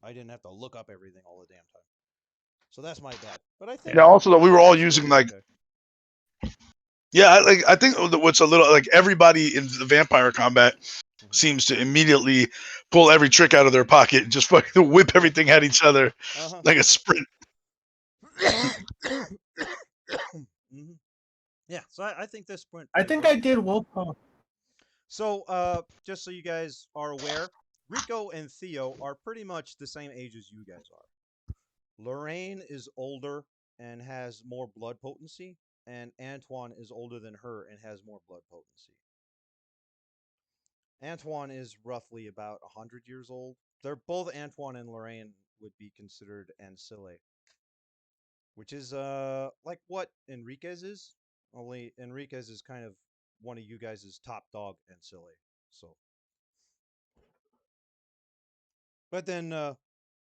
I didn't have to look up everything all the damn time. So that's my bad. But I think Also, we were all using like. Okay. Yeah, I think what's a little like everybody in the vampire combat seems to immediately pull every trick out of their pocket and just fucking whip everything at each other like a sprint. Mm-hmm. Yeah, so I think this went. I think I did well. So, just so you guys are aware, Rico and Theo are pretty much the same age as you guys are. Lorraine is older and has more blood potency, and Antoine is older than her and has more blood potency. Antoine is roughly about 100 years old. They're both Antoine and Lorraine would be considered ancille, which is like what Enriquez is. Only Enriquez is kind of one of you guys' top dog ancille. So, but then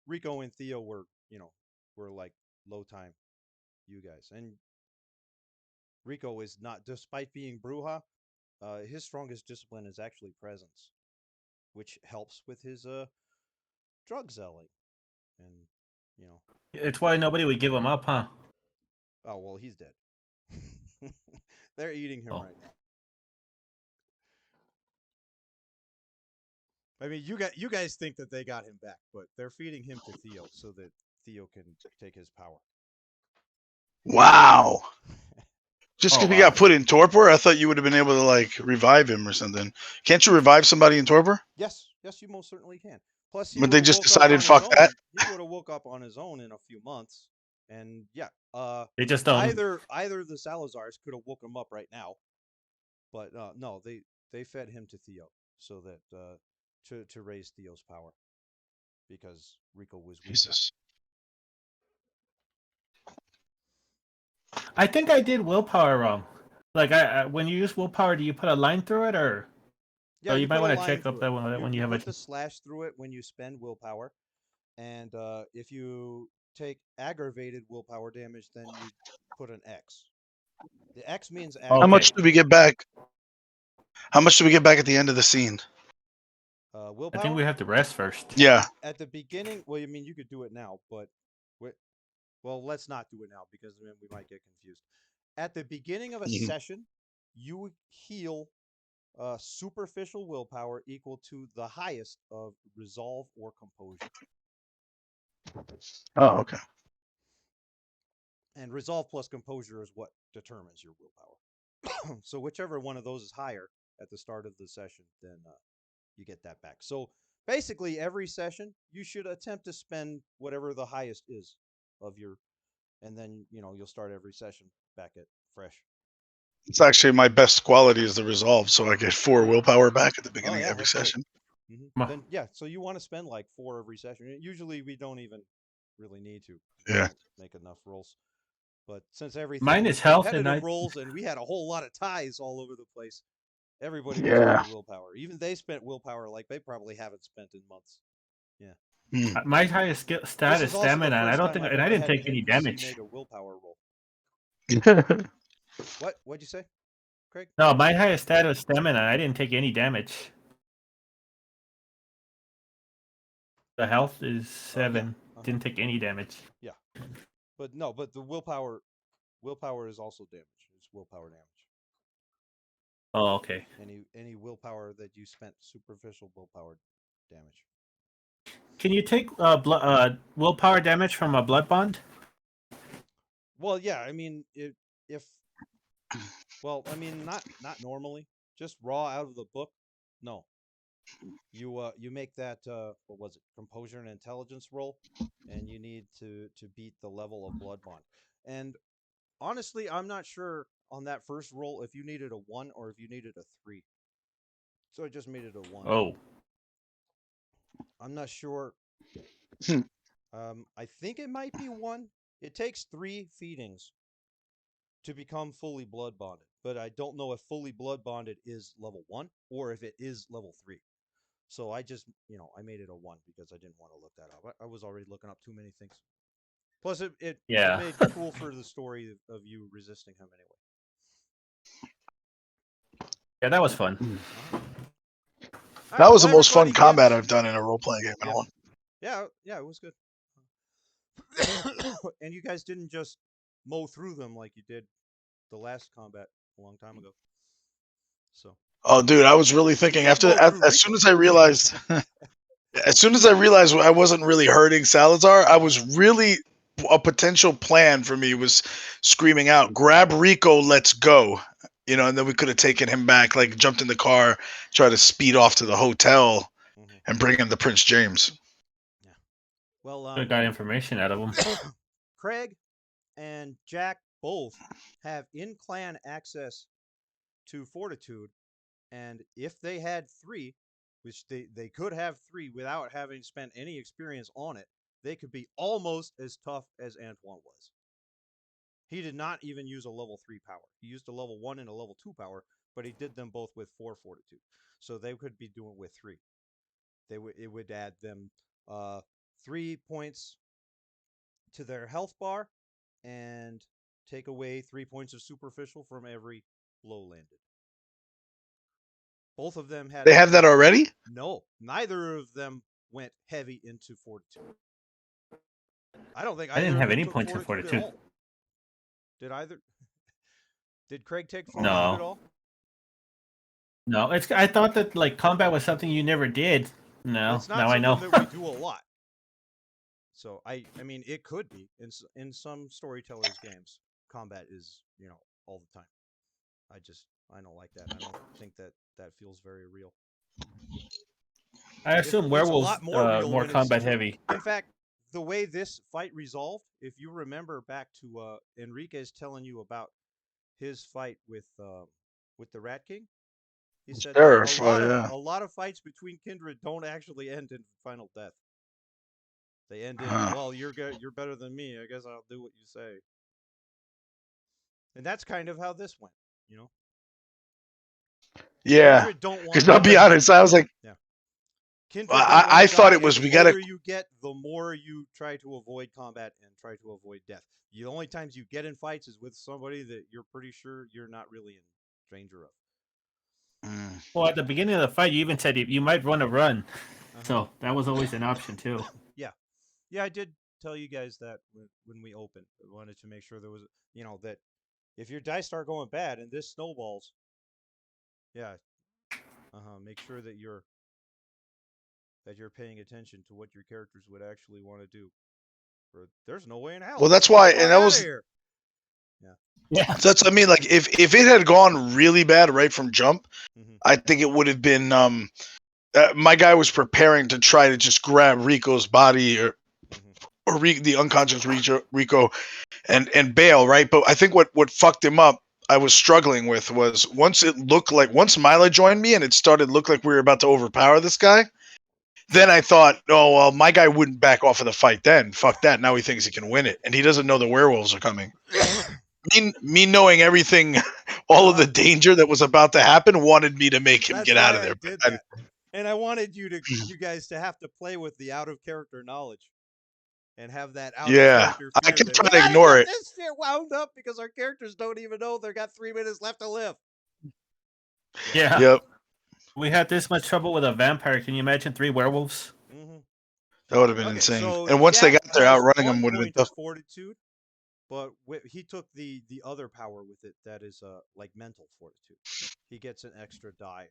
Rico and Theo were like low time you guys, and Rico is not, despite being Bruja, his strongest discipline is actually presence, which helps with his drug selling, and It's why nobody would give him up, huh? Oh well, he's dead. They're eating him Oh. right now. I mean, you guys think that they got him back, but they're feeding him to Theo so that Theo can take his power. Wow. Just Oh, because he wow. got put in torpor, I thought you would have been able to like revive him or something. Can't you revive somebody in torpor? Yes, yes, you most certainly can. Plus, he But would they have just woke up decided, on his fuck that. own. He would have woke up on his own in a few months, and yeah, They just don't. either the Salazars could have woke him up right now, but no, they fed him to Theo so that to raise Theo's power because Rico was weak. Jesus. I think I did willpower wrong. Like, when you use willpower, do you put a line through it, or Yeah, you you might put a want to line check through up it. that one when you have put a. the slash through it when you spend willpower, and if you take aggravated willpower damage, then you put an X. The X means Okay. How aggravated. much do we get back? How much do we get back at the end of the scene? Willpower. I think we have to rest first. Yeah. At the beginning, well, I mean, you could do it now, but well, let's not do it now because then we might get confused. At the beginning of a Mhm. session, you heal superficial willpower equal to the highest of resolve or composure. Oh, okay. And resolve plus composure is what determines your willpower. So whichever one of those is higher at the start of the session, then you get that back. So basically, every session you should attempt to spend whatever the highest is of your, and then you'll start every session back at fresh. It's actually my best quality is the resolve, so I get 4 willpower back at the beginning of every That's great. session. Mm-hmm. Then yeah, so you want to spend like 4 every session. Usually we don't even really need to. Yeah. Make enough rolls. But since everything Mine was is health, and competitive I. rolls, and we had a whole lot of ties all over the place, everybody was Yeah. spending willpower. Even they spent willpower like they probably haven't spent in months. Yeah. Hmm. My highest stat This is is also the stamina, and I first don't time think, I've and I ever didn't had an take any NPC damage. make a willpower roll. What'd you say, Craig? No, my highest stat was stamina. I didn't take any damage. The health is 7. Didn't take any damage. Yeah, but no, but the willpower is also damage. It's willpower damage. Oh, okay. Any willpower that you spent, superficial willpower damage. Can you take willpower damage from a blood bond? Well, yeah, I mean, if well, I mean, not normally, just raw out of the book. No, you make that what was it, composure and intelligence roll, and you need to beat the level of blood bond. And honestly, I'm not sure on that first roll if you needed a 1 or if you needed a 3. So I just made it a 1. Oh, I'm not sure. Hmm. I think it might be 1. It takes 3 feedings to become fully blood bonded, but I don't know if fully blood bonded is level 1 or if it is level 3. So I just, I made it a 1 because I didn't want to look that up. I was already looking up too many things. Plus, it yeah. made cool for the story of you resisting him anyway. Yeah, that was fun. That was the well, most fun everybody combat gives- I've done in a role playing game. Yeah. Yeah, it was good. And you guys didn't just mow through them like you did the last combat a long time ago. So Oh, dude, I was really thinking did mow through as soon Rico. as I realized I wasn't really hurting Salazar, I was really a potential plan for me was screaming out, "Grab Rico, let's go." And then we could have taken him back, like jumped in the car, try to speed off to the hotel Mhm. and bring him to Prince James. Yeah. Well, I got information out of them. Craig and Jack both have in-clan access to Fortitude, and if they had 3, which they could have 3 without having spent any experience on it, they could be almost as tough as Antoine was. He did not even use a level 3 power. He used a level 1 and a level 2 power, but he did them both with 4 Fortitude. So they could be doing with 3. It would add them 3 points to their health bar and take away 3 points of superficial from every blow landed. Both of them had. They have that already? No, neither of them went heavy into Fortitude. I don't think I didn't either have of them any took points of Fortitude at Fortitude. all. Did Craig take phone No. food at all? No, it's. I thought that like combat was something you never did. No, It's not now I something know. that we do a lot. So I mean, it could be in some storytellers' games. Combat is all the time. I don't like that. I don't think that feels very real. I assume It's a werewolves lot more real more when it's combat heavy. In fact, the way this fight resolved, if you remember back to Enrique's telling you about his fight with the Rat King, he said that Sheriff, yeah. a lot of fights between kindred don't actually end in final death. They end in, Huh. well, you're better than me. I guess I'll do what you say. And that's kind of how this went, you know. Yeah. Kindred don't want Because to I'll be die. honest, I was like, Yeah. Kindred don't want I to thought die, it was and we the gotta. older you get, the more you try to avoid combat and try to avoid death. The only times you get in fights is with somebody that you're pretty sure you're not really in danger of. Mm. Well, at the beginning of the fight, you even said you might want to run, Uh-huh. so that was always an option too. Yeah, I did tell you guys that when we opened. I wanted to make sure there was, that if your dice start going bad and this snowballs, yeah, make sure that you're paying attention to what your characters would actually want to do. Or there's no way in hell. Well, that's Get the why, fuck and that out of was here. Yeah. Yeah. that's. I mean, like if it had gone really bad right from jump, Mm-hmm. I think it would have been. My guy was preparing to try to just grab Rico's body or the unconscious Rico and bail, right? But I think what fucked him up, I was struggling with, was once Mila joined me and it started look like we were about to overpower this guy. Then I thought, oh well, my guy wouldn't back off of the fight. Then fuck that. Now he thinks he can win it, and he doesn't know the werewolves are coming. Me knowing everything, all of the danger that was about to happen, wanted me to make him That's get out why of there. I did that. And I wanted you guys to have to play with the out of character knowledge and have that out of Yeah, character I fear kept that trying we to gotta ignore get it. this shit wound up because our characters don't even know they've got 3 minutes left to live. Yeah. Yep, We had this much trouble with a vampire. Can you imagine 3 werewolves? Mm-hmm. that would have been Okay, insane. so And once they Jack got there, has outrunning 1 them would have been point tough. of fortitude, but he took the other power with it that is like mental fortitude. He gets an extra die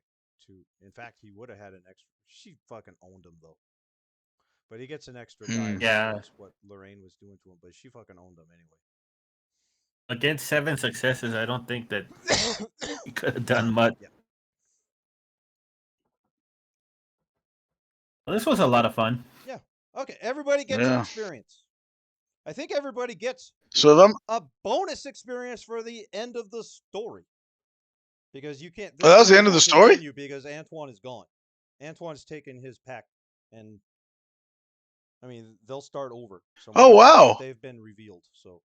to. In fact, he would have had an extra. She fucking owned him though. But he gets an extra die Yeah. towards what Lorraine was doing to him. But she fucking owned him anyway. Against 7 successes, I don't think that he could have done much. Yeah. Well, this was a lot of fun. Yeah. Okay. Everybody gets an experience. I think everybody gets a bonus experience for the end of the story. Because you can't. Oh, that was the end of the story? Because Antoine is gone. Antoine's taken his pack, and I mean they'll start over. Oh wow! They've been revealed, so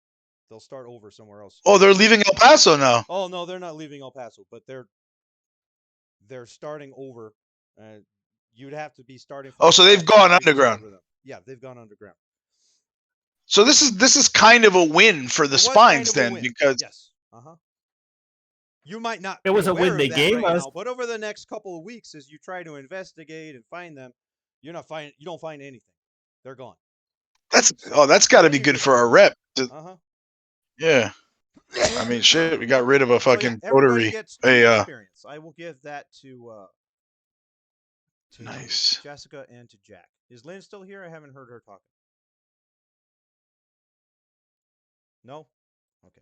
they'll start over somewhere else. Oh, they're leaving El Paso now. Oh no, they're not leaving El Paso, but they're starting over. You'd have to be starting. Oh, so they've gone underground. Yeah, they've gone underground. So this is kind of a win for the Spines then, because yes, you might not. It was a win they gave us, but over the next couple of weeks, as you try to investigate and find them, you don't find anything. They're gone. That's got to be good for our rep. Yeah. I mean, shit, we got rid of a fucking rotary. Experience. I will give that to nice. Jessica and to Jack. Is Lynn still here? I haven't heard her talking. No? Okay.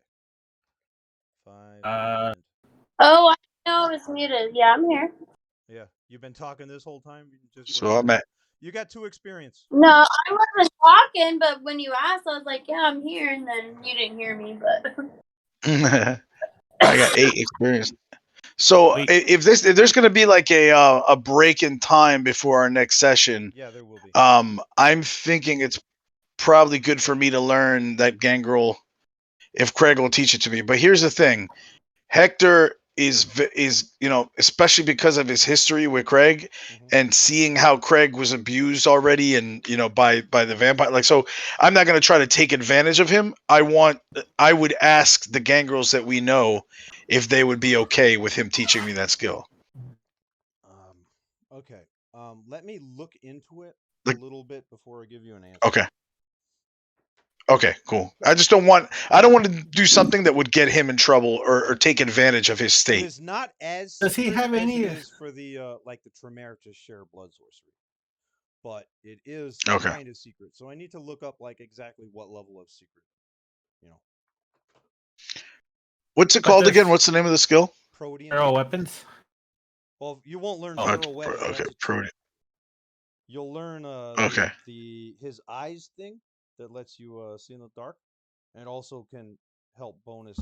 5. Oh, I know it's muted. Yeah, I'm here. Yeah, you've been talking this whole time. You got 2 experience. No, I wasn't talking, but when you asked, I was like, "Yeah, I'm here," and then you didn't hear me. But I got 8 experience. So if there's going to be like a break in time before our next session, yeah, there will be. I'm thinking it's probably good for me to learn that Gangrel, if Craig will teach it to me. But here's the thing: Hector is especially because of his history with Craig, and seeing how Craig was abused already, and by the vampire. Like, so I'm not going to try to take advantage of him. I would ask the Gangrels that we know if they would be okay with him teaching me that skill. Okay. Let me look into it a little bit before I give you an answer. Okay. Okay, cool. I don't want to do something that would get him in trouble or take advantage of his It state. is not as Does he secret have as any- it is for the like the Tremere to share blood sorcery, but it is Okay. kind of secret. So I need to look up like exactly what level of secret. You know, What's it But called there's again? What's the name of the skill? Protean. feral weapons? Well, you won't learn Oh. feral weapons. Okay, That's a two. Protean. You'll learn Okay. his eyes thing that lets you see in the dark, and also can help bonus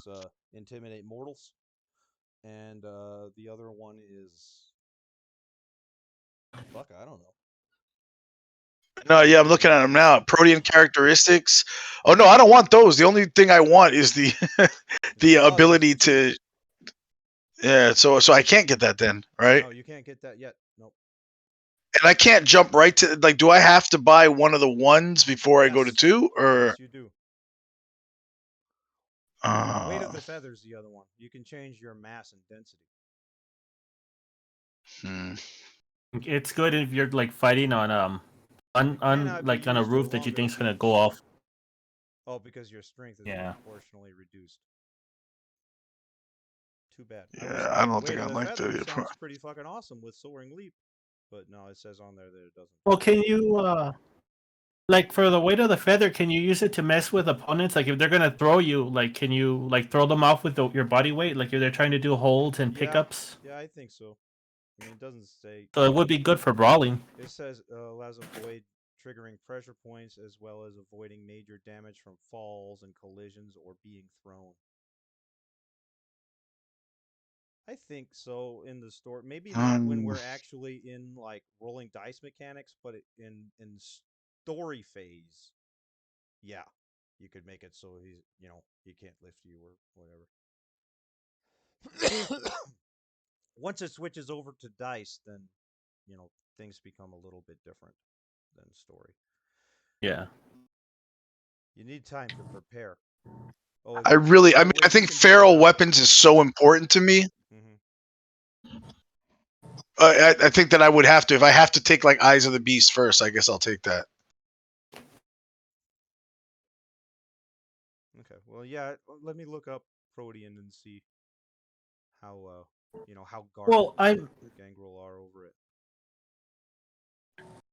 intimidate mortals. And the other one is fuck, I don't know. No, yeah, I'm looking at them now. Protean characteristics. Oh no, I don't want those. The only thing I want is the the Oh, ability just the two. to. Yeah, so I can't get that then, right? No, you can't get that yet. Nope. And I can't jump right to like. Do I have to buy one of the ones before I go to Yes. 2, or? Yes, you do. Weight of the feathers, the other one. You can change your mass and density. Hmm. It's good if you're like fighting on Cannot be like on a used for roof that you longer think's gonna feats. go off. Oh, because your strength is Yeah. proportionally reduced. Too bad. Yeah, I don't Weight think of I the like feathers that. sounds pretty fucking awesome with soaring leap, but no, it says on there that it doesn't. Well, can you like for the weight of the feather, can you use it to mess with opponents? Like if they're gonna throw you, like can you like throw them off with your body weight? Like if they're trying to do holds and Yeah. pickups? Yeah, I think so. I mean, it doesn't say. So it would be good for brawling. It says allows avoid triggering pressure points as well as avoiding major damage from falls and collisions or being thrown. I think so in the story. Maybe not when we're actually in like rolling dice mechanics, but in story phase, yeah, you could make it so he can't lift you or whatever. Once it switches over to dice, then things become a little bit different than story. Yeah. You need time to prepare. Oh, I really, I mean, I wait, you think can do feral without it. weapons is so important to me. Mhm. I think that I would have to, if I have to take like Eyes of the Beast first, I guess I'll take that. Okay. Well, yeah. Let me look up Protean and see how how guarded Well, I'm the Gangrel are over it.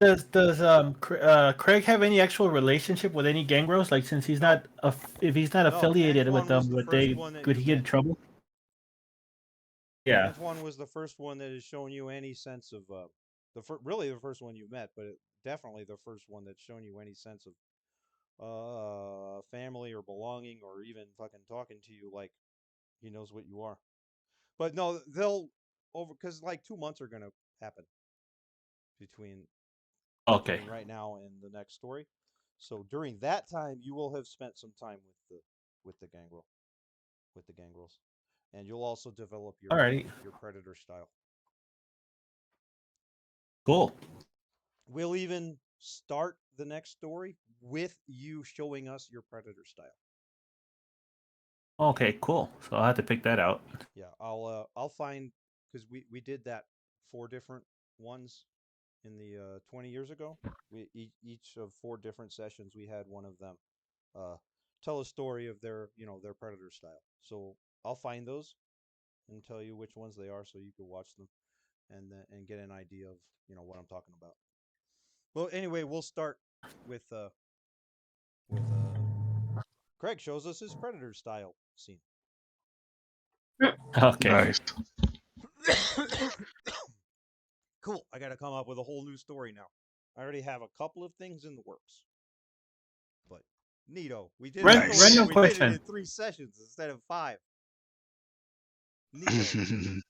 does Craig have any actual relationship with any gangrels? Like since he's No. not if he's not No, affiliated with Antoine was them, the first one that would you he get in met. trouble? Yeah. Antoine was the first one that has shown you any sense of really the first one you met, but definitely the first one that's shown you any sense of family or belonging or even fucking talking to you like he knows what you are. But no, they'll because like 2 months are gonna happen between Okay. right now and the next story. So during that time, you will have spent some time with the gangrel, with the gangrels, and you'll also develop Alrighty. your predator style. Cool. We'll even start the next story with you showing us your predator style. Okay, cool. So I'll have to pick that out. Yeah, I'll find because we did that 4 different ones in the 20 years ago. We each of 4 different sessions we had one of them tell a story of their predator style. So I'll find those and tell you which ones they are, so you can watch them and get an idea of what I'm talking about. Well, anyway, we'll start with Craig shows us his predator style scene. Okay. Nice. Cool. I got to come up with a whole new story now. I already have a couple of things in the works, but neato. We did Nice. Random we did it question. in 3 sessions instead of 5. Neato.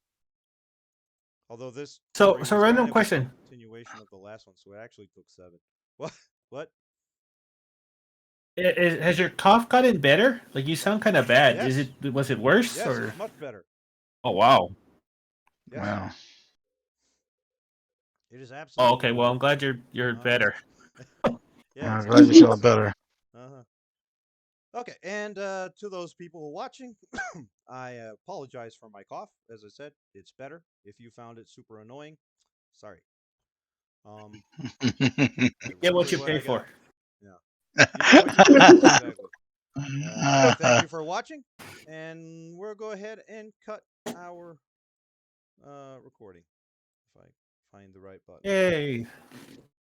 Although this So story was random kind of question. a continuation of the last one, so it actually took 7. What? What? Has your cough gotten better? Like you sound kind of bad. Yes. Was it worse Yes, or? it's much better. Oh wow. Yes. Wow. It is Oh, absolutely. okay. Well, I'm glad you're better. Yeah, I'm glad you're feeling better. Uh-huh. Okay, and to those people watching, I apologize for my cough. As I said, it's better. If you found it super annoying, sorry. I Get roll what with you what pay I got. for. Yeah. Exactly. Thank you for watching, and we'll go ahead and cut our recording if I find the right button. Yay.